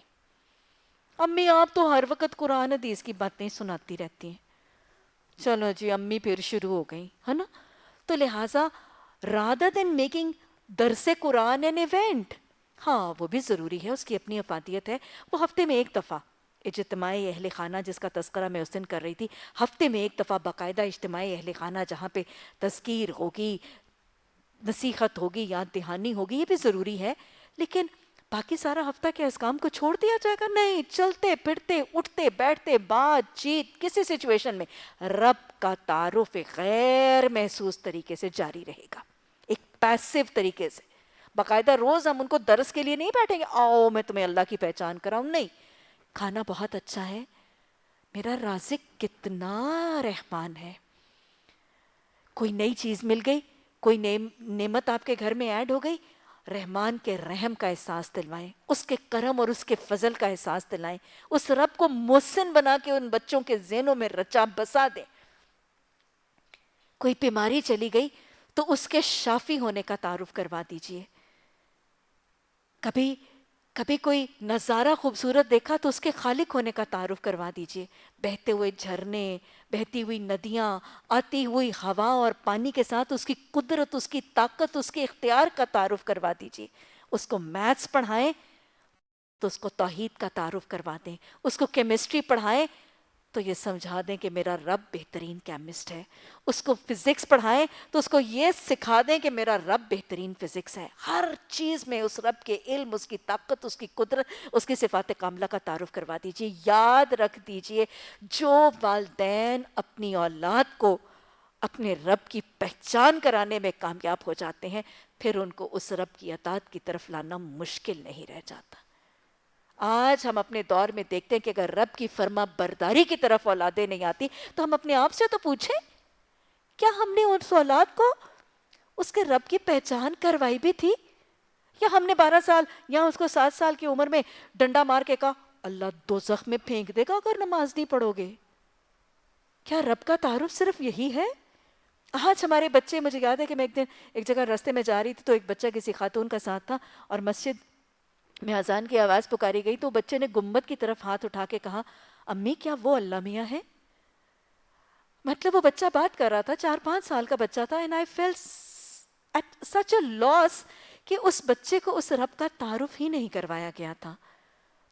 امی آپ تو ہر وقت قرآن حدیث کی باتیں سناتی رہتی ہیں، چلو جی امی پھر شروع ہو گئی ہے نا۔ تو لہٰذا rather than making درس قرآن an event، ہاں وہ بھی ضروری ہے، اس کی اپنی افادیت ہے، وہ ہفتے میں ایک دفعہ اجتماعی اہل خانہ جس کا تذکرہ میں اس دن کر رہی تھی، ہفتے میں ایک دفعہ باقاعدہ اجتماعی اہل خانہ جہاں پہ تذکیر ہوگی، نصیحت ہوگی، یاد دہانی ہوگی، یہ بھی ضروری ہے، لیکن باقی سارا ہفتہ کیا اس کام کو چھوڑ دیا جائے گا؟ نہیں، چلتے پھرتے اٹھتے بیٹھتے بات چیت کسی سچویشن میں رب کا تعارف غیر محسوس طریقے سے جاری رہے گا، ایک پیسیو طریقے سے۔ باقاعدہ روز ہم ان کو درس کے لیے نہیں بیٹھیں گے، آؤ میں تمہیں اللہ کی پہچان کراؤں، نہیں، کھانا بہت اچھا ہے، میرا رازق کتنا رحمان ہے، کوئی نئی چیز مل گئی، کوئی نعمت آپ کے گھر میں ایڈ ہو گئی، رحمان کے رحم کا احساس دلوائیں، اس کے کرم اور اس کے فضل کا احساس دلائیں، اس رب کو محسن بنا کے ان بچوں کے ذہنوں میں رچا بسا دیں۔ کوئی بیماری چلی گئی تو اس کے شافی ہونے کا تعارف کروا دیجئے۔ کبھی کوئی نظارہ خوبصورت دیکھا تو اس کے خالق ہونے کا تعارف کروا دیجئے۔ بہتے ہوئے جھرنے، بہتی ہوئی ندیاں، آتی ہوئی ہوا اور پانی کے ساتھ اس کی قدرت، اس کی طاقت، اس کے اختیار کا تعارف کروا دیجئے۔ اس کو میتھس پڑھائیں تو اس کو توحید کا تعارف کروا دیں، اس کو کیمسٹری پڑھائیں تو یہ سمجھا دیں کہ میرا رب بہترین کیمسٹ ہے، اس کو فزکس پڑھائیں تو اس کو یہ سکھا دیں کہ میرا رب بہترین فزکس ہے۔ ہر چیز میں اس رب کے علم، اس کی طاقت، اس کی قدرت، اس کی صفات کاملہ کا تعارف کروا دیجئے۔ یاد رکھ دیجئے، جو والدین اپنی اولاد کو اپنے رب کی پہچان کرانے میں کامیاب ہو جاتے ہیں، پھر ان کو اس رب کی اطاعت کی طرف لانا مشکل نہیں رہ جاتا۔ آج ہم اپنے دور میں دیکھتے ہیں کہ اگر رب کی فرما برداری کی طرف اولادیں نہیں آتی تو ہم اپنے آپ سے تو پوچھیں، کیا ہم نے اس اولاد کو اس کے رب کی پہچان کروائی بھی تھی؟ یا ہم نے 12 سال یا اس کو 7 سال کی عمر میں ڈنڈا مار کے کہا اللہ دوزخ میں پھینک دے گا اگر نماز نہیں پڑھو گے؟ کیا رب کا تعارف صرف یہی ہے؟ آج ہمارے بچے، مجھے یاد ہے کہ میں ایک دن ایک جگہ راستے میں جا رہی تھی تو ایک بچہ کسی خاتون کا ساتھ تھا اور مسجد میں اذان کی آواز پکاری گئی تو بچے نے گنبد کی طرف ہاتھ اٹھا کے کہا امی کیا وہ اللہ میاں ہے؟ مطلب وہ بچہ بات کر رہا تھا، 4-5 سال کا بچہ تھا، and I felt at such a loss کہ اس بچے کو اس رب کا تعارف ہی نہیں کروایا گیا تھا۔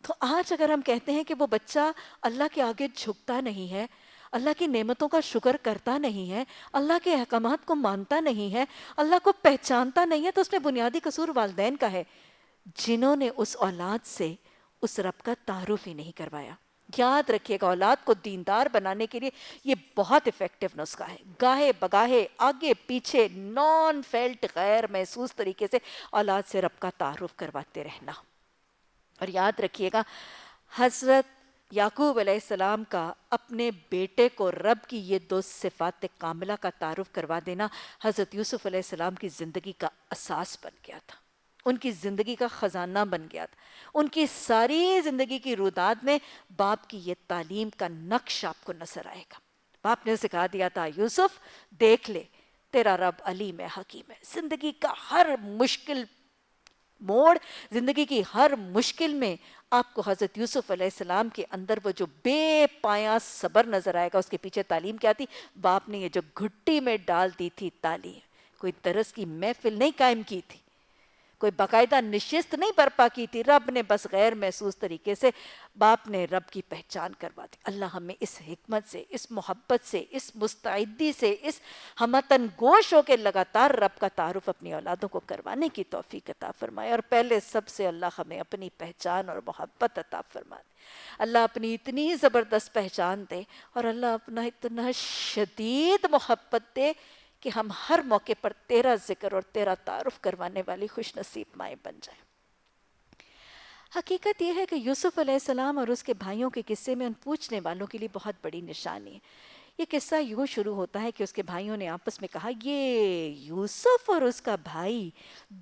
تو آج اگر ہم کہتے ہیں کہ وہ بچہ اللہ کے آگے جھکتا نہیں ہے، اللہ کی نعمتوں کا شکر کرتا نہیں ہے، اللہ کے احکامات کو مانتا نہیں ہے، اللہ کو پہچانتا نہیں ہے، تو اس میں بنیادی قصور والدین کا ہے جنہوں نے اس اولاد سے اس رب کا تعارف ہی نہیں کروایا۔ یاد رکھیے گا، اولاد کو دیندار بنانے کے لیے یہ بہت افیکٹو نسخہ ہے۔ گاہے بگاہے آگے پیچھے نان فیلٹ غیر محسوس طریقے سے اولاد سے رب کا تعارف کرواتے رہنا۔ اور یاد رکھیے گا، حضرت یعقوب علیہ السلام کا اپنے بیٹے کو رب کی یہ 2 صفات کاملہ کا تعارف کروا دینا حضرت یوسف علیہ السلام کی زندگی کا اساس بن گیا تھا، ان کی زندگی کا خزانہ بن گیا تھا۔ ان کی ساری زندگی کی روداد میں باپ کی یہ تعلیم کا نقش آپ کو نظر آئے گا۔ باپ نے سکھا دیا تھا یوسف دیکھ لے تیرا رب علیم ہے، حکیم ہے۔ زندگی کا ہر مشکل موڑ، زندگی کی ہر مشکل میں آپ کو حضرت یوسف علیہ السلام کے اندر وہ جو بے پایاں صبر نظر آئے گا۔ اس کے پیچھے تعلیم کیا تھی؟ باپ نے یہ جو گھٹی میں ڈال دی تھی تعلیم، کوئی درس کی محفل نہیں قائم کی تھی، کوئی باقاعدہ نشست نہیں برپا کی تھی، رب نے بس غیر محسوس طریقے سے باپ نے رب کی پہچان کروا دی۔ اللہ ہمیں اس حکمت سے، اس محبت سے، اس مستعدی سے، اس ہمتن گوش ہو کے لگاتار رب کا تعارف اپنی اولادوں کو کروانے کی توفیق عطا فرمائے۔ اور پہلے سب سے اللہ ہمیں اپنی پہچان اور محبت عطا فرما دے۔ اللہ اپنی اتنی زبردست پہچان دے اور اللہ اپنا اتنا شدید محبت دے کہ ہم ہر موقع پر تیرا ذکر اور تیرا تعارف کروانے والی خوش نصیب مائیں بن جائیں۔ حقیقت یہ ہے کہ یوسف علیہ السلام اور اس کے بھائیوں کے قصے میں ان پوچھنے والوں کے لیے بہت بڑی نشانی ہے۔ یہ قصہ یوں شروع ہوتا ہے کہ اس کے بھائیوں نے آپس میں کہا یہ یوسف اور اس کا بھائی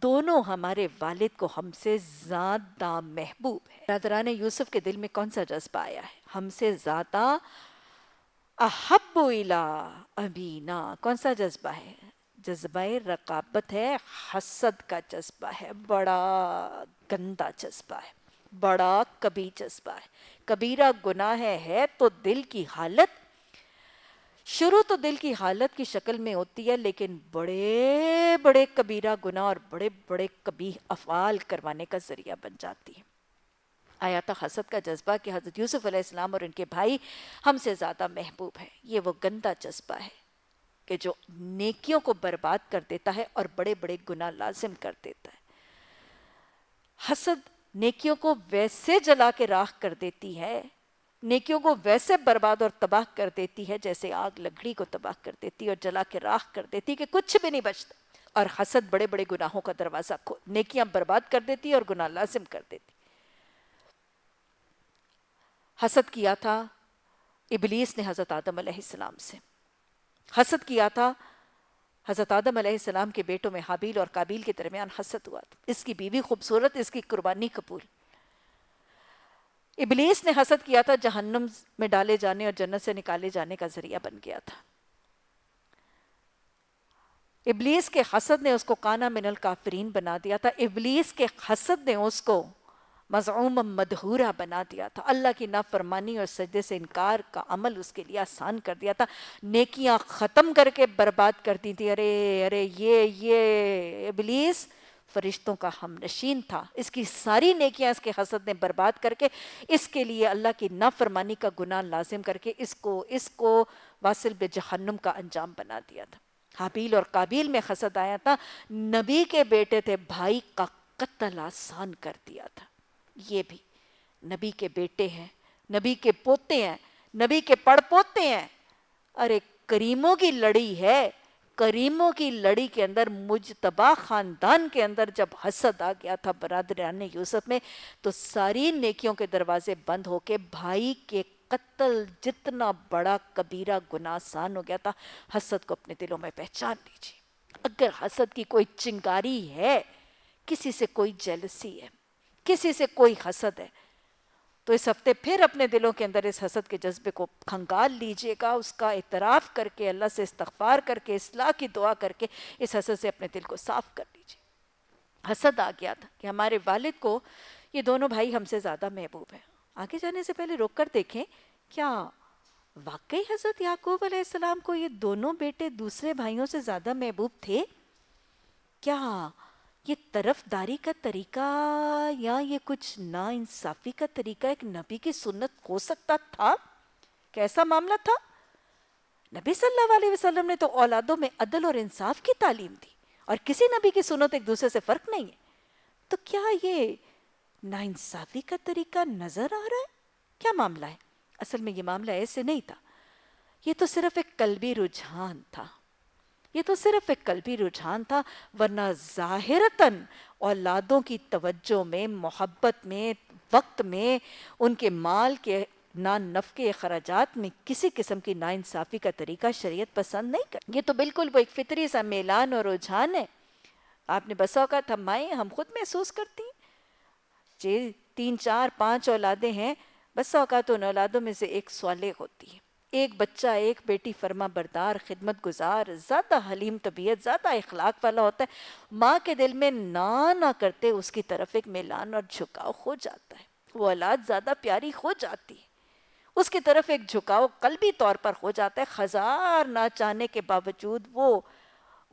دونوں ہمارے والد کو ہم سے زیادہ محبوب ہے۔ برادران یوسف کے دل میں کون سا جذبہ آیا ہے؟ ہم سے زیادہ احب الی ابینا۔ کون سا جذبہ ہے؟ جذبہ رقابت ہے، حسد کا جذبہ ہے، بڑا گندا جذبہ ہے، بڑا کبھی جذبہ ہے، کبیرہ گناہ ہے تو دل کی حالت شروع تو دل کی حالت کی شکل میں ہوتی ہے، لیکن بڑے بڑے کبیرہ گناہ اور بڑے بڑے قبیح افعال کروانے کا ذریعہ بن جاتی ہے۔ آیا تھا حسد کا جذبہ کہ حضرت یوسف علیہ السلام اور ان کے بھائی ہم سے زیادہ محبوب ہیں۔ یہ وہ گندا جذبہ ہے کہ جو نیکیوں کو برباد کر دیتا ہے اور بڑے بڑے گناہ لازم کر دیتا ہے۔ حسد نیکیوں کو ویسے جلا کے راکھ کر دیتی ہے، نیکیوں کو ویسے برباد اور تباہ کر دیتی ہے جیسے آگ لکڑی کو تباہ کر دیتی اور جلا کے راکھ کر دیتی کہ کچھ بھی نہیں بچتا۔ اور حسد بڑے بڑے گناہوں کا دروازہ نیکیاں برباد کر دیتی اور گناہ لازم کر دیتی۔ حسد کیا تھا ابلیس نے حضرت آدم علیہ السلام سے، حسد کیا تھا حضرت آدم علیہ السلام کے بیٹوں میں حابیل اور قابیل کے درمیان حسد ہوا تھا۔ اس کی بیوی خوبصورت، اس کی قربانی قبول۔ ابلیس نے حسد کیا تھا، جہنم میں ڈالے جانے اور جنت سے نکالے جانے کا ذریعہ بن گیا تھا۔ ابلیس کے حسد نے اس کو کانا من الکافرین بنا دیا تھا، ابلیس کے حسد نے اس کو مزعوم مدحورا بنا دیا تھا، اللہ کی نافرمانی اور سجدے سے انکار کا عمل اس کے لیے آسان کر دیا تھا، نیکیاں ختم کر کے برباد کر دی تھی۔ ارے یہ ابلیس فرشتوں کا ہم نشین تھا، اس کی ساری نیکیاں اس کے حسد نے برباد کر کے اس کے لیے اللہ کی نافرمانی کا گناہ لازم کر کے اس کو واصل بجہنم کا انجام بنا دیا تھا۔ حابیل اور قابیل میں حسد آیا تھا، نبی کے بیٹے تھے، بھائی کا قتل آسان کر دیا تھا۔ یہ بھی نبی کے بیٹے ہیں، نبی کے پوتے ہیں، نبی کے پڑ پوتے ہیں، ارے کریموں کی لڑی ہے، کریموں کی لڑی کے اندر مجتبی خاندان کے اندر جب حسد آ گیا تھا برادران یوسف میں، تو ساری نیکیوں کے دروازے بند ہو کے بھائی کے قتل جتنا بڑا کبیرہ گناہ آسان ہو گیا تھا۔ حسد کو اپنے دلوں میں پہچان لیجیے۔ اگر حسد کی کوئی چنگاری ہے، کسی سے کوئی جیلسی ہے، کسی سے کوئی حسد ہے، تو اس ہفتے پھر اپنے دلوں کے اندر اس حسد کے جذبے کو کھنگال لیجئے گا، اس کا اعتراف کر کے، اللہ سے استغفار کر کے، اصلاح کی دعا کر کے اس حسد سے اپنے دل کو صاف کر لیجئے۔ حسد آ گیا تھا کہ ہمارے والد کو یہ دونوں بھائی ہم سے زیادہ محبوب ہیں۔ آگے جانے سے پہلے روک کر دیکھیں، کیا واقعی حضرت یعقوب علیہ السلام کو یہ دونوں بیٹے دوسرے بھائیوں سے زیادہ محبوب تھے؟ کیا یہ طرف داری کا طریقہ یا یہ کچھ نا انصافی کا طریقہ ایک نبی کی سنت ہو سکتا تھا؟ کیسا معاملہ تھا؟ نبی صلی اللہ علیہ وسلم نے تو اولادوں میں عدل اور انصاف کی تعلیم دی، اور کسی نبی کی سنت ایک دوسرے سے فرق نہیں ہے۔ تو کیا یہ ناانصافی کا طریقہ نظر آ رہا ہے؟ کیا معاملہ ہے؟ اصل میں یہ معاملہ ایسے نہیں تھا، یہ تو صرف ایک قلبی رجحان تھا، یہ تو صرف ایک قلبی رجحان تھا، ورنہ ظاہرتاً اولادوں کی توجہ میں، محبت میں، وقت میں، ان کے مال کے نفقے اخراجات میں کسی قسم کی ناانصافی کا طریقہ شریعت پسند نہیں کر۔ یہ تو بالکل وہ ایک فطری سا میلان اور رجحان ہے۔ آپ نے بسا اوقات ہم مائیں ہم خود محسوس کرتی ہیں، 3 4 5 اولادیں ہیں، بسا اوقات ان اولادوں میں سے ایک صالح ہوتی ہے، ایک بچہ، ایک بیٹی فرما بردار، خدمت گزار، زیادہ حلیم طبیعت، زیادہ اخلاق والا ہوتا ہے، ماں کے دل میں نہ کرتے اس کی طرف ایک میلان اور جھکاؤ ہو جاتا ہے، وہ اولاد زیادہ پیاری ہو جاتی ہے، اس کی طرف ایک جھکاؤ قلبی طور پر ہو جاتا ہے، ہزار نہ چاہنے کے باوجود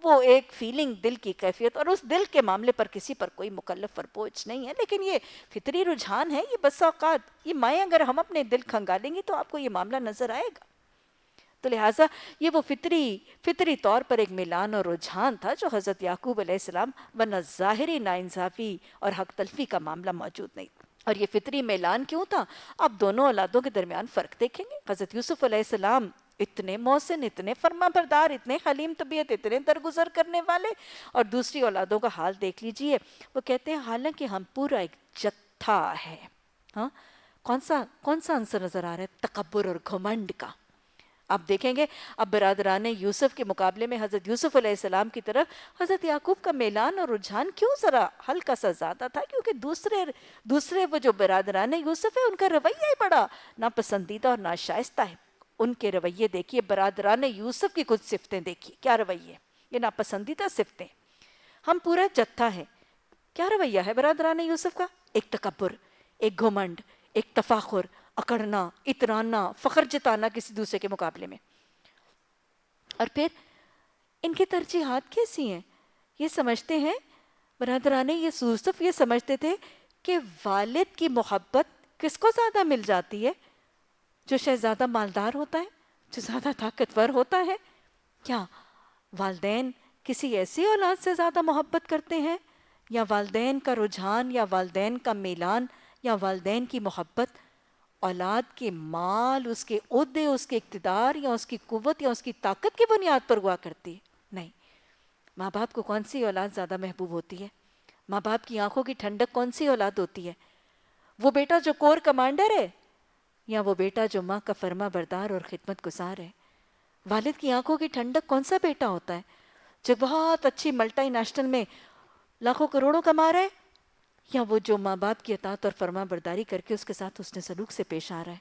وہ ایک فیلنگ، دل کی کیفیت، اور اس دل کے معاملے پر کسی پر کوئی مکلف اور بوجھ نہیں ہے، لیکن یہ فطری رجحان ہے، یہ بسا اوقات یہ مائیں اگر ہم اپنے دل کھنگالیں گی تو آپ کو یہ معاملہ نظر آئے گا۔ تو لہٰذا یہ وہ فطری طور پر ایک میلان اور رجحان تھا جو حضرت یعقوب علیہ السلام، ورنہ ظاہری ناانصافی اور حق تلفی کا معاملہ موجود نہیں تھا۔ اور یہ فطری میلان کیوں تھا؟ آپ دونوں اولادوں کے درمیان فرق دیکھیں گے۔ حضرت یوسف علیہ السلام اتنے محسن، اتنے فرما بردار، اتنے حلیم طبیعت، اتنے درگزر کرنے والے، اور دوسری اولادوں کا حال دیکھ لیجئے، وہ کہتے ہیں حالانکہ ہم پورا ایک جتھا ہے۔ ہاں، کون سا عنصر نظر آ رہا ہے؟ تکبر اور گھمنڈ کا۔ آپ دیکھیں گے اب برادران یوسف کے مقابلے میں حضرت یوسف علیہ السلام کی طرف حضرت یعقوب کا میلان اور رجحان کیوں ذرا ہلکا سا زیادہ تھا؟ کیونکہ دوسرے وہ جو برادران یوسف ہے ان کا رویہ ہی بڑا ناپسندیدہ اور ناشائستہ ہے۔ ان کے رویے دیکھیے، برادران یوسف کی کچھ صفتیں دیکھیے، کیا رویے، یہ ناپسندیدہ صفتیں۔ ہم پورا جتھا ہے، کیا رویہ ہے برادران یوسف کا؟ ایک تکبر، ایک گھمنڈ، ایک تفاخر، اکڑنا، اترانا، فخر جتانا کسی دوسرے کے مقابلے میں۔ اور پھر ان کی ترجیحات کیسی ہیں؟ یہ سمجھتے ہیں برادران یوسف، یہ سمجھتے تھے کہ والد کی محبت کس کو زیادہ مل جاتی ہے؟ جو شاید زیادہ مالدار ہوتا ہے، جو زیادہ طاقتور ہوتا ہے؟ کیا والدین کسی ایسی اولاد سے زیادہ محبت کرتے ہیں؟ یا والدین کا رجحان، یا والدین کا میلان، یا والدین کی محبت اولاد کے مال، اس کے عہدے، اس کے اقتدار، یا اس کی قوت، یا اس کی طاقت کی بنیاد پر ہوا کرتی ہے؟ نہیں۔ ماں باپ کو کون سی اولاد زیادہ محبوب ہوتی ہے؟ ماں باپ کی آنکھوں کی ٹھنڈک کون سی اولاد ہوتی ہے؟ وہ بیٹا جو کور کمانڈر ہے، یا وہ بیٹا جو ماں کا فرما بردار اور خدمت گزار ہے؟ والد کی آنکھوں کی ٹھنڈک کون سا بیٹا ہوتا ہے؟ جو بہت اچھی ملٹی نیشنل میں لاکھوں کروڑوں کما رہا ہے، یا وہ جو ماں باپ کی اطاعت اور فرما برداری کر کے اس کے ساتھ حسن سلوک سے پیش آ رہا ہے؟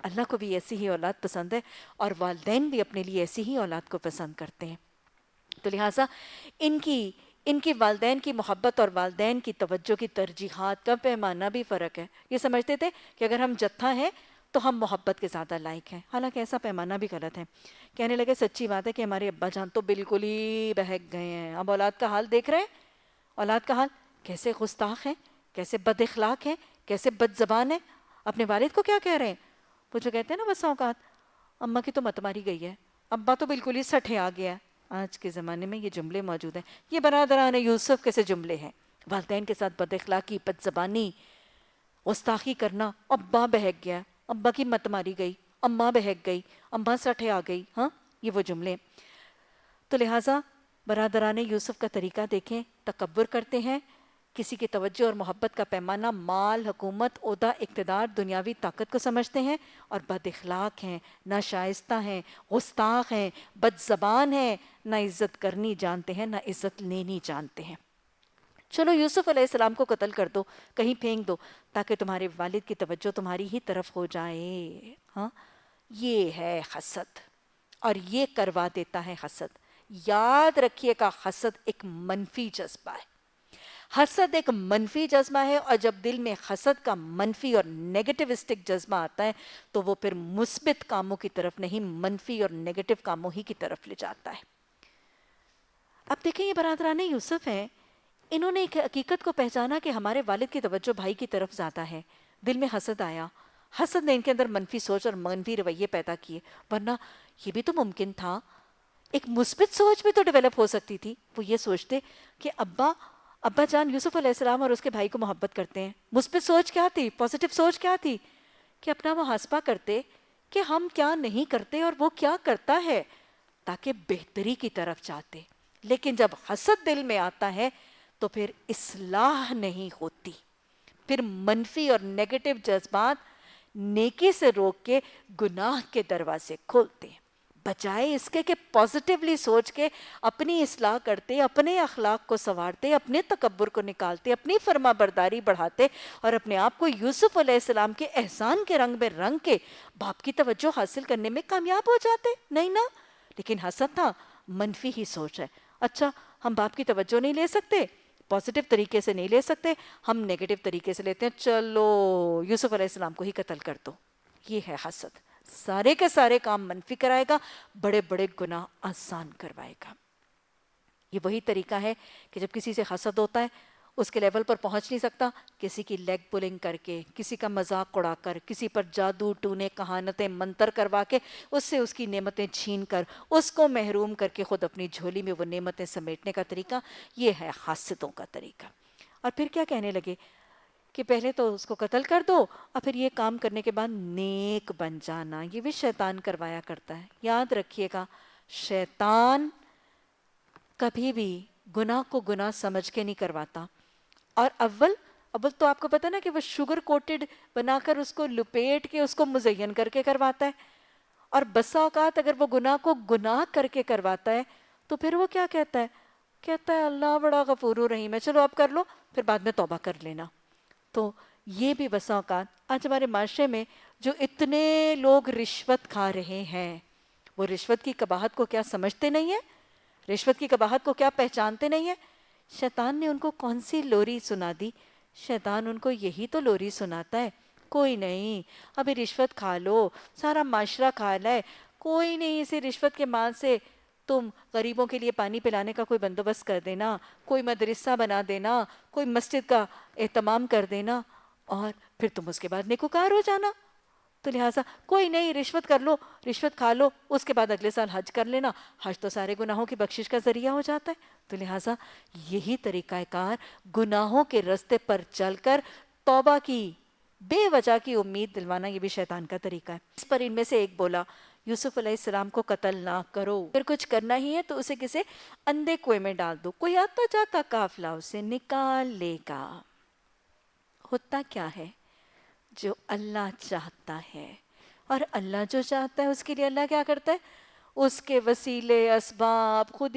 اللہ کو بھی ایسی ہی اولاد پسند ہے، اور والدین بھی اپنے لیے ایسی ہی اولاد کو پسند کرتے ہیں۔ تو لہٰذا ان کی والدین کی محبت اور والدین کی توجہ کی ترجیحات کا پیمانہ بھی فرق ہے۔ یہ سمجھتے تھے کہ اگر ہم جتھا ہیں تو ہم محبت کے زیادہ لائق ہیں، حالانکہ ایسا پیمانہ بھی غلط ہے۔ کہنے لگے سچی بات ہے کہ ہمارے ابا جان تو بالکل ہی بہک گئے ہیں، اب اولاد کا حال دیکھ رہے ہیں، اولاد کا حال کیسے گستاخ ہیں، کیسے بد اخلاق ہیں، کیسے بد زبان ہیں، اپنے والد کو کیا کہہ رہے ہیں؟ وہ جو کہتے ہیں نا بس اوقات، اماں کی تو مت ماری گئی ہے، ابا تو بالکل ہی سٹھے آ گیا ہے۔ آج کے زمانے میں یہ جملے موجود ہیں، یہ برادران یوسف کے سے جملے ہیں۔ والدین کے ساتھ بد اخلاقی، بد زبانی، گستاخی کرنا، ابا بہک گیا، ابا کی مت ماری گئی، اماں بہک گئی، اماں سٹھے آ گئی۔ ہاں، یہ وہ جملے. تو لہٰذا برادران یوسف کا طریقہ دیکھیں, تکبر کرتے ہیں, کسی کی توجہ اور محبت کا پیمانہ مال, حکومت, عہدہ, اقتدار, دنیاوی طاقت کو سمجھتے ہیں, اور بد اخلاق ہیں, ناشائستہ ہیں, گستاخ ہیں, بد زبان ہیں, نہ عزت کرنی جانتے ہیں, نہ عزت لینی جانتے ہیں. چلو یوسف علیہ السلام کو قتل کر دو, کہیں پھینک دو, تاکہ تمہارے والد کی توجہ تمہاری ہی طرف ہو جائے. ہاں, یہ ہے حسد, اور یہ کروا دیتا ہے حسد. یاد رکھیے گا, حسد ایک منفی جذبہ ہے. حسد ایک منفی جذبہ ہے, اور جب دل میں حسد کا منفی اور نیگیٹوسٹک جذبہ آتا ہے تو وہ پھر مثبت کاموں کی طرف نہیں, منفی اور نیگیٹو کاموں ہی کی طرف لے جاتا ہے. اب دیکھیں یہ برادران یوسف ہیں, انہوں نے ایک حقیقت کو پہچانا کہ ہمارے والد کی توجہ بھائی کی طرف زیادہ ہے. دل میں حسد آیا, حسد نے ان کے اندر منفی سوچ اور منفی رویے پیدا کیے, ورنہ یہ بھی تو ممکن تھا, ایک مثبت سوچ بھی تو ڈیولپ ہو سکتی تھی. وہ یہ سوچتے کہ ابا جان یوسف علیہ السلام اور اس کے بھائی کو محبت کرتے ہیں. مثبت سوچ کیا تھی, پازیٹیو سوچ کیا تھی, کہ اپنا محاسبہ کرتے کہ ہم کیا نہیں کرتے اور وہ کیا کرتا ہے, تاکہ بہتری کی طرف جاتے. لیکن جب حسد دل میں آتا ہے تو پھر اصلاح نہیں ہوتی, پھر منفی اور نیگیٹو جذبات نیکی سے روک کے گناہ کے دروازے کھولتے ہیں. بجائے اس کے کہ پازیٹیولی سوچ کے اپنی اصلاح کرتے, اپنے اخلاق کو سنوارتے, اپنے تکبر کو نکالتے, اپنی فرما برداری بڑھاتے, اور اپنے آپ کو یوسف علیہ السلام کے احسان کے رنگ میں رنگ کے باپ کی توجہ حاصل کرنے میں کامیاب ہو جاتے. نہیں نا, لیکن حسد تھا, منفی ہی سوچ ہے. اچھا, ہم باپ کی توجہ نہیں لے سکتے, پازیٹیو طریقے سے نہیں لے سکتے, ہم نیگیٹو طریقے سے لیتے ہیں, چلو یوسف علیہ السلام کو ہی قتل کر دو. یہ ہے حسد, سارے کے سارے کام منفی کرائے گا, بڑے بڑے گناہ آسان کروائے گا. یہ وہی طریقہ ہے کہ جب کسی سے حسد ہوتا ہے, اس کے لیول پر پہنچ نہیں سکتا, کسی کی لیگ پولنگ کر کے, کسی کا مذاق اڑا کر, کسی پر جادو ٹونے کہانتیں منتر کروا کے, اس سے اس کی نعمتیں چھین کر, اس کو محروم کر کے خود اپنی جھولی میں وہ نعمتیں سمیٹنے کا طریقہ, یہ ہے حاسدوں کا طریقہ. اور پھر کیا کہنے لگے کہ پہلے تو اس کو قتل کر دو, اور پھر یہ کام کرنے کے بعد نیک بن جانا. یہ بھی شیطان کروایا کرتا ہے. یاد رکھیے گا, شیطان کبھی بھی گناہ کو گناہ سمجھ کے نہیں کرواتا. اور اول تو آپ کو پتا نا کہ وہ شوگر کوٹڈ بنا کر اس کو لپیٹ کے اس کو مزین کر کے کرواتا ہے. اور بسا اوقات اگر وہ گناہ کو گناہ کر کے کرواتا ہے تو پھر وہ کیا کہتا ہے اللہ بڑا غفور و رحیم ہے, چلو اب کر لو, پھر بعد میں توبہ کر لینا. تو یہ بھی بسا اوقات آج ہمارے معاشرے میں جو اتنے لوگ رشوت کھا رہے ہیں, وہ رشوت کی قباحت کو کیا سمجھتے نہیں ہیں, رشوت کی قباحت کو کیا پہچانتے نہیں ہیں. شیطان نے ان کو کون سی لوری سنا دی, شیطان ان کو یہی تو لوری سناتا ہے, کوئی نہیں ابھی رشوت کھا لو, سارا معاشرہ کھا لائے, کوئی نہیں, اسی رشوت کے مال سے تم غریبوں کے لیے پانی پلانے کا کوئی بندوبست کر دینا, کوئی مدرسہ بنا دینا, کوئی مسجد کا اہتمام کر دینا, اور پھر تم اس کے بعد نیکوکار ہو جانا. تو لہٰذا کوئی نہیں, رشوت کر لو, رشوت کھا لو, اس کے بعد اگلے سال حج کر لینا, حج تو سارے گناہوں کی بخشش کا ذریعہ ہو جاتا ہے. تو لہٰذا یہی طریقہ کار گناہوں کے راستے پر چل کر توبہ کی بے وجہ کی امید دلوانا, یہ بھی شیطان کا طریقہ ہے. اس پر ان میں سے ایک بولا, یوسف علیہ السلام کو قتل نہ کرو, پھر کچھ کرنا ہی ہے تو اسے کسی اندھے کنویں میں ڈال دو, کوئی آتا جاتا قافلہ اسے نکال لے گا. ہوتا کیا ہے, جو اللہ چاہتا ہے, اور اللہ جو چاہتا ہے اس کے لیے اللہ کیا کرتا ہے, اس کے وسیلے اسباب خود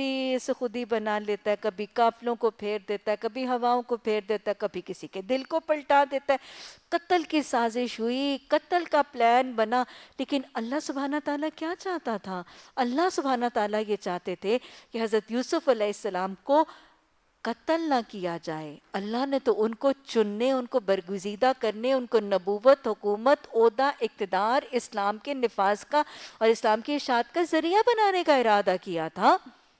ہی بنا لیتا ہے. کبھی قافلوں کو پھیر دیتا ہے, کبھی ہواؤں کو پھیر دیتا ہے, کبھی کسی کے دل کو پلٹا دیتا ہے. قتل کی سازش ہوئی, قتل کا پلان بنا, لیکن اللہ سبحانہ تعالیٰ کیا چاہتا تھا, اللہ سبحانہ تعالیٰ یہ چاہتے تھے کہ حضرت یوسف علیہ السلام کو قتل نہ کیا جائے. اللہ نے تو ان کو چننے, ان کو برگزیدہ کرنے, ان کو نبوت, حکومت, عہدہ, اقتدار, اسلام کے نفاذ کا اور اسلام کی اشاعت کا ذریعہ بنانے کا ارادہ کیا تھا.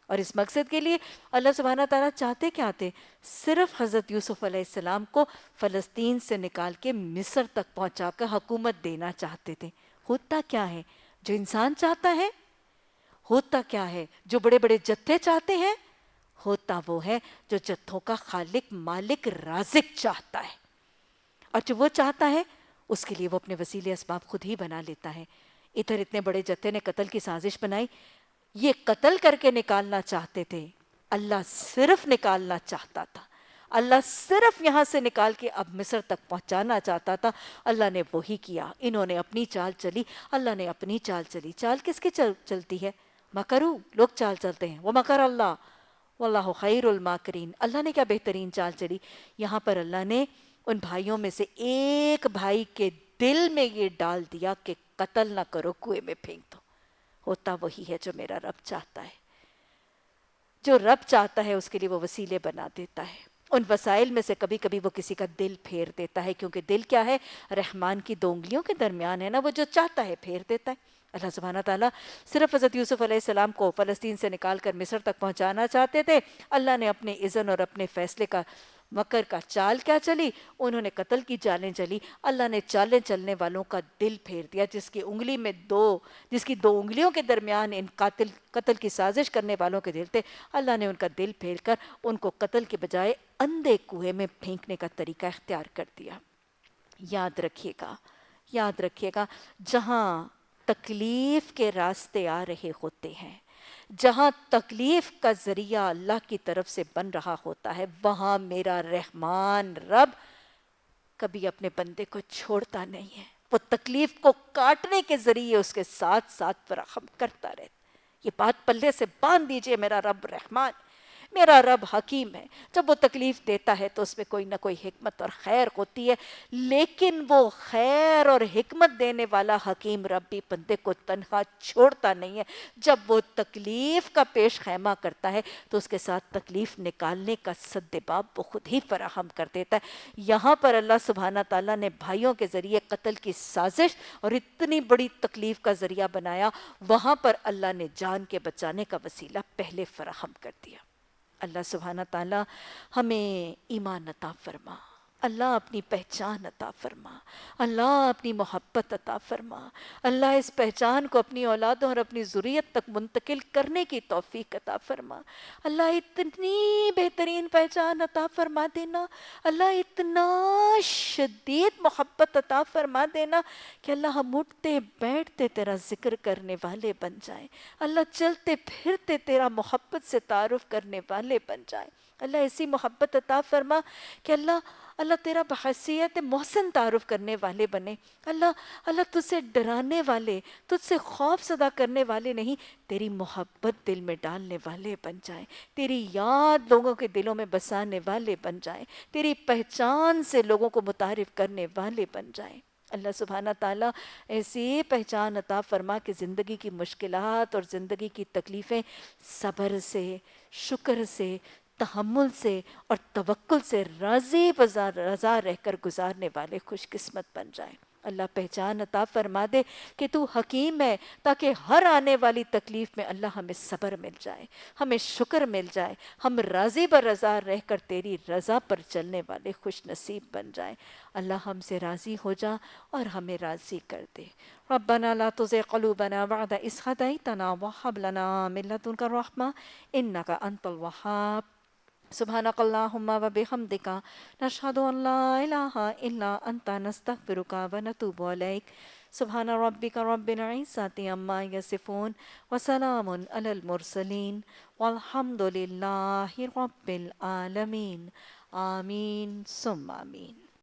اور اس مقصد کے لیے اللہ سبحانہ تعالیٰ چاہتے کیا تھے, صرف حضرت یوسف علیہ السلام کو فلسطین سے نکال کے مصر تک پہنچا کر حکومت دینا چاہتے تھے. ہوتا کیا ہے, جو انسان چاہتا ہے, ہوتا کیا ہے جو بڑے بڑے جتھے چاہتے ہیں, ہوتا وہ ہے جو جتھوں کا خالق مالک رازق چاہتا ہے. اور جو وہ چاہتا ہے اس کے لیے وہ اپنے وسیلے اسباب خود ہی بنا لیتا ہے. ادھر اتنے بڑے جتھے نے قتل کی سازش بنائی, یہ قتل کر کے نکالنا چاہتے تھے، اللہ صرف نکالنا چاہتا تھا، اللہ صرف یہاں سے نکال کے اب مصر تک پہنچانا چاہتا تھا۔ اللہ نے وہی کیا، انہوں نے اپنی چال چلی، اللہ نے اپنی چال چلی۔ چال کس کی چلتی ہے؟ مکرو، لوگ چال چلتے ہیں، وہ مکر اللہ واللہ خیر الماکرین۔ اللہ نے کیا بہترین چال چلی، یہاں پر اللہ نے ان بھائیوں میں سے ایک بھائی کے دل میں یہ ڈال دیا کہ قتل نہ کرو، کنویں میں پھینک دو۔ ہوتا وہی ہے جو میرا رب چاہتا ہے، جو رب چاہتا ہے اس کے لیے وہ وسیلے بنا دیتا ہے۔ ان وسائل میں سے کبھی کبھی وہ کسی کا دل پھیر دیتا ہے، کیونکہ دل کیا ہے؟ رحمان کی دو انگلیوں کے درمیان ہے نا، وہ جو چاہتا ہے پھیر دیتا ہے۔ اللہ سبحانہ تعالیٰ صرف حضرت یوسف علیہ السلام کو فلسطین سے نکال کر مصر تک پہنچانا چاہتے تھے۔ اللہ نے اپنے اذن اور اپنے فیصلے کا مکر کا چال کیا چلی، انہوں نے قتل کی چالیں چلی، اللہ نے چالیں چلنے والوں کا دل پھیر دیا، جس کی دو انگلیوں کے درمیان ان قتل کی سازش کرنے والوں کے دل تھے، اللہ نے ان کا دل پھیر کر ان کو قتل کے بجائے اندھے کنویں میں پھینکنے کا طریقہ اختیار کر دیا۔ یاد رکھیے گا، جہاں تکلیف کے راستے آ رہے ہوتے ہیں، جہاں تکلیف کا ذریعہ اللہ کی طرف سے بن رہا ہوتا ہے، وہاں میرا رحمان رب کبھی اپنے بندے کو چھوڑتا نہیں ہے، وہ تکلیف کو کاٹنے کے ذریعے اس کے ساتھ ساتھ فراہم کرتا رہتا۔ یہ بات پلے سے باندھ دیجئے، میرا رب رحمان، میرا رب حکیم ہے۔ جب وہ تکلیف دیتا ہے تو اس میں کوئی نہ کوئی حکمت اور خیر ہوتی ہے، لیکن وہ خیر اور حکمت دینے والا حکیم رب بھی بندے کو تنہا چھوڑتا نہیں ہے۔ جب وہ تکلیف کا پیش خیمہ کرتا ہے تو اس کے ساتھ تکلیف نکالنے کا سدباب وہ خود ہی فراہم کر دیتا ہے۔ یہاں پر اللہ سبحانہ تعالیٰ نے بھائیوں کے ذریعے قتل کی سازش اور اتنی بڑی تکلیف کا ذریعہ بنایا، وہاں پر اللہ نے جان کے بچانے کا وسیلہ پہلے فراہم کر دیا۔ اللہ سبحانہ تعالیٰ ہمیں ایمان عطا فرما، اللہ اپنی پہچان عطا فرما، اللہ اپنی محبت عطا فرما، اللہ اس پہچان کو اپنی اولادوں اور اپنی ذریت تک منتقل کرنے کی توفیق عطا فرما۔ اللہ اتنی بہترین پہچان عطا فرما دینا، اللہ اتنا شدید محبت عطا فرما دینا کہ اللہ ہم اٹھتے بیٹھتے تیرا ذکر کرنے والے بن جائیں، اللہ چلتے پھرتے تیرا محبت سے تعارف کرنے والے بن جائیں۔ اللہ ایسی محبت عطا فرما کہ اللہ تیرا بحیثیت محسن تعارف کرنے والے بنے۔ اللہ تجھ سے ڈرانے والے، تجھ سے خوف زدہ کرنے والے نہیں، تیری محبت دل میں ڈالنے والے بن جائیں، تیری یاد لوگوں کے دلوں میں بسانے والے بن جائیں، تیری پہچان سے لوگوں کو متعارف کرنے والے بن جائیں۔ اللہ سبحانہ تعالیٰ ایسی پہچان عطا فرما کہ زندگی کی مشکلات اور زندگی کی تکلیفیں صبر سے، شکر سے، تحمل سے اور توکل سے راضی رضا رہ کر گزارنے والے خوش قسمت بن جائیں۔ اللہ پہچان عطا فرما دے کہ تو حکیم ہے، تاکہ ہر آنے والی تکلیف میں اللہ ہمیں صبر مل جائے، ہمیں شکر مل جائے، ہم راضی برضا رہ کر تیری رضا پر چلنے والے خوش نصیب بن جائیں۔ اللہ ہم سے راضی ہو جا اور ہمیں راضی کر دے۔ ربنا لا تزغ قلوبنا بعد إذ هديتنا وهب لنا من لدنك رحمة إنك أنت الوهاب۔ سبحانك اللهم وبحمدك نشهد أن لا إله إلا أنت نستغفرك ونتوب إليك۔ سبحان ربك رب العزة عما يصفون وسلام على المرسلين والحمد لله رب العالمين۔ آمین ثم آمین۔